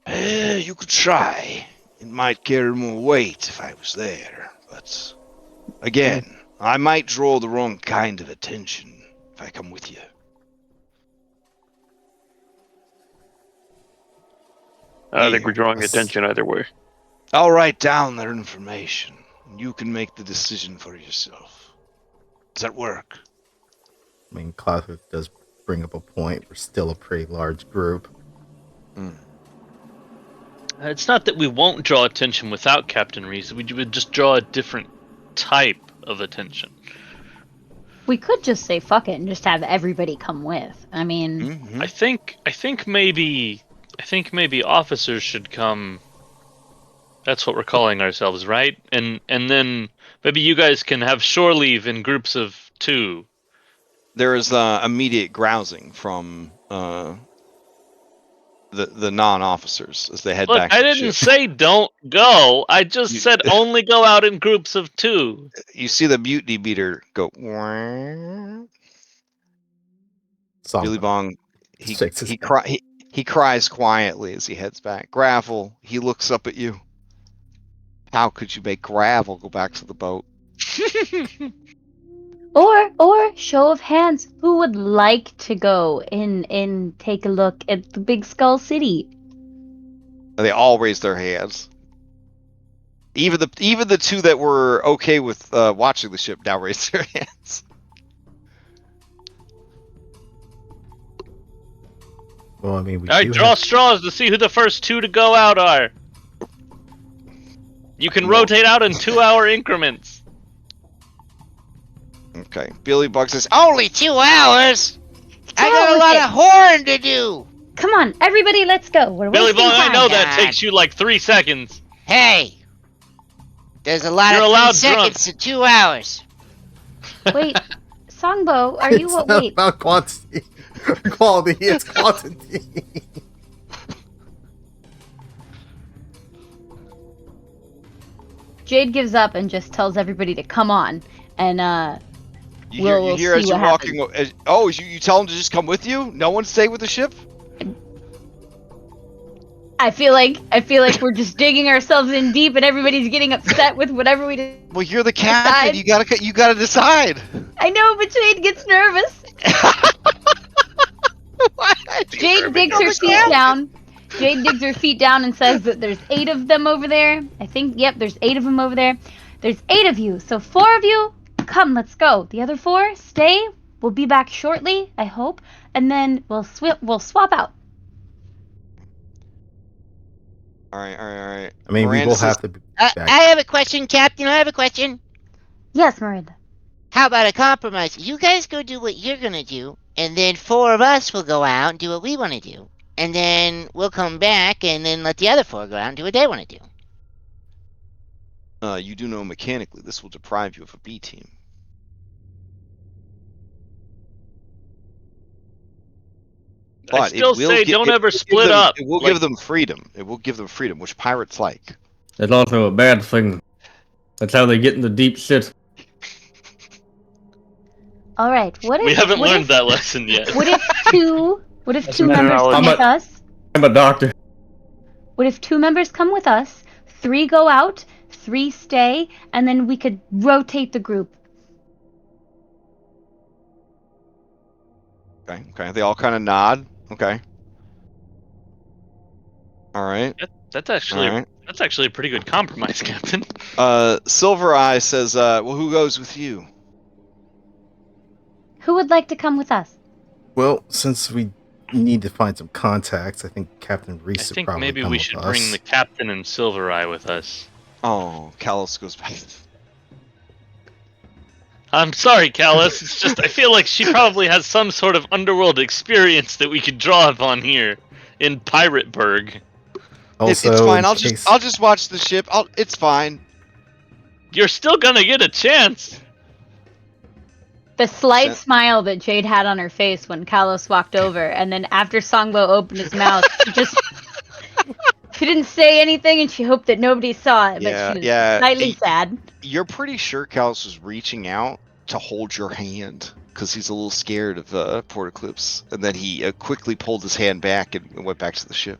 You could try. It might carry more weight if I was there, but again, I might draw the wrong kind of attention if I come with you. I think we're drawing attention either way. I'll write down their information, and you can make the decision for yourself. Does that work? I mean, Cloudhoof does bring up a point. We're still a pretty large group. It's not that we won't draw attention without Captain Reese. We would just draw a different type of attention. We could just say fuck it and just have everybody come with. I mean, I think maybe officers should come. That's what we're calling ourselves, right? And then maybe you guys can have shore leave in groups of 2. There is immediate grousing from the non-officers as they head Look, back. I to the didn't ship. say don't go. I just said only go out in groups of 2. You see the mutiny meter go. Billy Bong, he cries quietly as he heads back. Gravel, he looks up at you. How could you make Gravel go back to the boat? or show of hands, who would like to go and take a look at the Big Skull City? They all raise their hands. Even the 2 that were okay with watching the ship now raise their hands. Well, I mean, we All right, draw straws to see who the first 2 to go out are. You can rotate out in 2-hour increments. Okay. Billy Bug says, only 2 hours? I Go got a with lot it. of horn to do. Come on, everybody, let's go. We're Billy wasting Bong, I time. know that takes you like 3 seconds. Hey, there's a lot You're of allowed 3 seconds to 2 hours. Wait, Songbo, are you? It's not Wait, about quantity. Quality, it's quantity. Jade gives up and just tells everybody to come on, and You we'll hear see as you're what walking. You tell them to just come with you? No one stay with the ship? I feel like we're just digging ourselves in deep, and everybody's getting upset with whatever we do. Well, you're the captain. You gotta decide. I know, but Jade gets nervous. Jade digs her feet down. Jade digs her feet down and says that there's 8 of them over there. I think, yep, there's 8 of them over there. There's 8 of you, so 4 of you, come, let's go. The other 4, stay. We'll be back shortly, I hope, and then we'll swap out. All right. I mean, Miranda we will says- have to be I back. have a question, Captain. I have a question. Yes, Miranda. How about a compromise? You guys go do what you're gonna do, and then 4 of us will go out and do what we want to do. And then we'll come back and then let the other 4 go out and do what they want to do. You do know mechanically this will deprive you of a B team. I But still say don't ever split up. It will give them freedom. It will give them freedom, which pirates like. That's also a bad thing. That's how they get into deep shit. All right. What if We haven't what learned if, that lesson yet. What if 2? What if That's 2 members methodology. come with us? I'm a doctor. What if 2 members come with us? 3 go out, 3 stay, and then we could rotate the group. Okay. They all kind of nod. Okay. All right. That's actually All right. that's actually a pretty good compromise, Captain. Silver Eye says, well, who goes with you? Who would like to come with us? Well, since we need to find some contacts. I think Captain I Reese would think probably maybe come we with should us. bring the captain and Silver Eye with us. Oh, Kalos goes back. I'm sorry, Callus. It's just I feel like she probably has some sort of underworld experience that we could draw upon here in Pirateburg. Also, It's fine. in I'll case- just watch the ship. It's fine. You're still gonna get a chance. The slight Shit. smile that Jade had on her face when Kalos walked over, and then after Songbo opened his mouth, she didn't say anything, and she hoped that nobody saw it, but she was slightly sad. You're pretty sure Kalos was reaching out to hold your hand because he's a little scared of Port Eclipse, and then he quickly pulled his hand back and went back to the ship.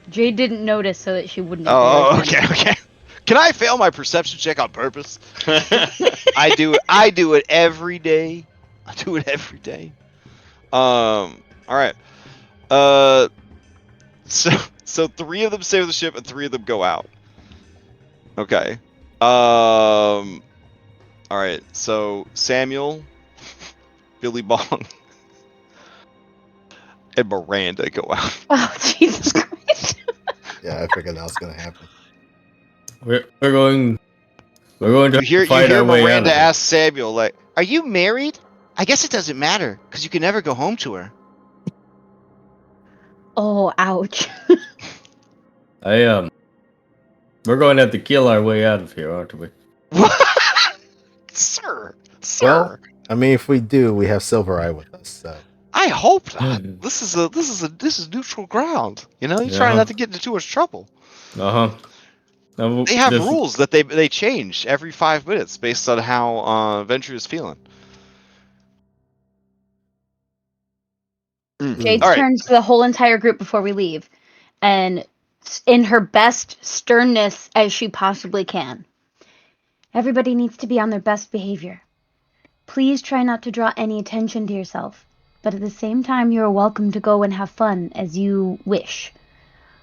Jade didn't notice, so that she wouldn't. Oh, okay. Can I fail my perception check on purpose? I do it every day. I do it every day. All right. So 3 of them stay with the ship and 3 of them go out. Okay. All right. So Samuel, Billy Bong, and Miranda go out. Oh, Jesus Christ! yeah, I figured that was gonna happen. We're going to You hear fight our way out. Miranda of it. ask Samuel, like, "Are you married? I guess it doesn't matter because you can never go home to her." Oh, ouch! We're going to have to kill our way out of here, aren't we? Sir. Well, I mean, if we do, we have Silver Eye with us. So I hope not. This is neutral ground. You know, you're trying not to get into too much trouble. They have rules that they change every 5 minutes based on how Venture is feeling. Jade All right. turns to the whole entire group before we leave, and in her best sternness as she possibly can. Everybody needs to be on their best behavior. Please try not to draw any attention to yourself, but at the same time you are welcome to go and have fun as you wish.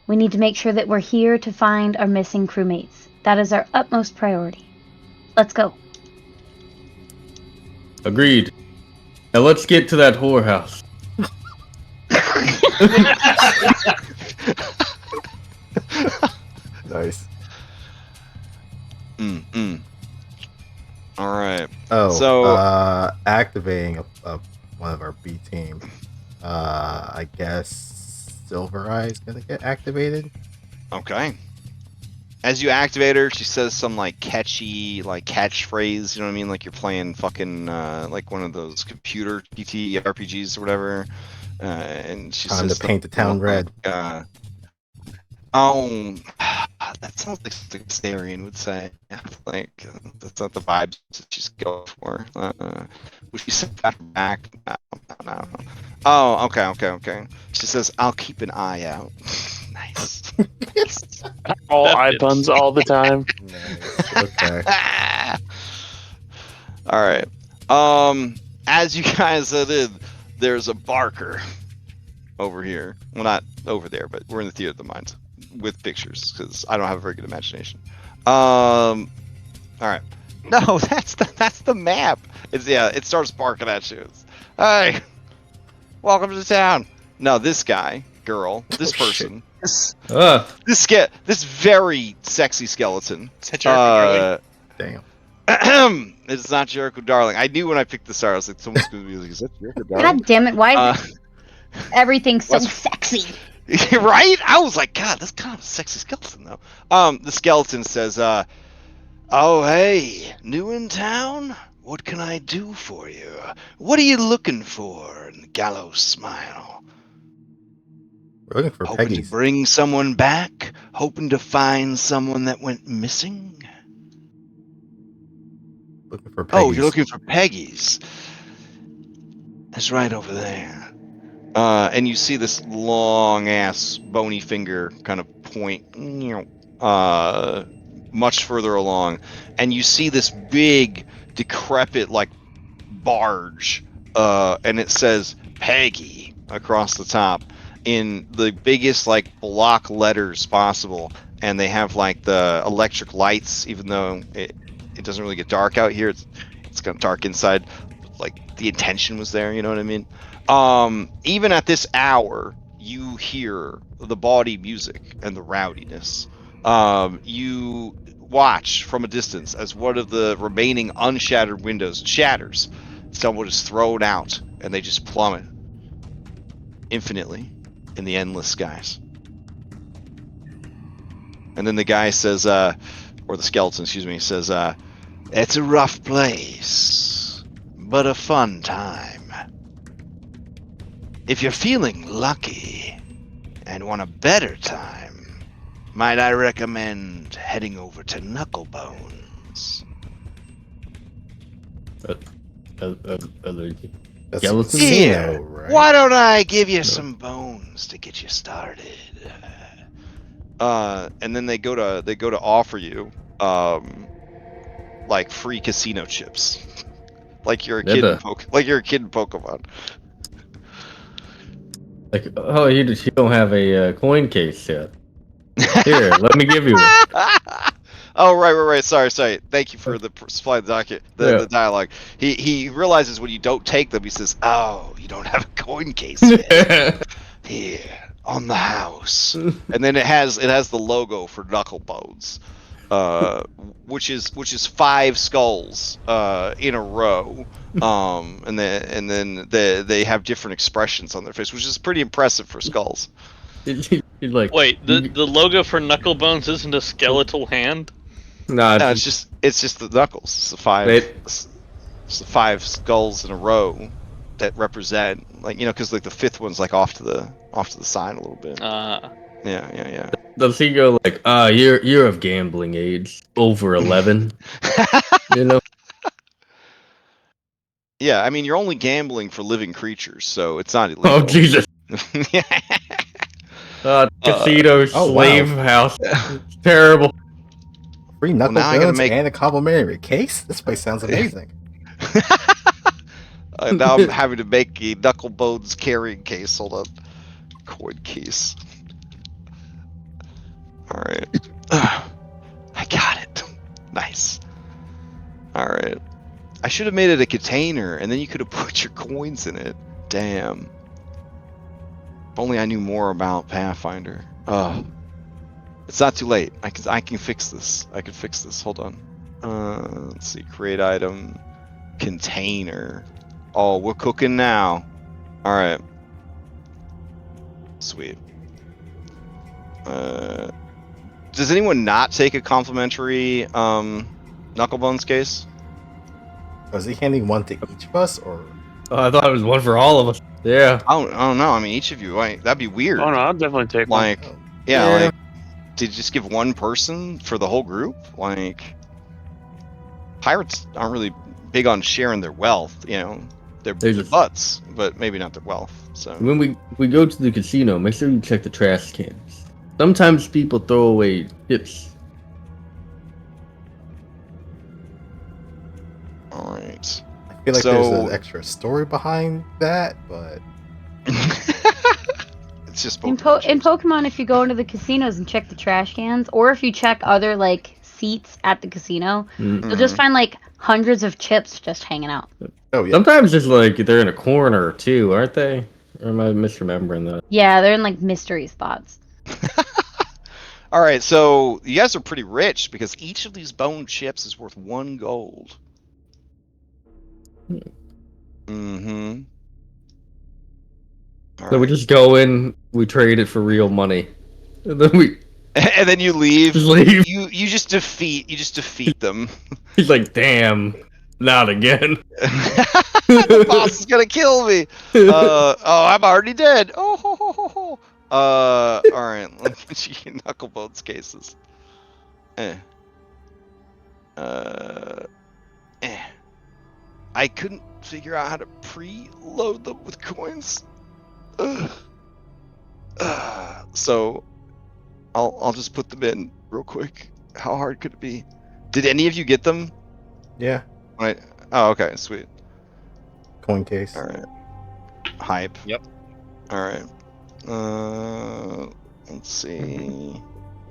We need to make sure that we're here to find our missing crewmates. That is our utmost priority. Let's go. Agreed. Now let's get to that whorehouse. nice. All right. Oh, so activating one of our B team. I guess Silver Eye is gonna get activated. Okay. As you activate her, she says some like catchy like catchphrase. You know what I mean? Like you're playing fucking like one of those computer PT RPGs or whatever. And she Time says to paint the town red. Oh, that sounds like something Starian would say. Like that's not the vibes that she's going for. Would she say that back? No. Oh, okay. She says, "I'll keep an eye out." Nice. All eye puns all the time. Nice. Okay. All right. As you guys did, there's a barker over here. Well, not over there, but we're in the theater of the mind with pictures because I don't have a very good imagination. All right. No, that's the map. It starts barking at you. Hey, welcome to town. No, this guy, girl, this person, this very sexy skeleton. Is that your Damn. It's not Jericho Darling. I knew when I picked this star, I was like, someone's gonna be like, is that Jericho Darling? God damn it! Why is everything so sexy? Right? I was like, God, that's kind of a sexy skeleton, though. The skeleton says, "Oh, hey, new in town? What can I do for you? What are you looking for?" And the gallows smile. We're looking for Hoping Peggy's. to bring someone back? Hoping to find someone that went missing? Looking for Peggy's. Oh, you're looking for Peggy's. That's right over there. And you see this long ass bony finger kind of point, much further along, and you see this big, decrepit like barge, and it says Peggy across the top in the biggest like block letters possible, and they have like the electric lights, even though it doesn't really get dark out here. It's kind of dark inside. Like the intention was there, you know what I mean? Even at this hour, you hear the bawdy music and the rowdiness. You watch from a distance as one of the remaining unshattered windows shatters. Someone is thrown out, and they just plummet infinitely in the endless skies. And then the guy says, or the skeleton, excuse me, says, "It's a rough place, but a fun time. If you're feeling lucky and want a better time, might I recommend heading over to Knucklebones?" That's Skeleton? a casino, Here, right? why don't I give you some bones to get you started? And then they go to offer you like free casino chips, like you're a kid in Pokemon. Like, oh, you don't have a coin case yet. Here, let me give you one. Oh, right. Sorry. Thank you for the supply of the Yeah. the dialogue. He realizes when you don't take them, he says, "Oh, you don't have a coin case yet. Here on the house." And then it has the logo for Knucklebones, which is 5 skulls in a row. And then they have different expressions on their face, which is pretty impressive for skulls. He's like, Wait, the logo for Knucklebones isn't a skeletal hand? nah, No, it's just the knuckles. It's the 5 skulls in a row that represent, like, because like the 5th one's like off to the side a little bit. Yeah. does he go like, you're of gambling age, over 11, you know? Yeah, I mean, you're only gambling for living creatures, so it's not Oh, illegal. Jesus. Casino, oh, slave wow. house. It's terrible. Free Well, knuckle now I gotta bones make- and a complimentary case? This place sounds amazing. Now I'm having to make a Knucklebones carrying case. Hold on. Coin case. Alright. I got it. Nice. Alright. I should have made it a container, and then you could have put your coins in it. Damn. If only I knew more about Pathfinder. It's not too late. I can fix this. I can fix this. Hold on. Let's see. Create item. Container. Oh, we're cooking now. Alright. Sweet. Does anyone not take a complimentary Knucklebones case? Was he handing one to each of us, or? Oh, I thought it was one for all of us. Yeah. I don't know. I mean, each of you, like, that'd be weird. Oh no, I'll definitely take one. Like, Oh. yeah, Yeah. like, did you just give one person for the whole group? Like, pirates aren't really big on sharing their wealth, their just- butts, but maybe not their wealth. So When we go to the casino, make sure you check the trash cans. Sometimes people throw away chips. all right. I feel like there's So- an extra story behind that, but It's just In Pokemon. Pokemon, if you go into the casinos and check the trash cans, or if you check other like seats at the casino, Mm. you'll just find like hundreds of chips just hanging out. oh yeah, Sometimes it's like they're in a corner too, aren't they? Or am I misremembering that? Yeah, they're in like mystery spots. All right, so you guys are pretty rich because each of these bone chips is worth 1 gold. Mm-hmm. All So we right. just go in, we trade it for real money, and then we And then you leave. just leave. You just defeat them. He's like, "Damn, not again." The boss is gonna kill me. Oh, I'm already dead. Oh, ho, ho, ho, ho. All right. Let me get you Knucklebones cases. I couldn't figure out how to preload them with coins. So I'll just put them in real quick. How hard could it be? Did any of you get them? yeah, Right. Oh, okay, sweet. coin case. All right. Hype. Yep. All right. Let's see.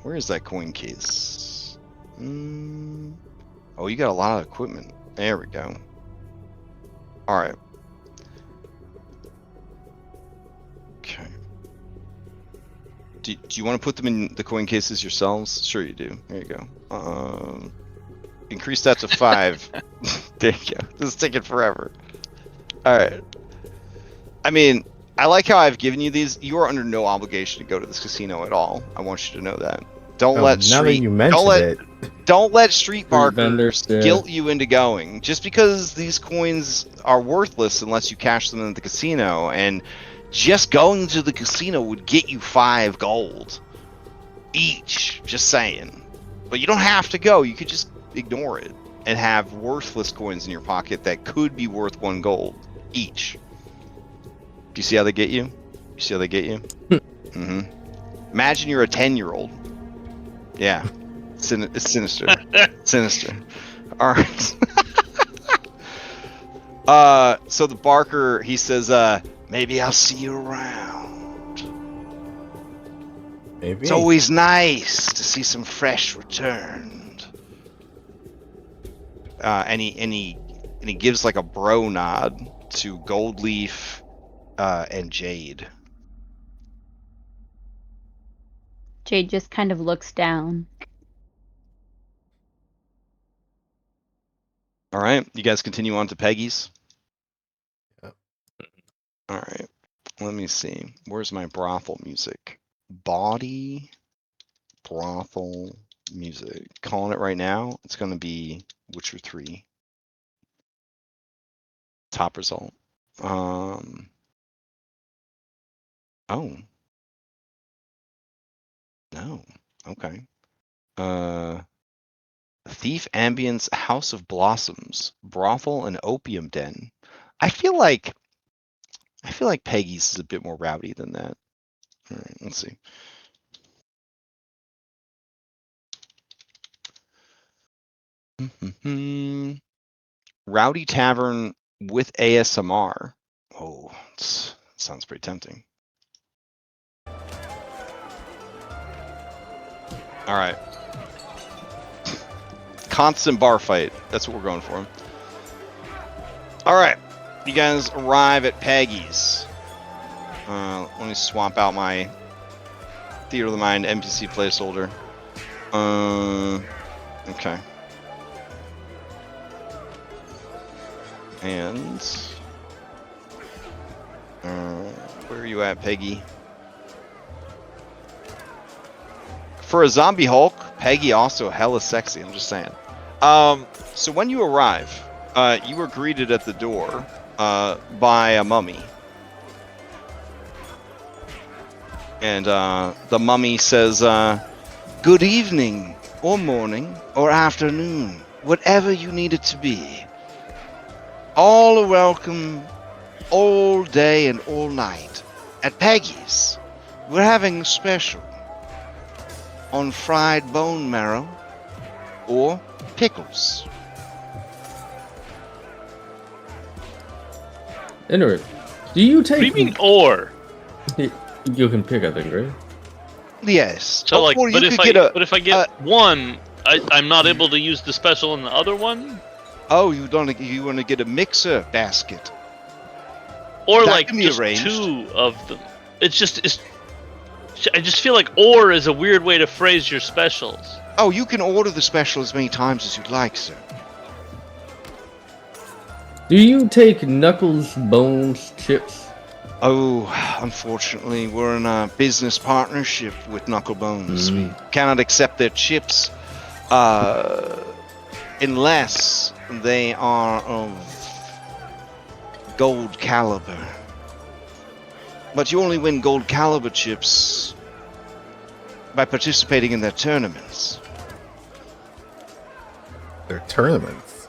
Where is that coin case? Oh, you got a lot of equipment. There we go. All right. Do you want to put them in the coin cases yourselves? Sure you do. There you go. Increase that to 5. There you go. This is taking forever. Alright. I mean, I like how I've given you these. You are under no obligation to go to this casino at all. I want you to know that. Don't let now that you mentioned it, don't let street markers vendors, yeah. guilt you into going. Just because these coins are worthless unless you cash them in the casino, and just going to the casino would get you 5 gold each. Just saying. But you don't have to go. You could just ignore it and have worthless coins in your pocket that could be worth 1 gold each. Do you see how they get you? You see how they get you? Mm-hmm. Imagine you're a 10-year-old. Yeah. It's sinister. Sinister. All right. So the Barker, he says, maybe I'll see you around. maybe. It's always nice to see some fresh returned. And he gives like a bro nod to Goldleaf and Jade. Jade just kind of looks down. All right, you guys continue on to Peggy's. Yep. All right, let me see. Where's my brothel music? Body brothel music. Calling it right now. It's going to be Witcher 3. Top result. Oh. No. Okay. Thief Ambience House of Blossoms, Brothel and Opium Den. I feel like Peggy's is a bit more rowdy than that. All right, let's see. Rowdy Tavern with ASMR. Oh, sounds pretty tempting. All right. Constant bar fight. That's what we're going for. All right. You guys arrive at Peggy's. Let me swap out my Theater of the Mind NPC placeholder. Okay. And where are you at, Peggy? For a zombie Hulk, Peggy also hella sexy. I'm just saying. So when you arrive, you were greeted at the door by a mummy. And the mummy says, good evening, or morning, or afternoon, whatever you need it to be. All are welcome, all day and all night. At Peggy's, we're having a special on fried bone marrow or pickles. Interesting. Do you take? What do you mean or? You can pick, I think, right? Yes. So like, or but you if could I get get get one, I'm not able to use the special in the other one. oh, you want to get a mixer basket? Or That like can be just arranged. 2 of them. I just feel like or is a weird way to phrase your specials. Oh, you can order the special as many times as you'd like, sir. Do you take knuckles, bones, chips? Oh, unfortunately, we're in a business partnership with Knucklebones. We cannot accept their chips unless they are of gold caliber. But you only win gold caliber chips by participating in their tournaments. They're tournaments.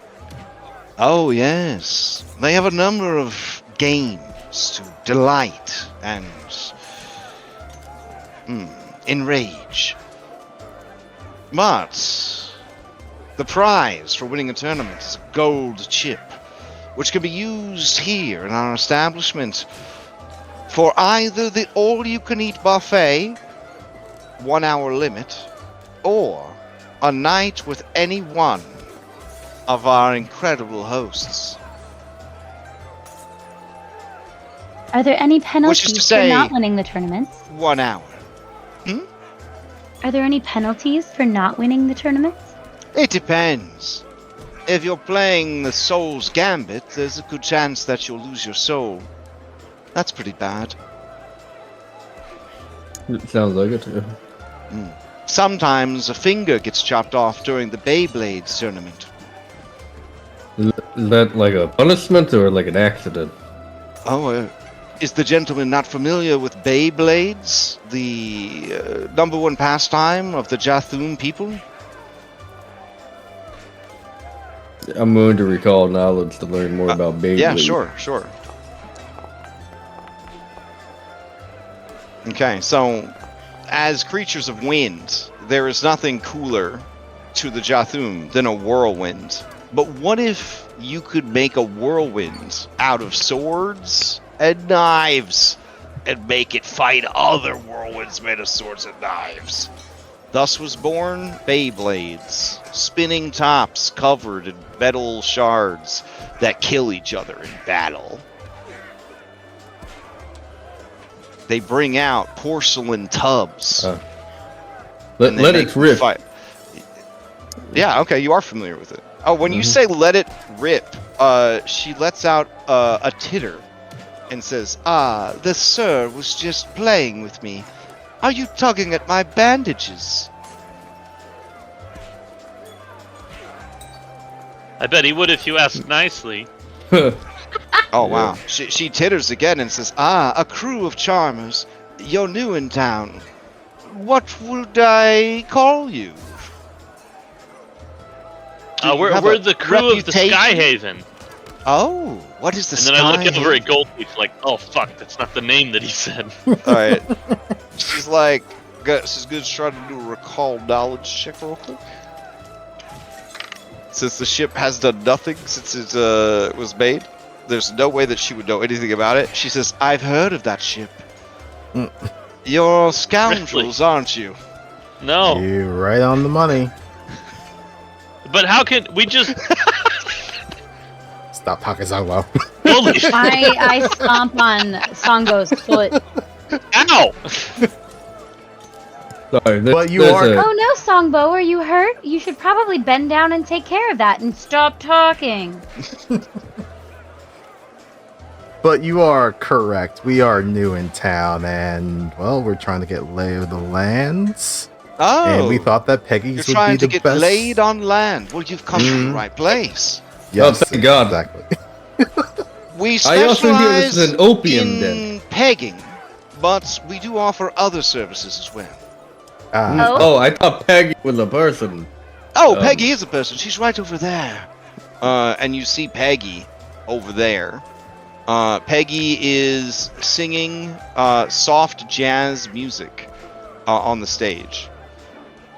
Oh, yes. They have a number of games to delight and enrage. But the prize for winning a tournament is a gold chip, which can be used here in our establishment for either the all-you-can-eat buffet, 1-hour limit, or a night with any one of our incredible hosts. Are there any penalties to for say- not winning the tournaments? 1 hour. Are there any penalties for not winning the tournament? It depends. If you're playing the Soul's Gambit, there's a good chance that you'll lose your soul. That's pretty bad. It sounds like it. Yeah. Sometimes a finger gets chopped off during the Beyblades tournament. Is that like a punishment or like an accident? Oh, is the gentleman not familiar with Beyblades, the #1 pastime of the Jathum people? I'm going to recall knowledge to learn more about Beyblade. Yeah, sure. Okay, so as creatures of wind, there is nothing cooler to the Jathum than a whirlwind. But what if you could make a whirlwind out of swords and knives and make it fight other whirlwinds made of swords and knives? Thus was born Beyblades, spinning tops covered in metal shards that kill each other in battle. They bring out porcelain tubs. Let it rip. Fight. Yeah, okay, you are familiar with it. Oh, when you say let it rip, she lets out a titter and says, "Ah, the sir was just playing with me. Are you tugging at my bandages?" I bet he would if you asked nicely. Oh, wow. She titters again and says, "Ah, a crew of charmers. You're new in town. What would I call you?" Do you have We're a the crew of the reputation? Skyhaven. Oh, what is the And then I look Skyhaven? over at Goldleaf like, oh fuck, that's not the name that he said. Alright. She's like, she's going to try to do a recall knowledge check real quick. Since the ship has done nothing since it was made, there's no way that she would know anything about it. She says, "I've heard of that ship. You're scoundrels, aren't you?" No. You're right on the money. But how can we just Stop talking so low. Goldleaf? I stomp on Songo's foot. Ow! Sorry, But you are- Oh no, Songbo, are you hurt? You should probably bend down and take care of that and stop talking. But you are correct. We are new in town, and well, we're trying to get lay of the lands. Oh, And we thought that you're Peggy's would be trying to the get best. laid on land. Well, you've come to the right place. Yes, Oh, thank God. Exactly. We I also hear this specialize is an opium in den. pegging, but we do offer other services as well. Oh. Oh, I thought Peggy was a person. Oh, Peggy is a person. She's right over there. And you see Peggy over there. Peggy is singing soft jazz music on the stage.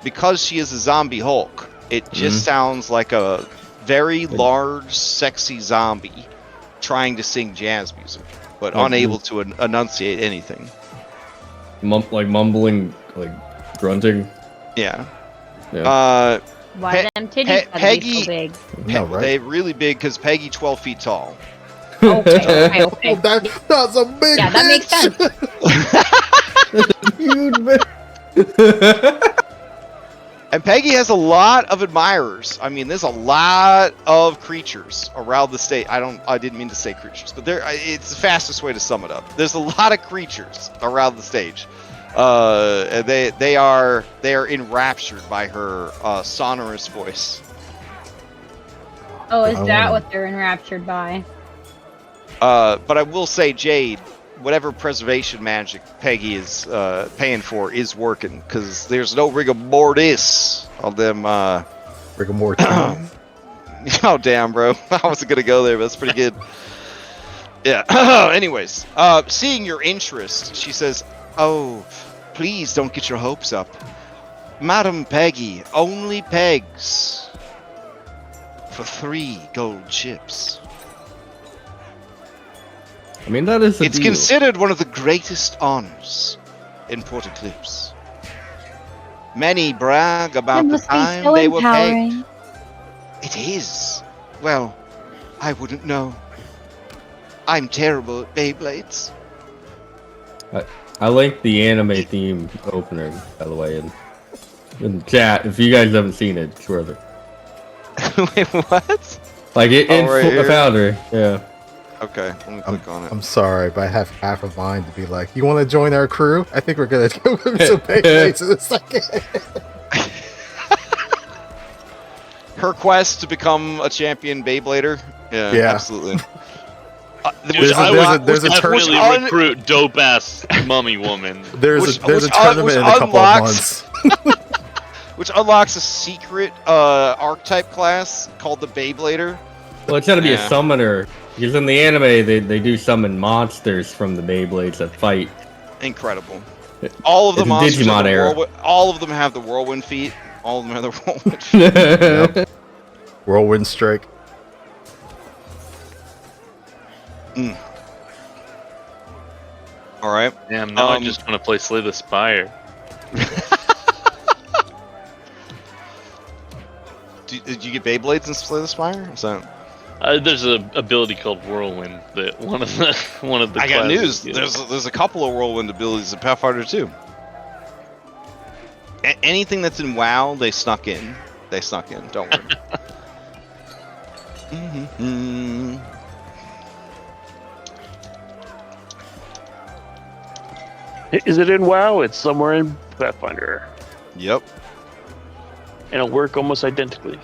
Because she is a zombie Hulk, it just sounds like a very large, sexy zombie trying to sing jazz music, but unable to enunciate anything. Like mumbling, like grunting. Yeah. Yeah. Why them titties gotta Peggy- be so big? No, right? They're really big because Peggy 12 feet tall. Okay. Oh, that's a big Yeah, that makes bitch. sense. Huge man. And Peggy has a lot of admirers. I mean, there's a lot of creatures around the state. I didn't mean to say creatures, but it's the fastest way to sum it up. There's a lot of creatures around the stage. And they are enraptured by her sonorous voice. Oh, is I that wanna- what they're enraptured by? But I will say, Jade, whatever preservation magic Peggy is paying for is working, because there's no rigor mortis on them. Rigor mortis. Oh, damn, bro. I wasn't going to go there, but that's pretty good. Yeah. Anyways, seeing your interest, she says, "Oh, please don't get your hopes up. Madam Peggy only pegs for 3 gold chips. I mean, that is a It's deal. considered one of the greatest honors in Port Eclipse. Many brag That about the must be time so they were pegged. empowering. It is. Well, I wouldn't know. I'm terrible at Beyblades. I linked the anime theme opener, by the way, in chat. If you guys haven't seen it, it's worth it. Wait, what? Like it in right here? Founder, yeah. Okay, let me click on it. I'm sorry, but I have half a mind to be like, you want to join our crew? I think we're gonna go with some Beyblades in a second. Her quest to become a champion Beyblader. Yeah. Absolutely. Dude, there's a definitely tournament. recruit dope ass mummy woman. There's a tournament in a couple of months. Which unlocks a secret archetype class called the Beyblader. Well, it's gotta be a summoner. Because in the anime, they do summon monsters from the Beyblades that fight. Incredible. All of the It's monsters Digimon have the era. all of them have the whirlwind feet. All of them have the whirlwind feet. Yep. Whirlwind strike. All right. Damn, now I just want to play Slay the Spire. Did you get Beyblades in Slay the Spire? Is that... There's an ability called Whirlwind that one of the I got classes news. gets. There's a couple of whirlwind abilities in Pathfinder 2. Anything that's in WoW, they snuck in. Don't worry. Is it in WoW? It's somewhere in Pathfinder. Yep. And it'll work almost identically.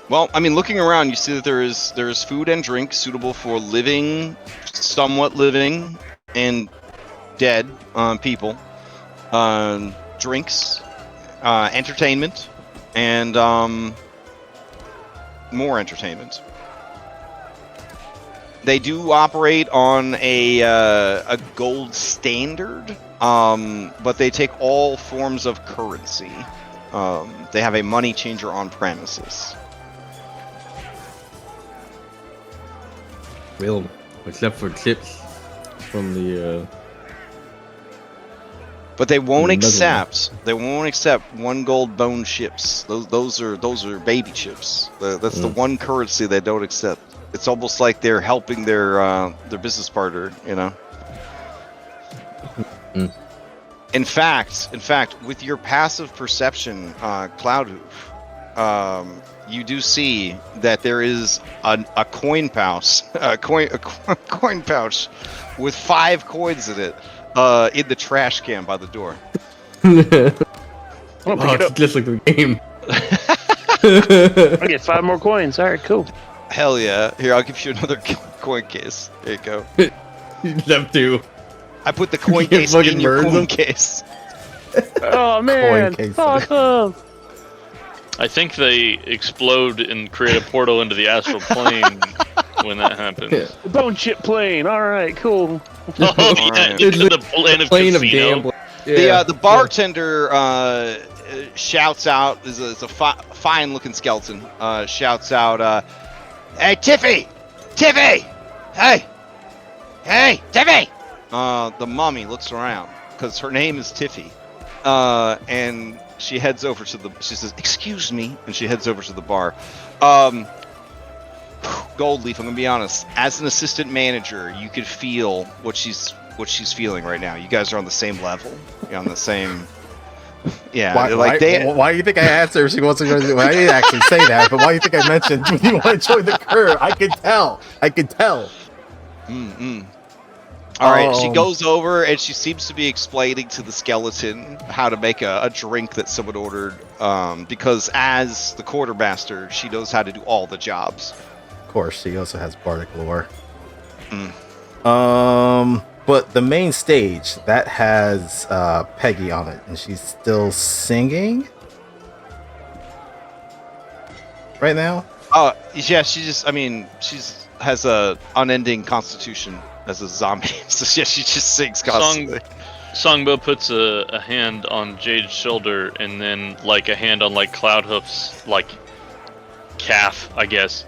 Well, I mean, looking around, you see that there is food and drink suitable for living, somewhat living, and dead people. Drinks, entertainment, and more entertainment. They do operate on a gold standard, but they take all forms of currency. They have a money changer on premises. Real, except for chips from the. But they won't Another accept. They won't accept 1 gold bone chips. Those are baby chips. That's the one currency they don't accept. It's almost like they're helping their business partner, you know. In fact, with your passive perception, Cloudhoof, you do see that there is a coin pouch, a coin pouch with 5 coins in it, in the trash can by the door. I'll pick it It's up. just like the game. I'll get 5 more coins. All right, cool. Hell yeah! Here, I'll give you another coin case. There you go. Them two. I put the coin You case fucking in your merge coin them? case. Oh man, case. awesome! I think they explode and create a portal into the astral plane when that happens. Yeah. The bone chip plane. All right, cool. Oh yeah, Alright. into the plane of Plane of casino. gambling. Yeah. The bartender shouts out. Is a fine looking skeleton. Shouts out, "Hey Tiffy, Tiffy, hey, Tiffy!" The mummy looks around because her name is Tiffy, and she heads over to she says, "Excuse me," and she heads over to the bar. Goldleaf, I'm gonna be honest. As an assistant manager, you could feel what she's feeling right now. You guys are on the same level. You're on the same. Yeah, Why do you think I asked her if she wants to join? I didn't actually say that, but why do you think I mentioned you want to join the crew? I could tell. All right, she goes over and she seems to be explaining to the skeleton how to make a drink that someone ordered. Because as the quartermaster, she knows how to do all the jobs. Of course, she also has bardic lore. Mm. But the main stage that has Peggy on it, and she's still singing right now. Oh, yeah, she's has a unending constitution as a zombie. So yeah, she just sings constantly. Songbo puts a hand on Jade's shoulder and then like a hand on like Cloudhoof's like calf, I guess,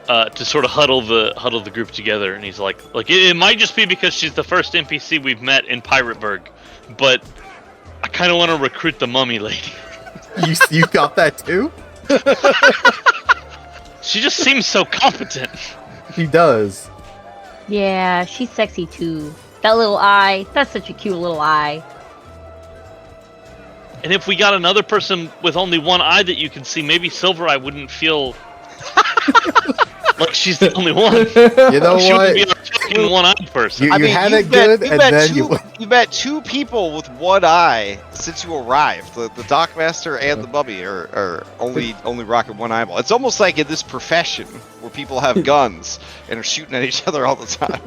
to sort of huddle the group together. And he's like it might just be because she's the first NPC we've met in Pirateburg, but I kind of want to recruit the mummy lady. You got that too? She just seems so competent. He does. Yeah, she's sexy too. That little eye. That's such a cute little eye. And if we got another person with only one eye that you can see, maybe Silver Eye wouldn't feel like she's the only one. You know She what? wouldn't be a fucking one-eyed person. You had you've it good, you've and met then you met two people with one eye since you arrived. The Dockmaster and the Bubby are only rocking one eyeball. It's almost like in this profession where people have guns and are shooting at each other all the time.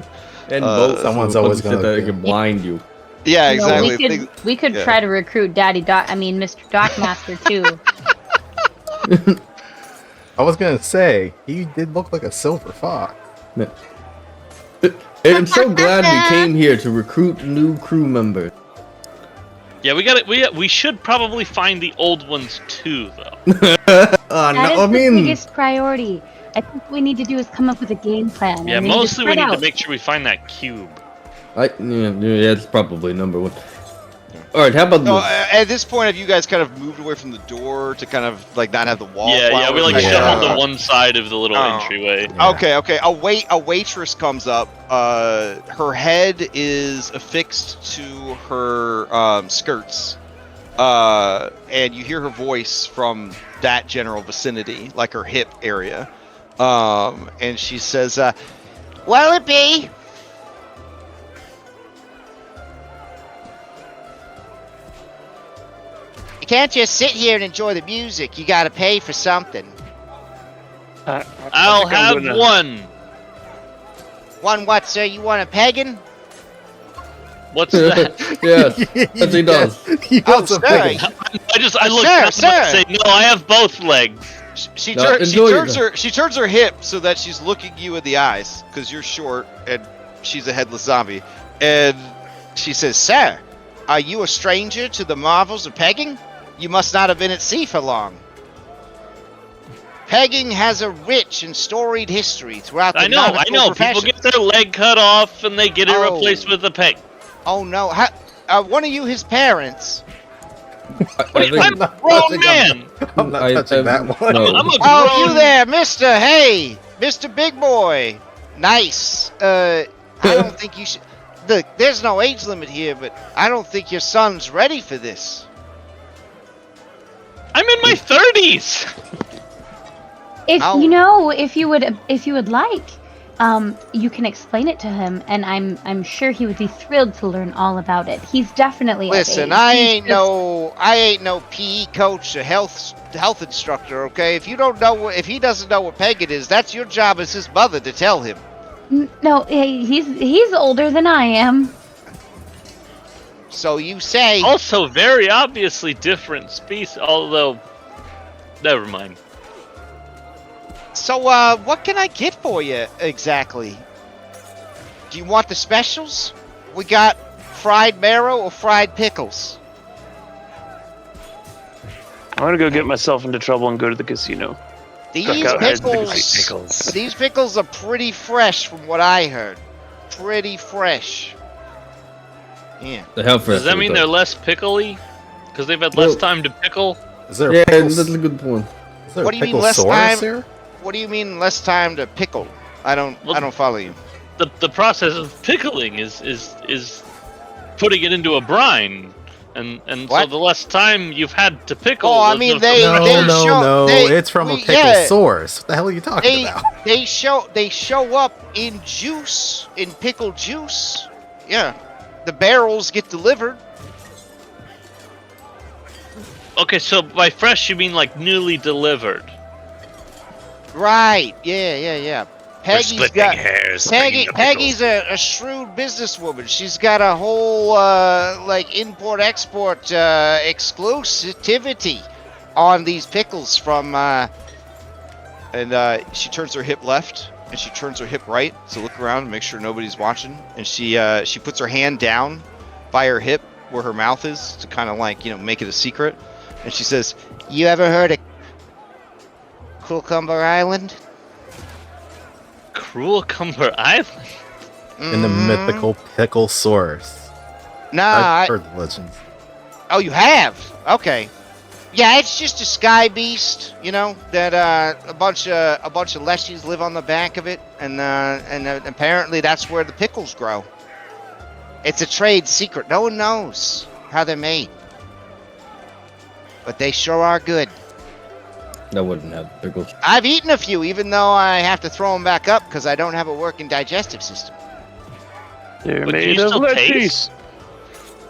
And both someone's always gonna that be- can blind you. Yeah, You know, exactly. we could yeah. try to recruit Mr. Dockmaster too. I was gonna say he did look like a silver fox. And I'm so glad we came here to recruit new crew members. Yeah, we got it. We should probably find the old ones too, though. That is the biggest priority. I think what we need to do is come up with a game plan. Yeah, and we mostly we spread need to out. make sure we find that cube. Yeah, that's probably number one. All right, how about No, this? at this point, have you guys kind of moved away from the door to kind of like not have the wall? Yeah, we like Yeah. shove on the one side of the little Oh. entryway. Yeah. Okay. A waitress comes up. Her head is affixed to her skirts, and you hear her voice from that general vicinity, like her hip area. And she says, What'll it be? You can't just sit here and enjoy the music. You gotta pay for something. I'll have one. One what, sir? You want a pagan? What's that? Yes, yes, he does. He "Oh, does a sir." big- I look Sir, at him and sir. say, no, I have both legs. She No, enjoy turns her hip so that she's looking you in the eyes because you're short and she's a headless zombie, and she says, Sir, are you a stranger to the marvels of pegging? You must not have been at sea for long. Pegging has a rich and storied history throughout the I know. nautical People profession. get their leg cut off and they get it Oh. replaced with a peg. Oh no, one of you his parents? I'm a grown man. I'm not I- touching that one. no. I'm a Oh, grown. you there, Mister? Hey, Mr. Big Boy. Nice. I don't think you should. Look, there's no age limit here, but I don't think your son's ready for this. I'm in my 30s. If I'll- you know, if you would like, you can explain it to him, and I'm sure he would be thrilled to learn all about it. He's definitely of Listen, age. I He's ain't no PE coach or health instructor. Okay, if he doesn't know what pegging is, that's your job as his mother to tell him. No, he's older than I am. So you say? Also, very obviously different species. Although, never mind. So what can I get for you exactly? Do you want the specials? We got fried marrow or fried pickles. I'm gonna go get myself into trouble and go to the casino. These Check out Ed's Big pickles, Pickles. these pickles are pretty fresh from what I heard. Pretty fresh. Yeah. The hell for Does that mean they're less pickly? Because they've had less time to pickle? Is there a Yeah, pickle, that's a good point. is there What a do you mean pickle less saurus time? here? What do you mean less time to pickle? I don't follow you. The process of pickling is putting it into a brine, and so What? the less time you've had to pickle. Oh, I there's mean, no- they- No, they- it's from a we- pickle yeah. source. What the hell are you talking They about? they show up in juice, in pickle juice. Yeah. The barrels get delivered. Okay, so by fresh you mean like newly delivered. Right. Yeah. We're Peggy's splitting got hairs. bringing the Peggy's a shrewd businesswoman. She's got a whole like import-export exclusivity on these pickles from and she turns her hip left and she turns her hip right, so look around and make sure nobody's watching, and she puts her hand down by her hip where her mouth is to kind of like, make it a secret, and she says, You ever heard of Cucumber Island? Cruel Cumber Island? In the Mhm. mythical pickle source. Nah, I've heard the legends. oh, you have? Okay. Yeah, it's just a sky beast, you know, that a bunch of leshies live on the back of it, and apparently that's where the pickles grow. It's a trade secret. No one knows how they're made, but they sure are good. That wouldn't have pickles. I've eaten a few, even though I have to throw them back up because I don't have a working digestive system. They're But can made you of still lettuce. taste?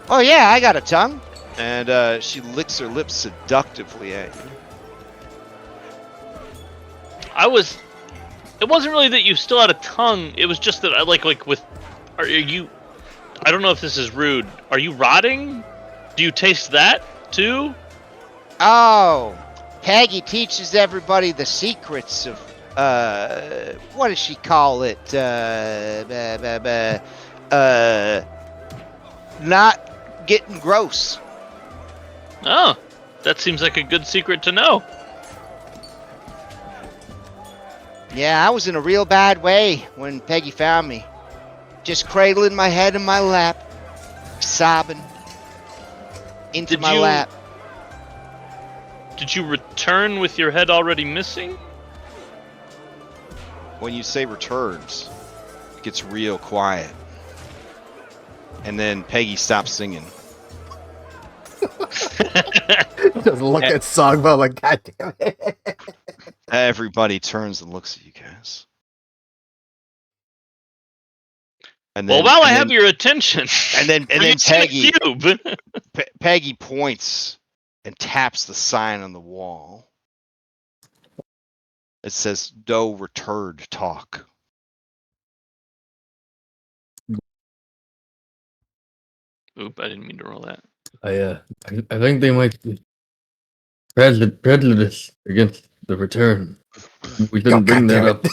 Oh yeah, I got a tongue. And she licks her lips seductively at you. It wasn't really that you still had a tongue. It was just that I like with. Are you? I don't know if this is rude. Are you rotting? Do you taste that too? Oh, Peggy teaches everybody the secrets of what does she call it? Not getting gross. Oh, that seems like a good secret to know. Yeah, I was in a real bad way when Peggy found me. Just cradling my head in my lap, sobbing into my lap. Did you return with your head already missing? When you say returns, it gets real quiet. And then Peggy stops singing. Just look at Songbo like, God damn it. Everybody turns and looks at you guys. And Well, I have your attention. And then Peggy. Peggy points and taps the sign on the wall. It says "No returned talk." Oop! I didn't mean to roll that. I think they might be prejudice against the return. We shouldn't bring that up.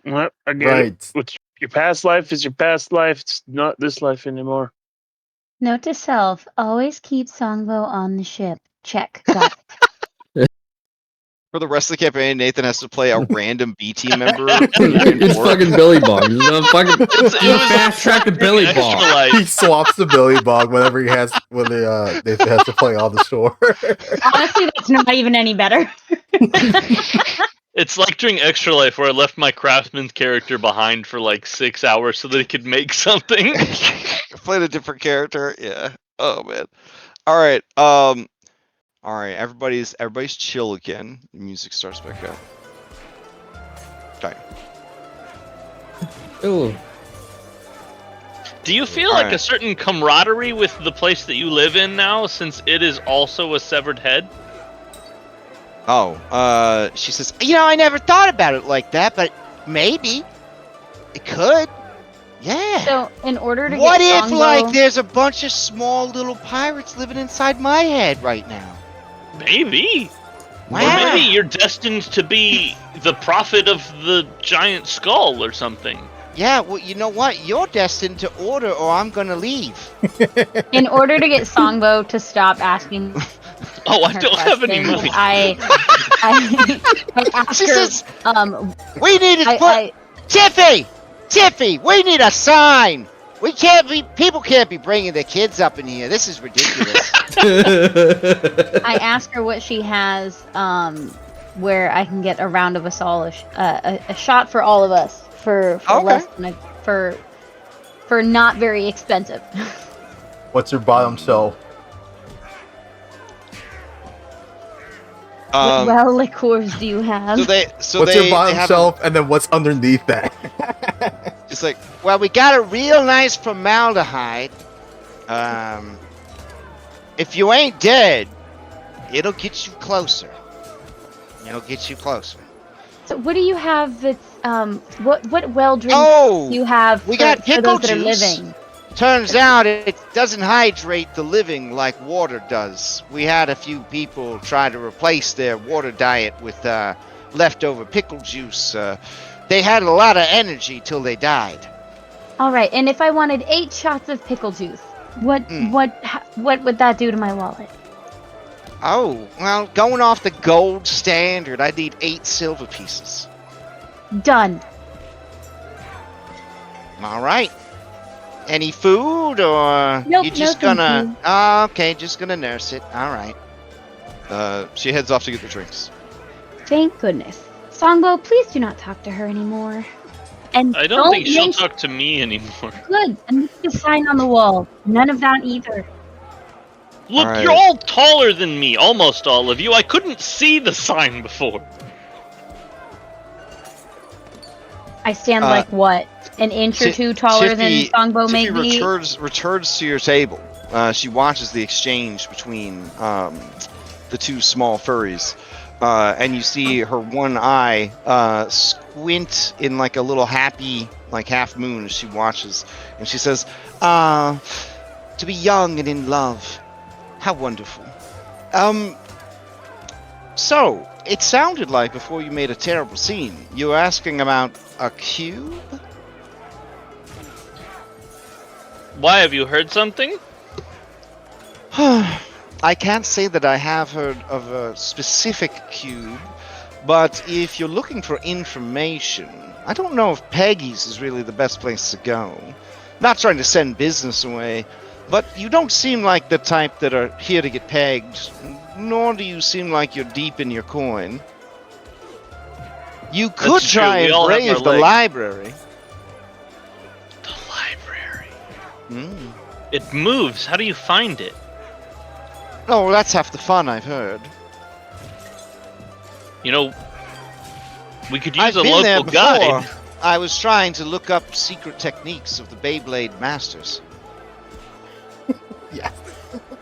Well, I get Right. it. What's your past life is your past life. It's not this life anymore. Note to self: always keep Songbo on the ship. Check. Got it. For the rest of the campaign, Nathan has to play a random B team member. It's fucking Billy Bong. It's fast track to Billy Extra Bong. life. He swaps the Billy Bog whenever they has to play on the shore. Honestly, that's not even any better. It's like during Extra Life where I left my craftsman's character behind for like 6 hours so that he could make something. Played a different character. Yeah. Oh man. All right. All right. Everybody's chill again. The music starts back up. Okay. Ooh. Do you feel like a certain camaraderie with the place that you live in now, since it is also a severed head? Oh, she says, you know, I never thought about it like that, but maybe it could. Yeah. So, in order to What get if, Songbo, like, there's a bunch of small little pirates living inside my head right now? Maybe. Wow. Or maybe you're destined to be the prophet of the giant skull or something. Yeah, well, you know what? You're destined to order or I'm gonna leave. in order to get Songbo to stop asking, Oh, I her don't have any questions, money. I ask She her, says, we need to I, Tiffy, we need a sign. People can't be bringing their kids up in here. This is ridiculous. I ask her what she has, where I can get a round of assault, a shot for all of us for less than for not very expensive. What's your bottom shelf? What well liqueurs do you have? What's your bottom shelf, and then what's underneath that? It's like, well, we got a real nice formaldehyde. If you ain't dead, it'll get you closer. It'll get you closer. So what do you have that's what well drinks do you have we got for pickle those that are juice. living? Turns out it doesn't hydrate the living like water does. We had a few people try to replace their water diet with leftover pickle juice. They had a lot of energy till they died. All right, and if I wanted 8 shots of pickle juice, what would that do to my wallet? Oh, well, going off the gold standard, I need 8 silver pieces. Done. All right. Any food, or Nope, you just no, thank gonna? you. Oh, okay, just gonna nurse it. All right. She heads off to get the drinks. Thank goodness. Songbow, please do not talk to her anymore. And I don't think she'll make talk to me anymore. good. And make a sign on the wall. None of that either. Look, Alright. you're all taller than me, almost all of you. I couldn't see the sign before. I stand like what? An inch or two taller than Songbow Tiffy made me? returns to your table. She watches the exchange between the two small furries, and you see her one eye squint in like a little happy, like half moon as she watches, and she says, "To be young and in love, how wonderful." So it sounded like before you made a terrible scene, you were asking about a cube. Why, have you heard something? I can't say that I have heard of a specific cube, but if you're looking for information, I don't know if Peggy's is really the best place to go. Not trying to send business away, but you don't seem like the type that are here to get pegged, nor do you seem like you're deep in your coin. You could That's true, try we and all have brave our the legs. library. The library. Mm. It moves. How do you find it? Oh, well, that's half the fun, I've heard. You know, we could I've use a been there local before. guide. I was trying to look up secret techniques of the Beyblade Masters. Yes.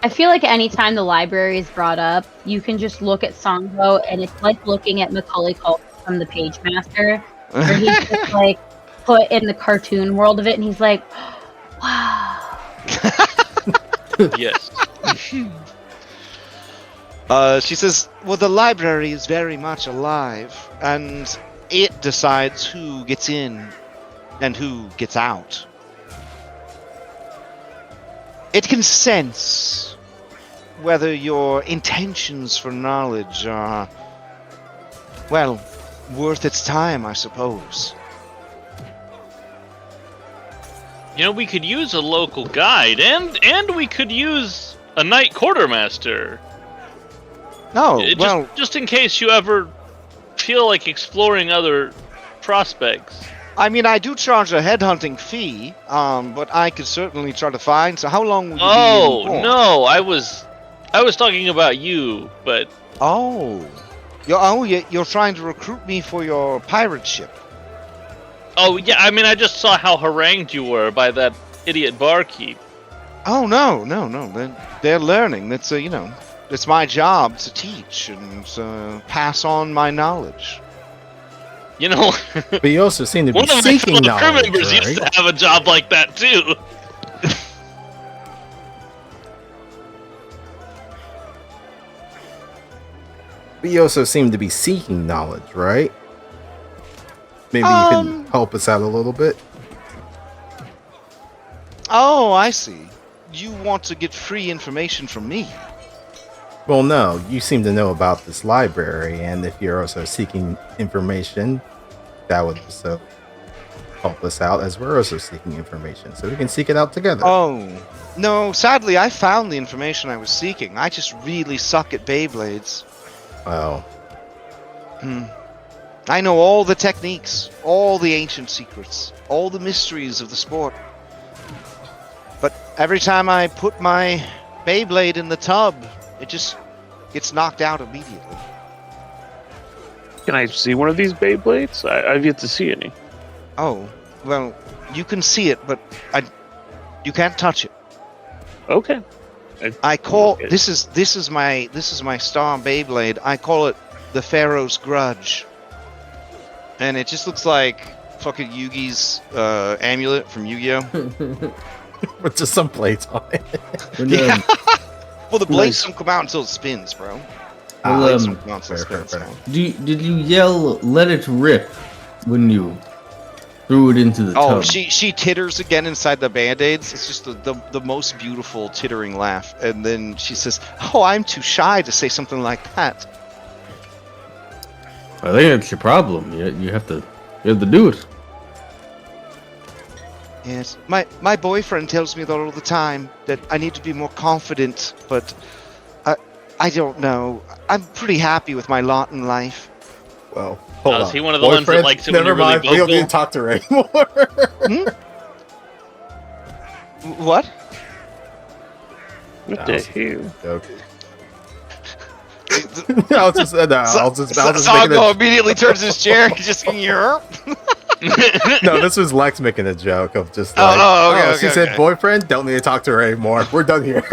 I feel like anytime the library is brought up, you can just look at Songbow and it's like looking at Macaulay Culkin from the Page Master, where he's just like put in the cartoon world of it and he's like, wow. Yes. She says, well, the library is very much alive, and it decides who gets in and who gets out. It can sense whether your intentions for knowledge are, well, worth its time, I suppose. You know, we could use a local guide, and we could use a night quartermaster. Oh, Just, well, just in case you ever feel like exploring other prospects. I mean, I do charge a headhunting fee, but I could certainly try to find. So how long would you Oh be in port? no, I was talking about you, but Oh, you're trying to recruit me for your pirate ship. oh yeah, I mean I just saw how harangued you were by that idiot barkeep. Oh no. They're learning. That's it's my job to teach and pass on my knowledge. You know, But you also seem to be one of my seeking fellow crew knowledge, members used right? to have a job like that too. But you also seem to be seeking knowledge, right? Maybe you can help us out a little bit. Oh, I see. You want to get free information from me. Well, no, you seem to know about this library, and if you're also seeking information, that would also help us out as we're also seeking information, so we can seek it out together. Oh, no, sadly I found the information I was seeking. I just really suck at Beyblades. Well, I know all the techniques, all the ancient secrets, all the mysteries of the sport. But every time I put my Beyblade in the tub, it just gets knocked out immediately. Can I see one of these Beyblades? I've yet to see any. Oh, well, you can see it, but you can't touch it. Okay. I call this is my star Beyblade. I call it the Pharaoh's Grudge, and it just looks like fucking Yugi's amulet from Yu-Gi-Oh. with just some plates on it. Yeah. Well, the blades don't come out until it spins, bro. Well, Blades don't come out until it fair, spins. fair. Did you yell "Let it rip" when you threw it into the Oh, tub? she titters again inside the band-aids. It's just the most beautiful tittering laugh, and then she says, "Oh, I'm too shy to say something like that." I think that's your problem. You have to do it. Yes, my boyfriend tells me that all the time, that I need to be more confident, but I don't know. I'm pretty happy with my lot in life. Well, hold on. Is he one of the ones that likes it when Never you're really mind. We don't need to vocal? talk to her anymore. What? What the hell? Okay. I was just making Sango immediately turns his chair. Just here. no, this was Lex making a joke of just Oh, like, okay, she okay, said okay. boyfriend, don't need to talk to her anymore. We're done here.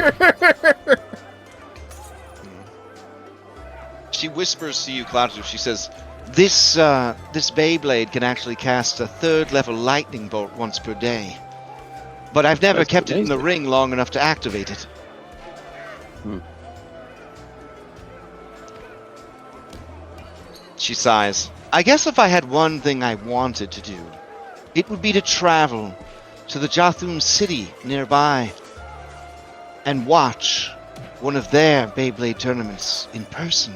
She whispers to you, Cloudtooth. She says, "This Beyblade can actually cast a 3rd level lightning bolt once per day, but I've never That's kept it in the amazing. ring long enough to activate it." She sighs. "I guess if I had one thing I wanted to do, it would be to travel to the Jathum city nearby and watch one of their Beyblade tournaments in person.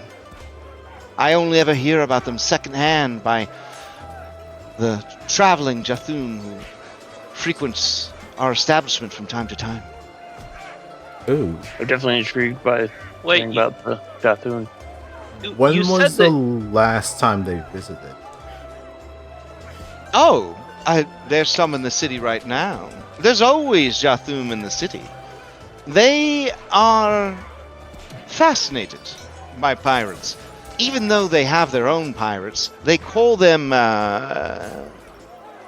I only ever hear about them secondhand by the traveling Jathum who frequents our establishment from time to time." Ooh. I'm definitely intrigued by Wait, hearing about the Dathoon. When you was said the that last time they visited? Oh, there's some in the city right now. There's always Jathum in the city. They are fascinated by pirates. Even though they have their own pirates, they call them,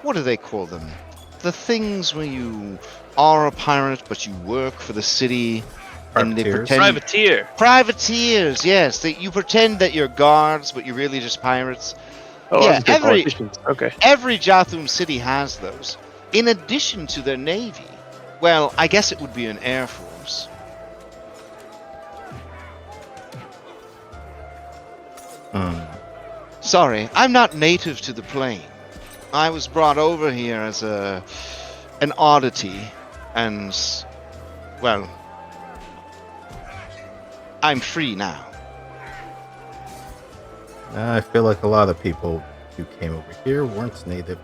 what do they call them? The things where you are a pirate, but you work for the city. And they Privateers? pretend... privateer. Privateers, yes. You pretend that you're guards, but you're really just pirates. Oh, Yeah, I was thinking every- politicians. Okay. Every Jathum city has those. In addition to their navy. Well, I guess it would be an air force. Sorry, I'm not native to the plane. I was brought over here as an oddity, and, well, I'm free now. I feel like a lot of people who came over here weren't native.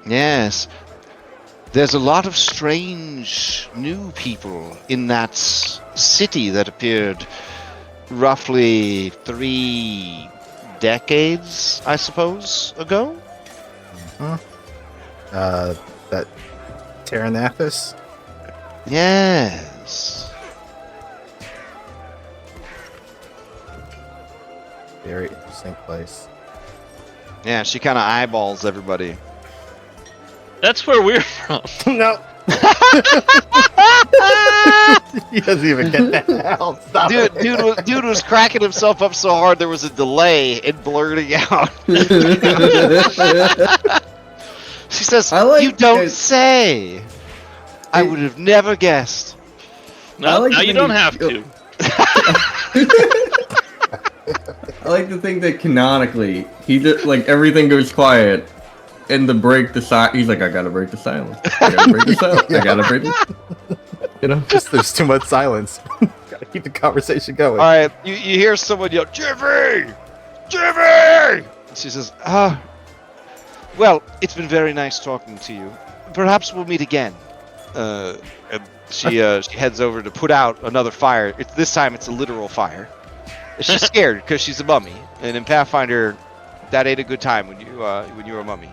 Yes. There's a lot of strange new people in that city that appeared roughly 3 decades, I suppose, ago. That Terranathus? Yes. Very interesting place. Yeah, she kind of eyeballs everybody. That's where we're from. No. He doesn't even get that out. Stop it. Dude was cracking himself up so hard there was a delay in blurting out. She says, I like "You don't it. say." I would have never guessed. No, like now to you think don't you- have to. I like to think that canonically, he just like everything goes quiet, and to break the silence, he's like, "I gotta break the silence. I gotta break the silence. I gotta break the." You know, Just there's too much silence. Gotta keep the conversation going. All right, you hear someone yell, "Jimmy! Jimmy!" She says, well, it's been very nice talking to you. Perhaps we'll meet again." And she heads over to put out another fire. This time it's a literal fire. She's scared because she's a mummy, and in Pathfinder, that ain't a good time when you're a mummy.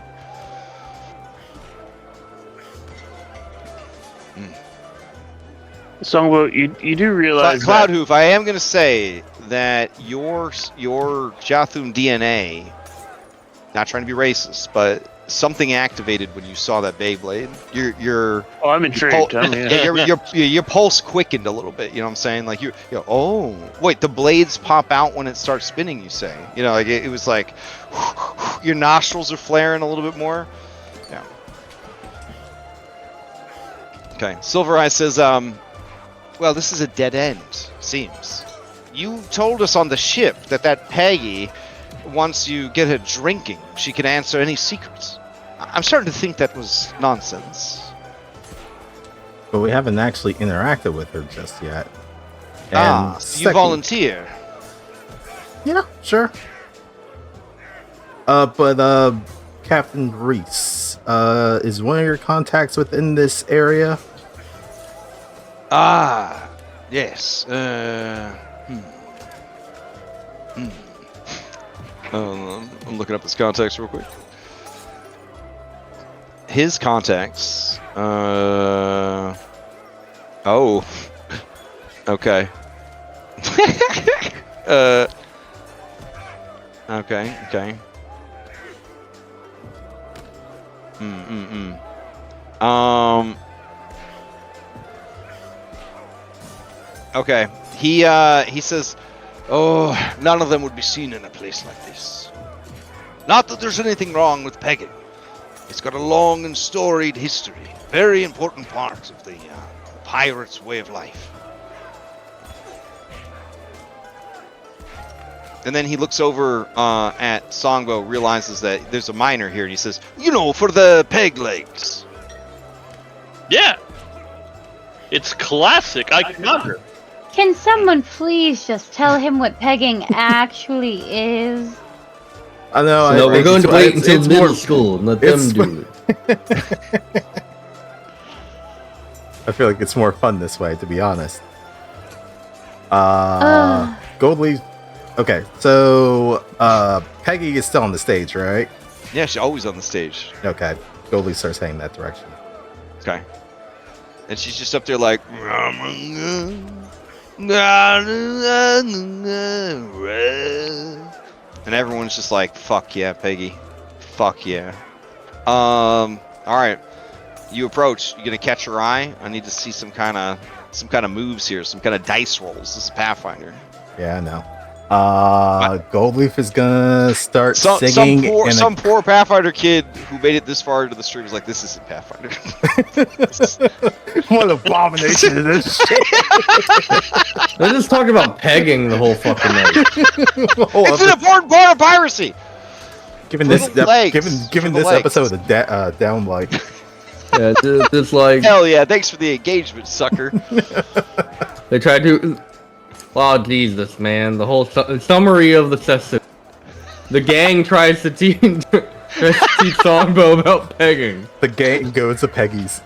Songbo, you do realize that Cloudhoof, I am gonna say that your Jathum DNA, not trying to be racist, but something activated when you saw that Beyblade. Your Oh, I'm intrigued. your pulse quickened a little bit. You know what I'm saying? Like you're oh wait, the blades pop out when it starts spinning. You say, you know, like it was like your nostrils are flaring a little bit more. Yeah. Okay. Silver Eye says, well, this is a dead end. Seems. You told us on the ship that Peggy, once you get her drinking, she can answer any secrets. I'm starting to think that was nonsense. But we haven't actually interacted with her just yet. So you second- volunteer. Yeah, sure. But Captain Reese, is one of your contacts within this area? Ah, yes. I'm looking up his contacts real quick. His contacts. Oh. Okay. Okay. Okay. He says, "Oh, none of them would be seen in a place like this. Not that there's anything wrong with pegging. It's got a long and storied history. Very important part of the pirate's way of life." And then he looks over at Songbo, realizes that there's a miner here, and he says, "You know, for the peg legs." Yeah. It's classic. I remember. Can someone please just tell him what pegging actually is? I know. No, we're going to wait until it's middle more- school and let them do it. I feel like it's more fun this way, to be honest. Goldleaf. Okay, so Peggy is still on the stage, right? Yeah, she's always on the stage. Okay, Goldleaf starts heading that direction. Okay. And she's just up there like, and everyone's just like, "Fuck yeah, Peggy. Fuck yeah." All right. You approach. You gonna catch her eye? I need to see some kind of moves here, some kind of dice rolls. This is Pathfinder. Yeah, I know. Goldleaf is gonna start singing. Some poor Pathfinder kid who made it this far into the stream is like, "This isn't Pathfinder." What an abomination is this shit? They're just talking about pegging the whole fucking night. It's an important part of piracy. Given this, For the legs. given For the this legs. episode of downlight. Yeah, it's like Hell yeah! Thanks for the engagement, sucker. they tried to. Oh Jesus, man! The whole summary of the session. The gang tries to teach Songbo about pegging. The gang goes to Peggy's.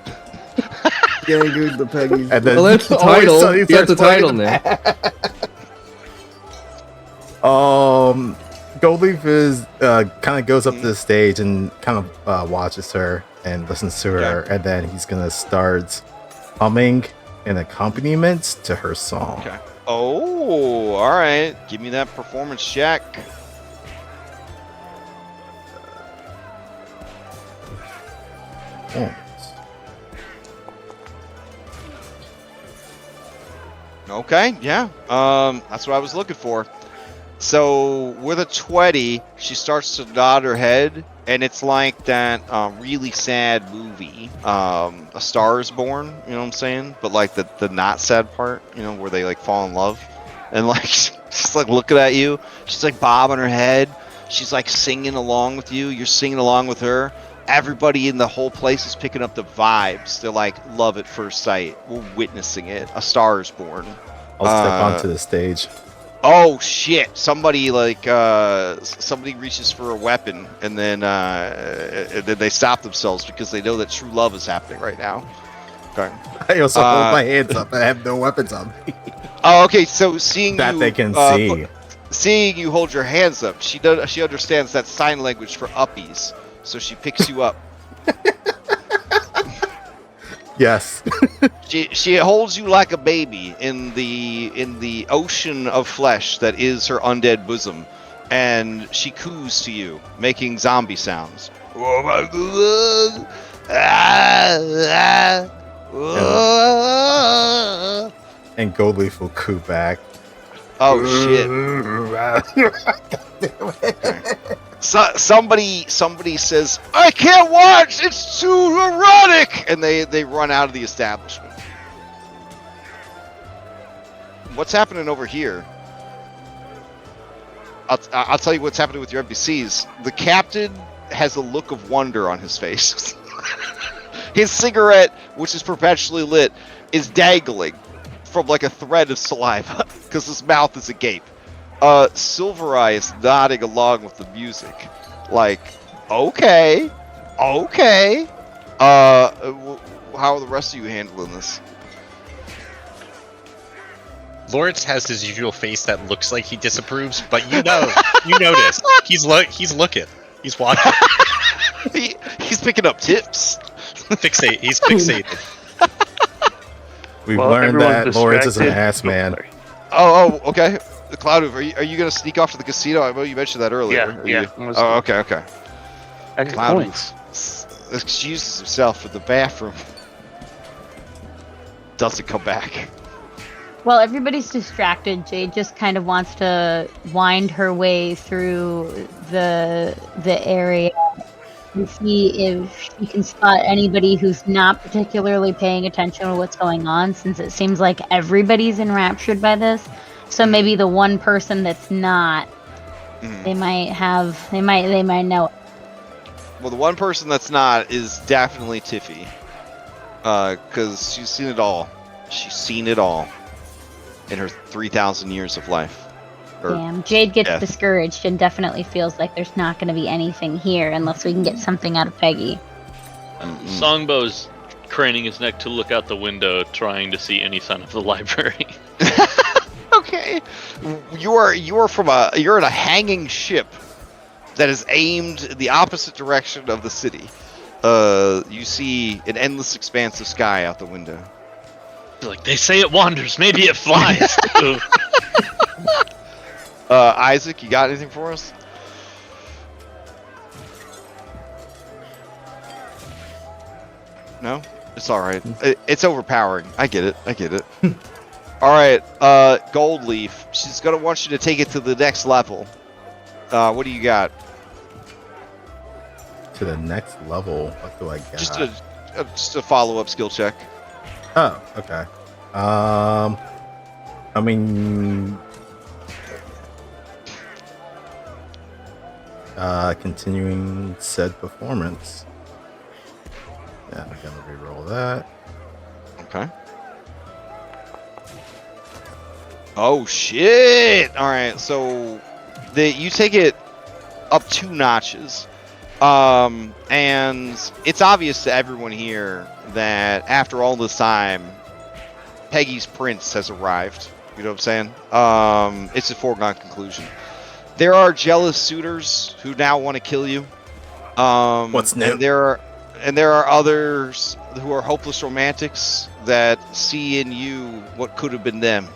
Gang goes to Peggy's. And then Well, that's the Always title. Sunny You got the starts title playing. now. Goldleaf is kind of goes up to the stage and kind of watches her and listens to her, and then he's gonna start humming an accompaniment to her song. Okay. Oh, all right. Give me that performance check. Okay, yeah. That's what I was looking for. So with a 20, she starts to nod her head, and it's like that really sad movie, A Star Is Born. You know what I'm saying? But like the not sad part, you know, where they like fall in love, and like she's like looking at you. She's like bobbing her head. She's like singing along with you. You're singing along with her. Everybody in the whole place is picking up the vibes. They're like love at first sight. We're witnessing it. A Star Is Born. I'll step onto the stage. Oh shit! Somebody like somebody reaches for a weapon, and then they stop themselves because they know that true love is happening right now. Okay. I also hold my hands up. I have no weapons on me. Oh, okay. So seeing That you, they can see. seeing you hold your hands up, she understands that sign language for uppies, so she picks you up. Yes. She holds you like a baby in the ocean of flesh that is her undead bosom, and she coos to you, making zombie sounds. Oh my god! And Goldleaf will coo back. Oh shit! Somebody says, "I can't watch. It's too erotic," and they run out of the establishment. What's happening over here? I'll tell you what's happening with your NPCs. The captain has a look of wonder on his face. His cigarette, which is perpetually lit, is dangling from like a thread of saliva because his mouth is agape. Silver Eye is nodding along with the music, like Okay. Okay. How are the rest of you handling this? Lawrence has his usual face that looks like he disapproves, but you notice he's looking, he's watching. He's picking up tips. He's fixated. We've Well, learned everyone's that Lawrence is an distracted. ass man. Sorry. Oh, okay. Cloud, are you gonna sneak off to the casino? I know you mentioned that earlier. Yeah, Are yeah. you- Oh, okay. I got Cloud points. excuses himself for the bathroom. Doesn't come back. While everybody's distracted, Jade just kind of wants to wind her way through the area and see if she can spot anybody who's not particularly paying attention to what's going on, since it seems like everybody's enraptured by this. So maybe the one person that's not, they might know it. Well, the one person that's not is definitely Tiffy. Because she's seen it all. She's seen it all in her 3,000 years of life. Damn, Jade gets death. discouraged and definitely feels like there's not going to be anything here unless we can get something out of Peggy. Songbow's craning his neck to look out the window, trying to see any sign of the library. Okay. You're in a hanging ship that is aimed in the opposite direction of the city. You see an endless expanse of sky out the window. Like, they say it wanders, maybe it flies. Isaac, you got anything for us? No? It's alright. It's overpowering. I get it. Alright, Gold Leaf. She's gonna want you to take it to the next level. What do you got? To the next level, what do I got? Just a follow-up skill check. Oh, okay. I mean, continuing said performance. Yeah, I'm gonna reroll that. Okay. Oh shit! All right, so you take it up 2 notches, and it's obvious to everyone here that after all this time, Peggy's prince has arrived. You know what I'm saying? It's a foregone conclusion. There are jealous suitors who now want to kill you. What's new? And there are others who are hopeless romantics that see in you what could have been them.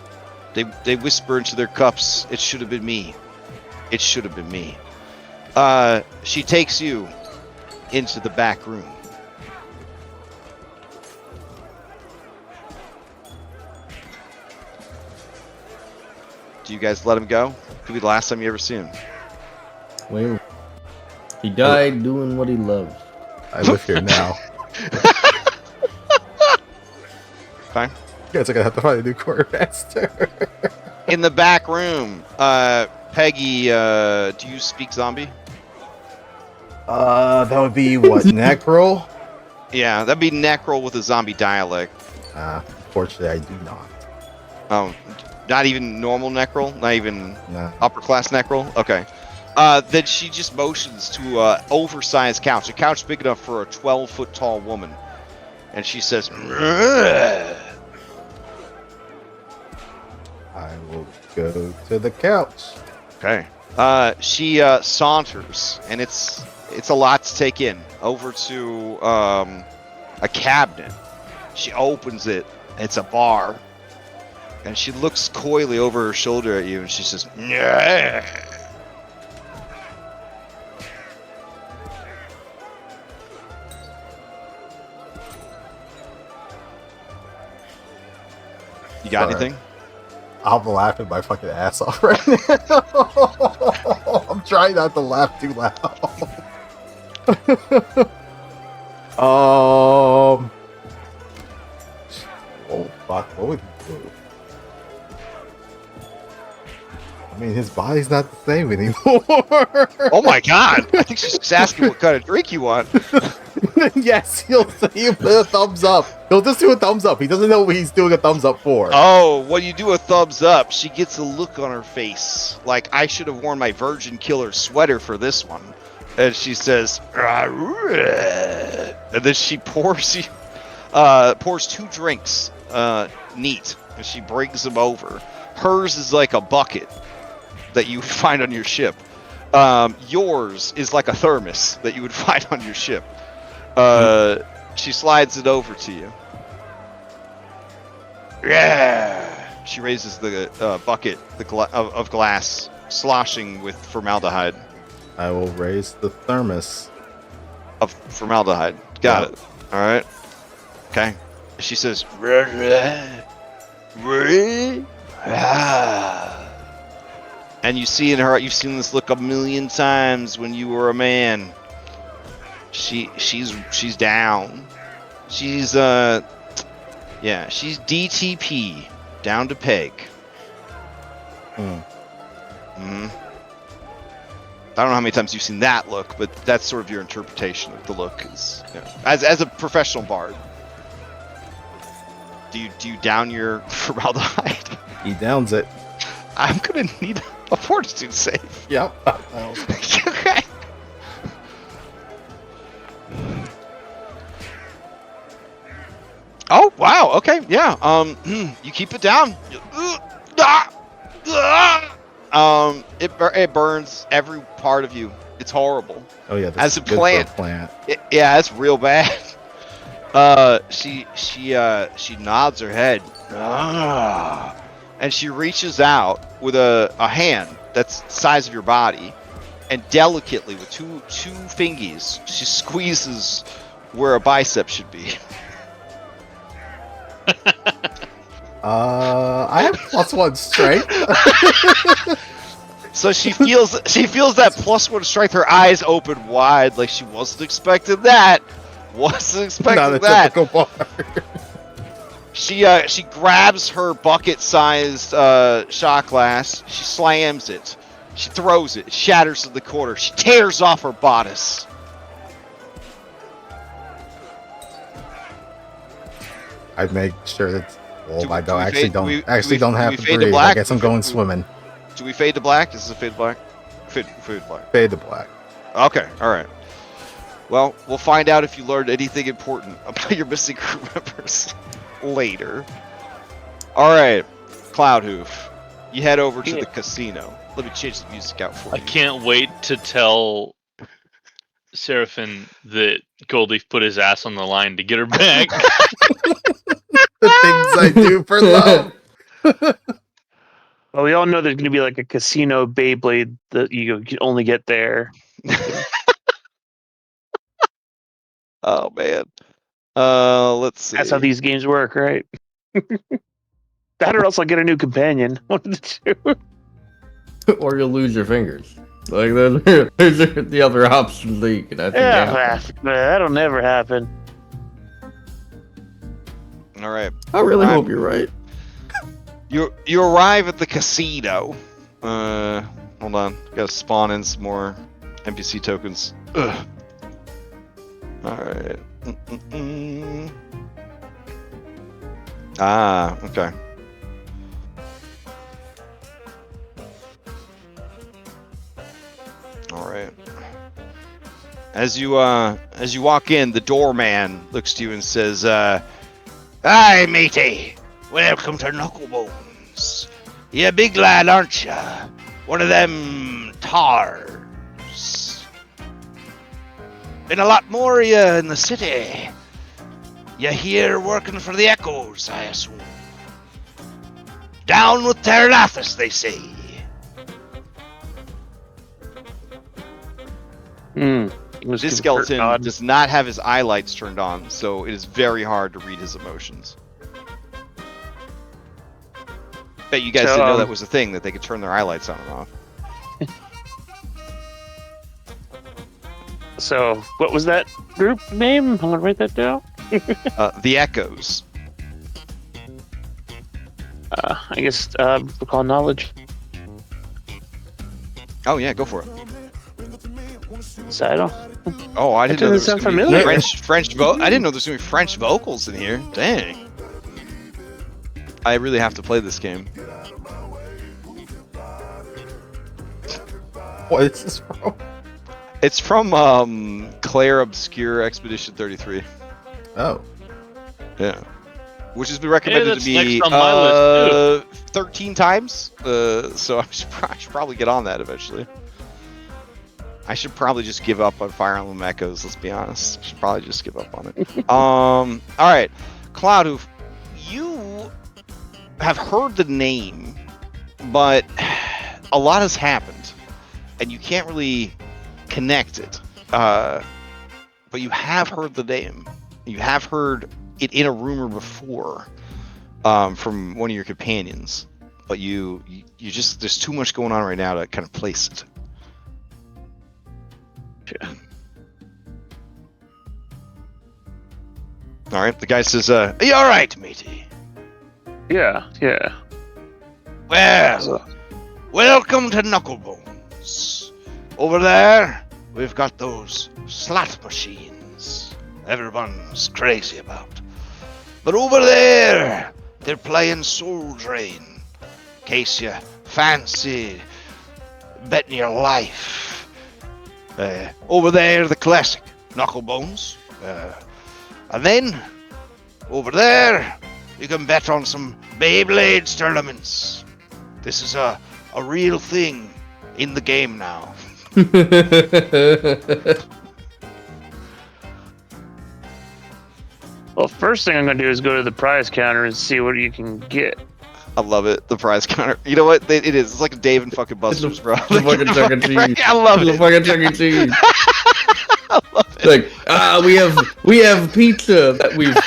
They whisper into their cups, "It should have been me. It should have been me." She takes you into the back room. Do you guys let him go? Could be the last time you ever see him. Well, he died doing what he loved. I live here now. Fine. You guys are gonna have to find a new quartermaster. In the back room, Peggy, do you speak zombie? That would be what, Necro? Yeah, that'd be Necro with a zombie dialect. Unfortunately, I do not. Not even normal Necro? Not even No. upper class Necro? Okay. Then she just motions to an oversized couch, a couch big enough for a 12-foot tall woman. And she says, "Ugh." I will go to the couch. Okay. She saunters, and it's a lot to take in, over to a cabinet. She opens it. It's a bar. And she looks coyly over her shoulder at you, and she says, "Yeah." You got Sorry. anything? I'm laughing my fucking ass off right now. I'm trying not to laugh too loud. Oh fuck! What would he do? I mean, his body's not the same anymore. Oh my god! I think she's just asking what kind of drink you want. Yes, he'll put a thumbs up. He'll just do a thumbs up. He doesn't know what he's doing a thumbs up for. Oh, when you do a thumbs up, she gets a look on her face like I should have worn my Virgin Killer sweater for this one. and she says, and then she pours you, pours 2 drinks, neat, and she brings them over. Hers is like a bucket that you would find on your ship. Yours is like a thermos that you would find on your ship. She slides it over to you. Yeah. She raises the bucket of glass, sloshing with formaldehyde. I will raise the thermos. Of formaldehyde. Got it. All right. Okay. She says, and you see in her, you've seen this look a million times when you were a man. She's down. She's she's DTP, down to peg. I don't know how many times you've seen that look, but that's sort of your interpretation of the look. Is as a professional bard. Do you down your formaldehyde? He downs it. I'm gonna need a fortitude save. Yep. Okay. Oh wow. Okay. Yeah. You keep it down. It burns every part of you. It's horrible. Oh yeah. As a is good for a plant. Yeah, it's real bad. She nods her head. And she reaches out with a hand that's the size of your body, and delicately with two fingies, she squeezes where a bicep should be. I have +1 strength. So she feels that +1 strength. Her eyes open wide, like she wasn't expecting that. Wasn't expecting Not a that. typical bar. She grabs her bucket-sized shot glass. She slams it. She throws it. It shatters in the corner. She tears off her bodice. I make sure that. Well, Do- I do don't we actually fade- don't do we- actually do we- don't do have we to fade to breathe. I black? guess I'm going swimming. Do we fade to black? This is a fade to black. Fade to black. Fade to black. Okay. All right. Well, we'll find out if you learned anything important about your missing crew members later. All right, Cloudhoof, you head over to the casino. Let me change the music out for I you. can't wait to tell Seraphin that Goldleaf put his ass on the line to get her back. The things I do for love. Well, we all know there's going to be like a casino Beyblade that you can only get there. Oh man. Let's see. That's how these games work, right? That or else I'll get a new companion. One of the two. Or you'll lose your fingers. Like those are the other options that you can have. Yeah, that'll never happen. All right. I really Right. hope you're right. You arrive at the casino. Hold on. Gotta spawn in some more NPC tokens. Ugh. All right. Ah, okay. All right. As you walk in, the doorman looks to you and says, "Hi, matey. Welcome to Knucklebones. You a big lad, aren't you? One of them tars. Been a lot more of you in the city. You here working for the Echoes, I assume. Down with Terrathis, they say." This skeleton does not have his eye lights turned on, so it is very hard to read his emotions. Bet you guys didn't know that was a thing, that they could turn their eye lights on and off. So, what was that group name? I'm gonna write that down. The Echoes. I guess recall knowledge. Oh yeah, go for it. Saddle. Oh, I didn't know there was doesn't gonna sound be familiar. French I didn't know there's gonna be French vocals in here. Dang. I really have to play this game. What is this from? It's from Claire Obscure Expedition 33. Oh. Yeah. Which has been recommended that's to me next on my list, 13 times. So I should probably get on that eventually. I should probably just give up on Fire Emblem Echoes, let's be honest. I should probably just give up on it. Alright. Cloudhoof, you have heard the name, but a lot has happened. And you can't really connect it. But you have heard the name. You have heard it in a rumor before from one of your companions. But you just, there's too much going on right now to kind of place it. All right, the guy says, "Are you all right, matey?" Yeah. Well, welcome to Knucklebones. Over there, we've got those slot machines everyone's crazy about. But over there, they're playing Soul Drain. In case you fancy betting your life. Over there, the classic Knucklebones. And then, over there, you can bet on some Beyblades tournaments. This is a real thing in the game now. Well, first thing I'm gonna do is go to the prize counter and see what you can get. I love it, the prize counter. You know what? It is. It's like a Dave and fucking Buster's, bro. The fucking Chuck E. Cheese. I love The it. fucking Chuck E. Cheese. I love it. Like, we have pizza that we've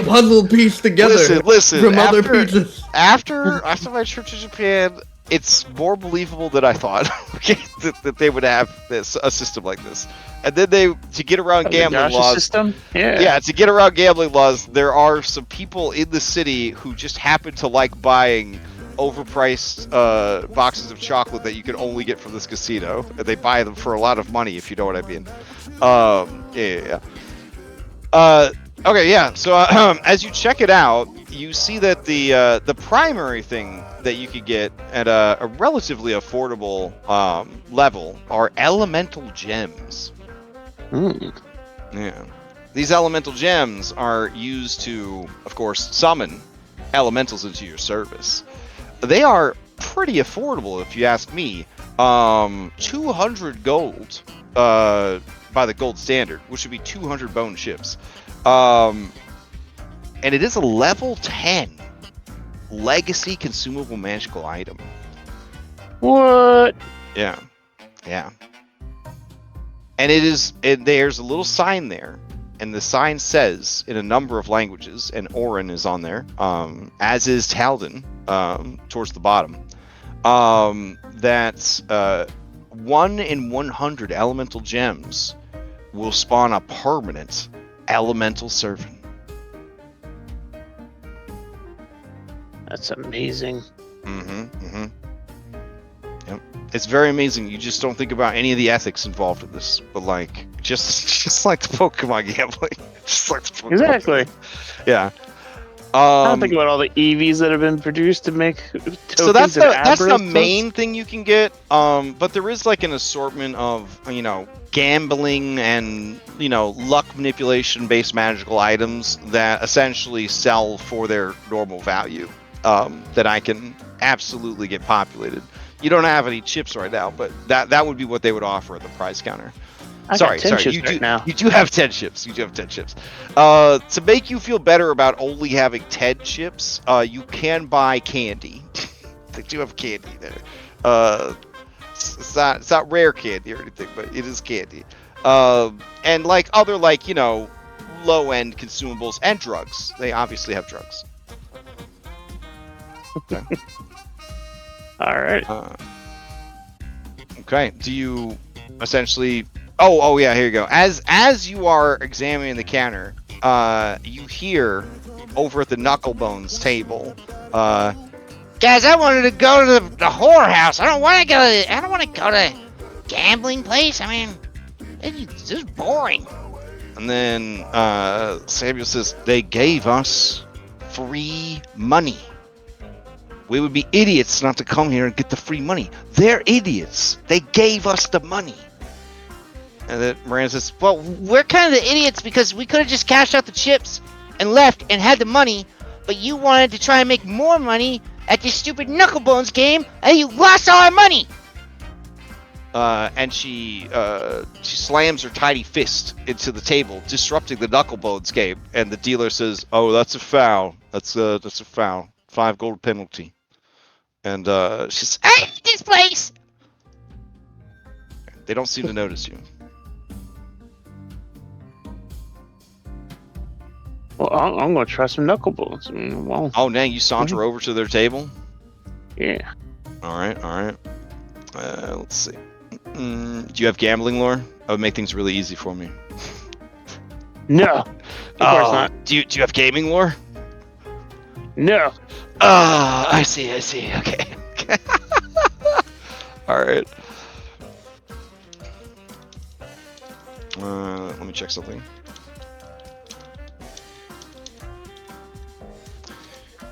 puzzle pieced together Listen. from other pizzas. After my trip to Japan, it's more believable than I thought. Okay, that they would have a system like this, and then to get around gambling laws. System? Yeah. Yeah, to get around gambling laws, there are some people in the city who just happen to like buying overpriced boxes of chocolate that you can only get from this casino, and they buy them for a lot of money, if you know what I mean. Yeah. Okay, yeah. So as you check it out, you see that the primary thing that you could get at a relatively affordable level are elemental gems. Yeah. These elemental gems are used to, of course, summon elementals into your service. They are pretty affordable, if you ask me. 200 gold by the gold standard, which would be 200 bone chips. And it is a level 10 legacy consumable magical item. What? Yeah. And there's a little sign there, and the sign says in a number of languages, and Orin is on there, as is Talden, towards the bottom, that 1 in 100 elemental gems will spawn a permanent elemental servant. That's amazing. Yep. It's very amazing. You just don't think about any of the ethics involved in this, but like just like the Pokemon gambling. Just like the Pokemon Exactly. gambling. Yeah. I don't think about all the EVs that have been produced to make tokens. So that's the Abras main thing you can get. But there is like an assortment of gambling and luck manipulation based magical items that essentially sell for their normal value. That I can absolutely get populated. You don't have any chips right now, but that would be what they would offer at the prize counter. Sorry. You do have 10 chips. You do have 10 chips. To make you feel better about only having 10 chips, you can buy candy. They do have candy there. It's not rare candy or anything, but it is candy. And like other low end consumables and drugs. They obviously have drugs. Okay. All right. Okay. Do you essentially? Oh yeah. Here you go. As you are examining the counter, you hear over at the Knucklebones table, guys, I wanted to go to the whorehouse. I don't want to go to gambling place. I mean, it's just boring. And then Samuel says they gave us free money. We would be idiots not to come here and get the free money. They're idiots. They gave us the money. And then Miranda says, well, we're kind of the idiots because we could have just cashed out the chips and left and had the money, but you wanted to try and make more money at this stupid Knucklebones game, and you lost all our money! And she slams her tiny fist into the table, disrupting the Knucklebones game. And the dealer says, oh, that's a foul. That's a foul. 5 gold penalty. And she says, I hate this place! They don't seem to notice you. Well, I'm going to try some Knucklebones. Well, Oh, dang, you saunter over to their table? yeah. All right. Let's see. Do you have gambling lore? That would make things really easy for me. No. Of course not. Do you have gaming lore? No. I see. Okay. All right. Let me check something.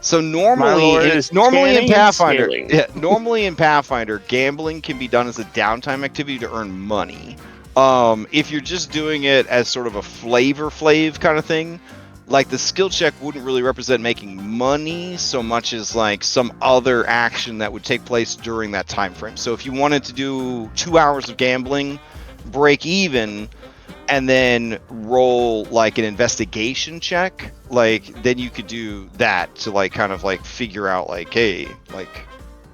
So normally in Pathfinder, normally in Pathfinder, gambling can be done as a downtime activity to earn money. If you're just doing it as sort of a flavor kind of thing, like the skill check wouldn't really represent making money so much as like some other action that would take place during that time frame. So if you wanted to do 2 hours of gambling, break even, and then roll like an investigation check, like then you could do that to like kind of like figure out like, hey, like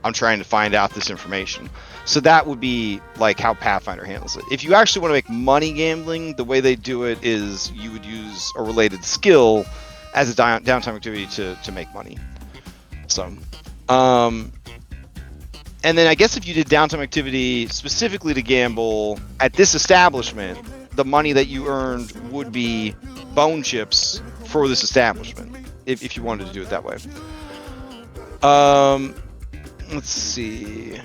I'm trying to find out this information. So that would be like how Pathfinder handles it. If you actually want to make money gambling, the way they do it is you would use a related skill as a downtime activity to make money. So, and then I guess if you did downtime activity specifically to gamble at this establishment, the money that you earned would be bone chips for this establishment, if you wanted to do it that way. Let's see.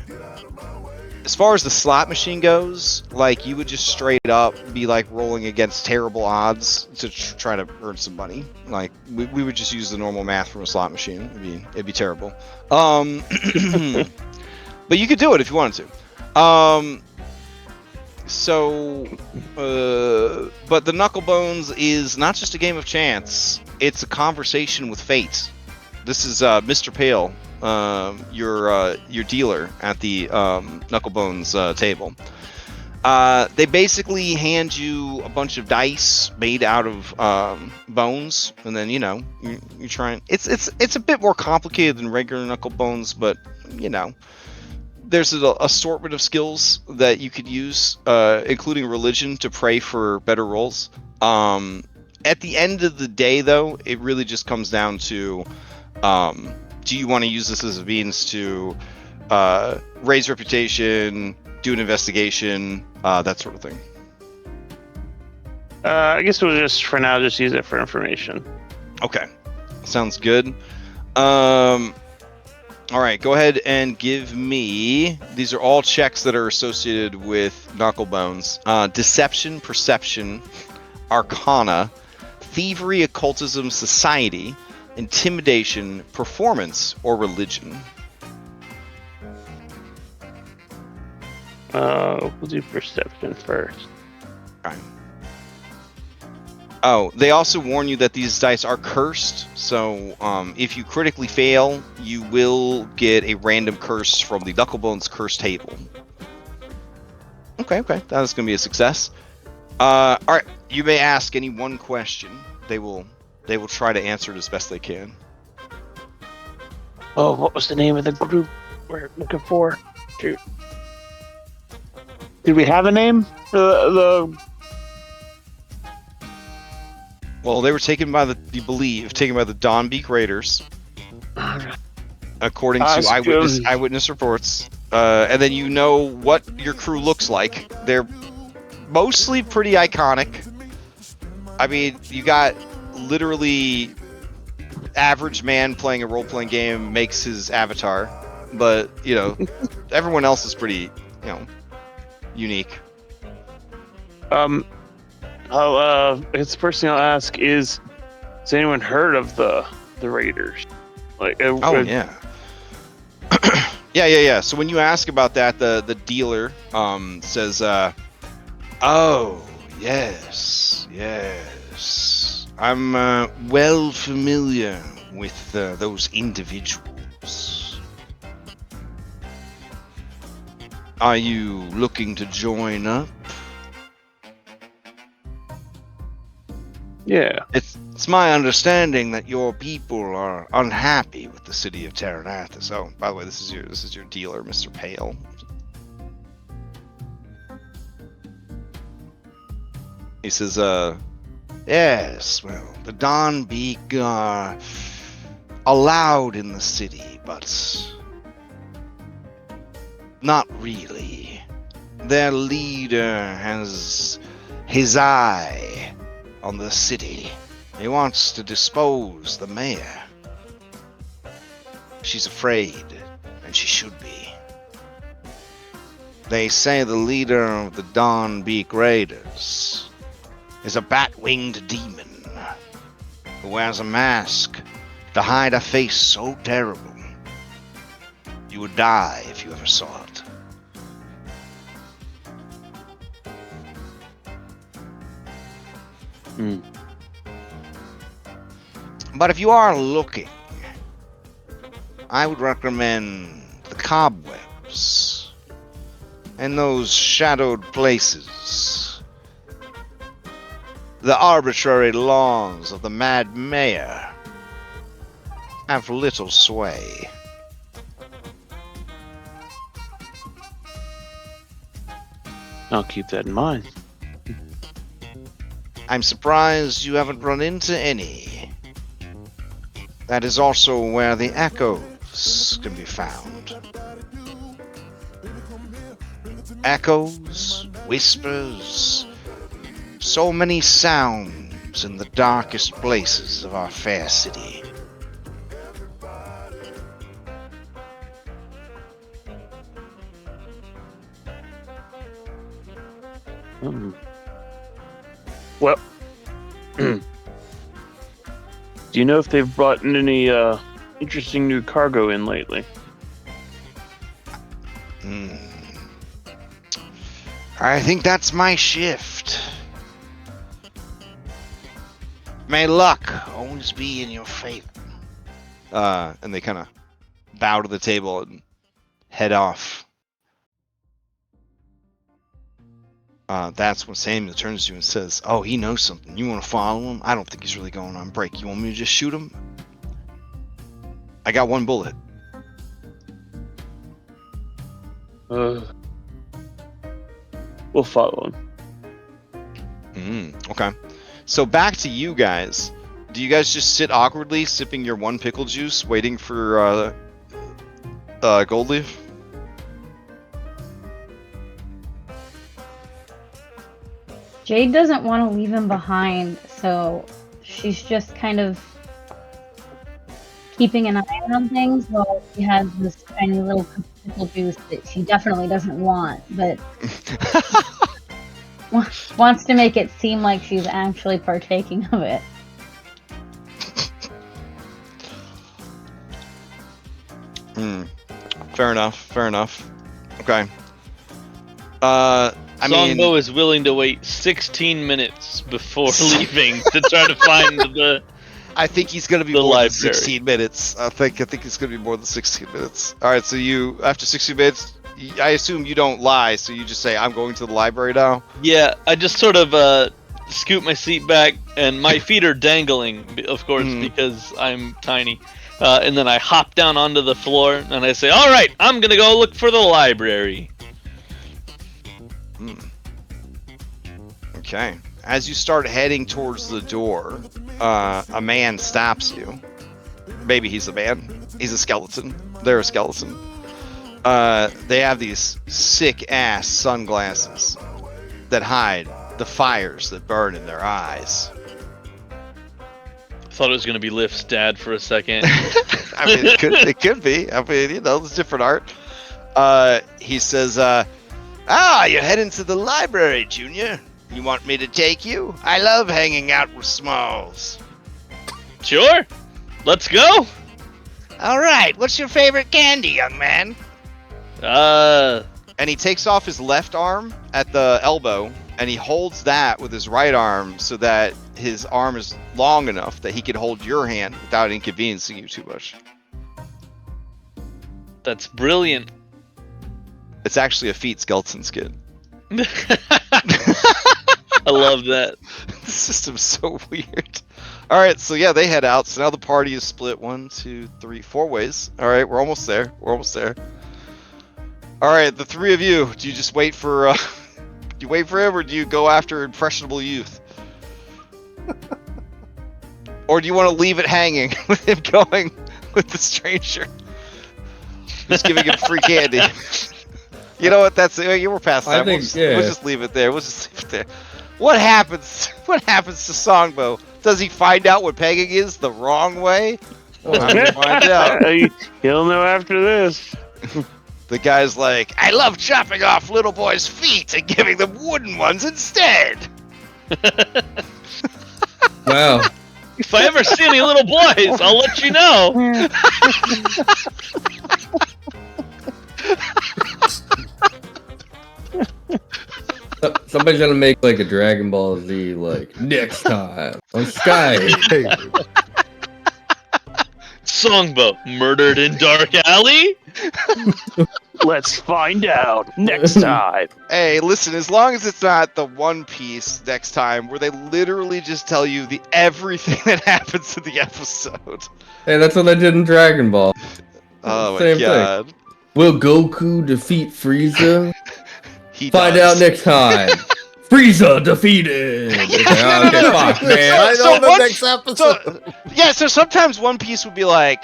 As far as the slot machine goes, like you would just straight up be like rolling against terrible odds to try to earn some money. Like we would just use the normal math from a slot machine. It'd be terrible. But you could do it if you wanted to. But the Knucklebones is not just a game of chance, it's a conversation with fate. This is Mr. Pale, your dealer at the Knucklebones table. They basically hand you a bunch of dice made out of bones, and then you try and it's a bit more complicated than regular Knucklebones, but there's an assortment of skills that you could use, including religion, to pray for better rolls. At the end of the day, though, it really just comes down to, do you want to use this as a means to raise reputation, do an investigation, that sort of thing? I guess we'll just, for now, just use it for information. Okay. Sounds good. All right, go ahead and give me... These are all checks that are associated with Knucklebones. Deception, Perception, Arcana, Thievery, Occultism, Society, Intimidation, Performance, or Religion. We'll do Perception first. Fine. Oh, they also warn you that these dice are cursed, so if you critically fail, you will get a random curse from the Knucklebones curse table. Okay, that is going to be a success. All right, you may ask any one question. They will try to answer it as best they can. Oh, what was the name of the group we're looking for? Shoot. Did we have a name for the... Well, they were taken by the Dawnbeak Raiders, according to eyewitness reports. And then you know what your crew looks like. They're mostly pretty iconic. I mean, you got literally average man playing a role-playing game makes his avatar, but everyone else is pretty, unique. It's the first thing I'll ask is, has anyone heard of the Raiders? Yeah. Yeah. So when you ask about that, the dealer says, Oh, yes, yes. I'm well familiar with those individuals. Are you looking to join up? Yeah. It's my understanding that your people are unhappy with the city of Terranathus. Oh, by the way, this is your dealer, Mr. Pale. He says, yes, well, the Dawnbeak are allowed in the city, but not really. Their leader has his eye on the city. He wants to depose the mayor. She's afraid, and she should be. They say the leader of the Dawnbeak Raiders is a bat-winged demon who wears a mask to hide a face so terrible you would die if you ever saw it. Hmm. But if you are looking, I would recommend the cobwebs and those shadowed places. The arbitrary laws of the Mad Mayor have little sway. I'll keep that in mind. I'm surprised you haven't run into any. That is also where the echoes can be found. Echoes, whispers, so many sounds in the darkest places of our fair city. Well, do you know if they've brought in any interesting new cargo in lately? I think that's my shift. May luck always be in your favor. And they kind of bow to the table and head off. That's when Samuel turns to you and says, "Oh, he knows something. You want to follow him? I don't think he's really going on break. You want me to just shoot him? I got one bullet." We'll follow him. Okay. So back to you guys. Do you guys just sit awkwardly, sipping your one pickle juice, waiting for Gold Leaf? Jade doesn't want to leave him behind, so she's just kind of keeping an eye on things while she has this tiny little pickle juice that she definitely doesn't want, but wants to make it seem like she's actually partaking of it. Fair enough. Okay. Songbo is willing to wait 16 minutes before leaving to try to find the. I think he's going to be the more library. than 16 minutes. I think it's going to be more than 16 minutes. All right, so you, after 16 minutes, I assume you don't lie, so you just say, "I'm going to the library now." Yeah, I just sort of scoot my seat back, and my feet are dangling, of course, because I'm tiny. And then I hop down onto the floor, and I say, "All right, I'm going to go look for the library." Okay. As you start heading towards the door, a man stops you. Maybe he's a man. He's a skeleton. They're a skeleton. They have these sick-ass sunglasses that hide the fires that burn in their eyes. I thought it was going to be Lift's dad for a second. I mean, it could be. I mean, you know, it's different art. He says, you're heading to the library, Junior. You want me to take you? I love hanging out with Smalls. Sure. Let's go. All right. What's your favorite candy, young man? And he takes off his left arm at the elbow, and he holds that with his right arm so that his arm is long enough that he can hold your hand without inconveniencing you too much. That's brilliant. It's actually a feat skeleton skin. I love that. The system's so weird. All right, so yeah, they head out. So now the party is split 1, 2, 3, 4 ways. All right, we're almost there. We're almost there. All right, the three of you. Do you just wait for? Do you wait for him, or do you go after impressionable youth? Or do you want to leave it hanging with him going with the stranger? Just giving him free candy. You know what? That's it. You were past that. We'll just leave it there. We'll just leave it there. What happens? What happens to Songbo? Does he find out what pegging is the wrong way? Time to find out. He'll know after this. The guy's like, I love chopping off little boys' feet and giving them wooden ones instead. Wow. If I ever see any little boys, I'll let you know. Somebody's gonna make like a Dragon Ball Z like next time on Sky. Songbo murdered in dark alley. Let's find out next time. Hey, listen, as long as it's not the One Piece next time where they literally just tell you everything that happens in the episode. Hey, that's what they did in Dragon Ball. Oh Same my god. thing. Will Goku defeat Frieza? He Find does. out next time. Frieza defeated. Okay, fuck, man. I know the next episode. So sometimes One Piece would be like,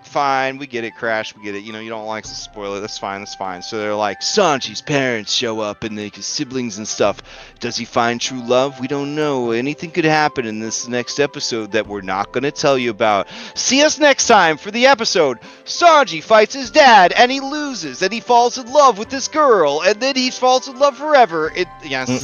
fine, we get it, Crash, we get it. You know, you don't like to spoil it. That's fine, that's fine. So they're like, Sanji's parents show up and his siblings and stuff. Does he find true love? We don't know. Anything could happen in this next episode that we're not going to tell you about. See us next time for the episode. Sanji fights his dad and he loses and he falls in love with this girl and then he falls in love forever. It's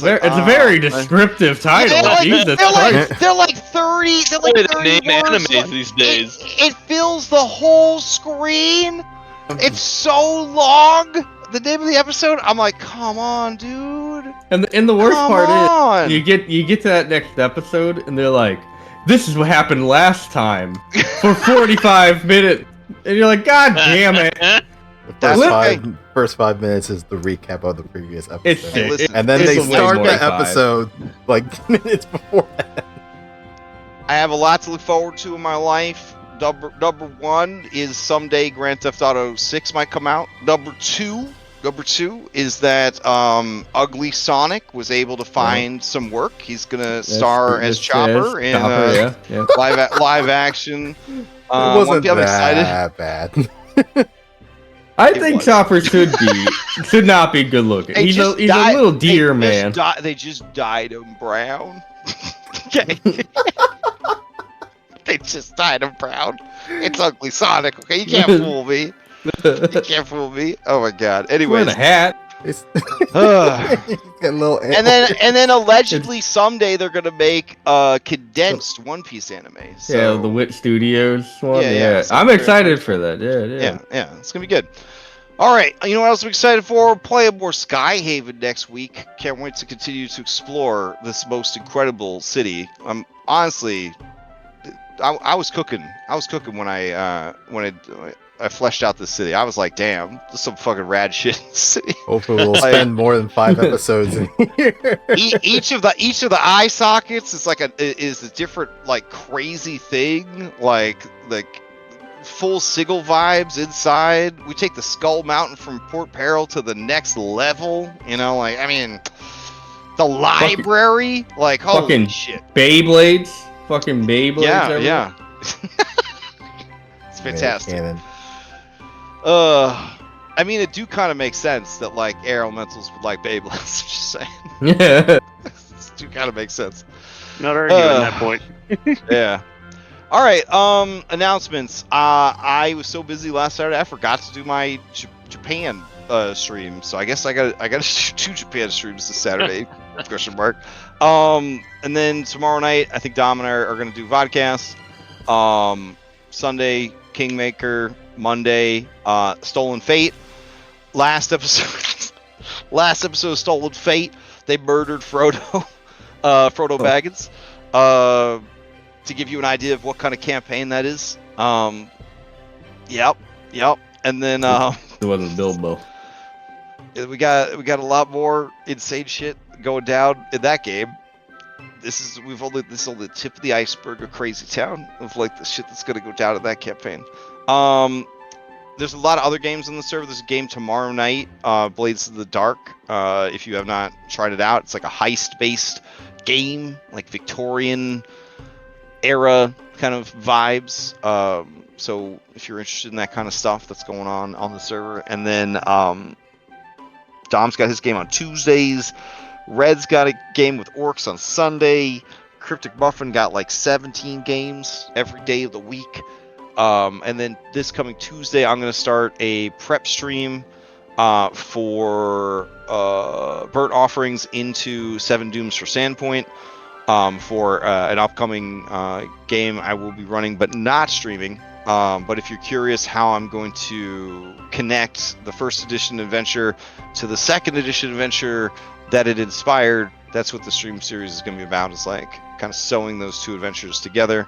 a very descriptive title. Jesus Christ. They're like 30. They're like 30 name words. animes these days. It fills the whole screen. It's so long. The name of the episode, I'm like, come on, dude. And the worst Come part on. is, you get to that next episode, and they're like, "This is what happened last time," for 45 minutes, and you're like, "God damn it!" The first 5 minutes is the recap of the previous episode, and then they start the episode like minutes before that. I have a lot to look forward to in my life. Number one is someday Grand Theft Auto 6 might come out. Number two is that Ugly Sonic was able to find some work. He's gonna star as Chopper in live action. It wasn't I'm excited. that bad. I think Chopper should not be good looking. He's a little deer man. They just dyed him brown. Okay. They just dyed him brown. It's Ugly Sonic. Okay, you can't fool me. You can't fool me. Oh my god. Anyways, wearing a hat. And then allegedly someday they're gonna make a condensed One Piece anime. So. Yeah, the Wit Studios one. Yeah. I'm excited for that. Yeah. It's gonna be good. All right. You know what else I'm excited for? Playing more Skyhaven next week. Can't wait to continue to explore this most incredible city. Honestly, I was cooking. I was cooking when I fleshed out this city. I was like, damn, this is some fucking rad shit in the city. Hopefully we'll spend more than 5 episodes in here. Each of the eye sockets is is a different like crazy thing. Like full Sigil vibes inside. We take the Skull Mountain from Port Peril to the next level. You know, like I mean, the library. Like holy shit. Beyblades. Fucking Beyblades. Yeah. It's fantastic. Yeah, I mean, it do kind of make sense that like air elementals would like Beyblades. I'm just saying. Yeah. It do kind of make sense. Not arguing that point. Yeah. All right. Announcements. I was so busy last Saturday, I forgot to do my Japan stream. So I guess I got to do 2 Japan streams this Saturday. Question mark. And then tomorrow night, I think Dom and I are going to do vodcast. Sunday, Kingmaker. Monday, Stolen Fate. Last episode of Stolen Fate. They murdered Frodo, Frodo Baggins, to give you an idea of what kind of campaign that is. Yep. And then It wasn't Bilbo. we got a lot more insane shit going down in that game. This is only the tip of the iceberg of Crazy Town of like the shit that's gonna go down in that campaign. There's a lot of other games on the server. There's a game tomorrow night, Blades of the Dark. If you have not tried it out, it's like a heist-based game, like Victorian era kind of vibes. So if you're interested in that kind of stuff that's going on the server, and then Dom's got his game on Tuesdays. Red's got a game with Orcs on Sunday. Cryptic Muffin got like 17 games every day of the week. And then this coming Tuesday, I'm going to start a prep stream for Burnt Offerings into Seven Dooms for Sandpoint for an upcoming game I will be running but not streaming. But if you're curious how I'm going to connect the first edition adventure to the second edition adventure that it inspired, that's what the stream series is going to be about. It's like kind of sewing those two adventures together.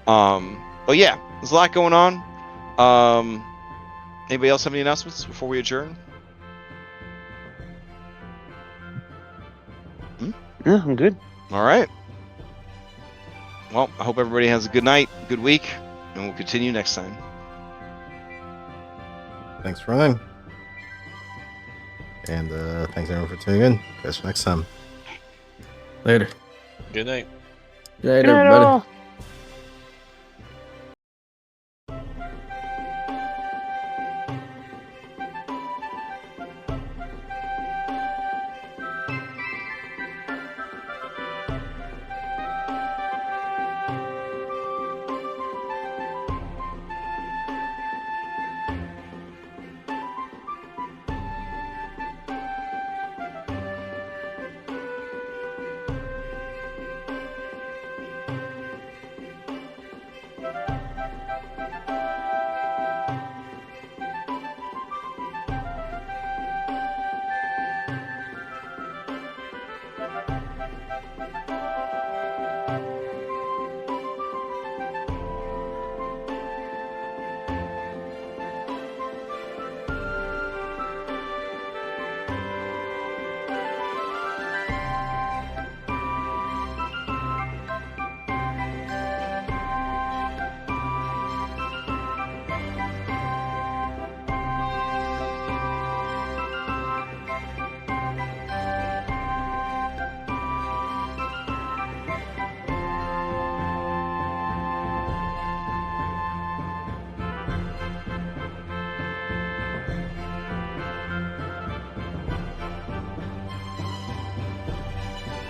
But yeah, there's a lot going on. Anybody else have any announcements before we adjourn? Yeah, I'm good. All right. Well, I hope everybody has a good night, good week, and we'll continue next time. Thanks for running. And thanks everyone for tuning in. Catch you next time. Later. Good night. Good night, Good night, everybody. all.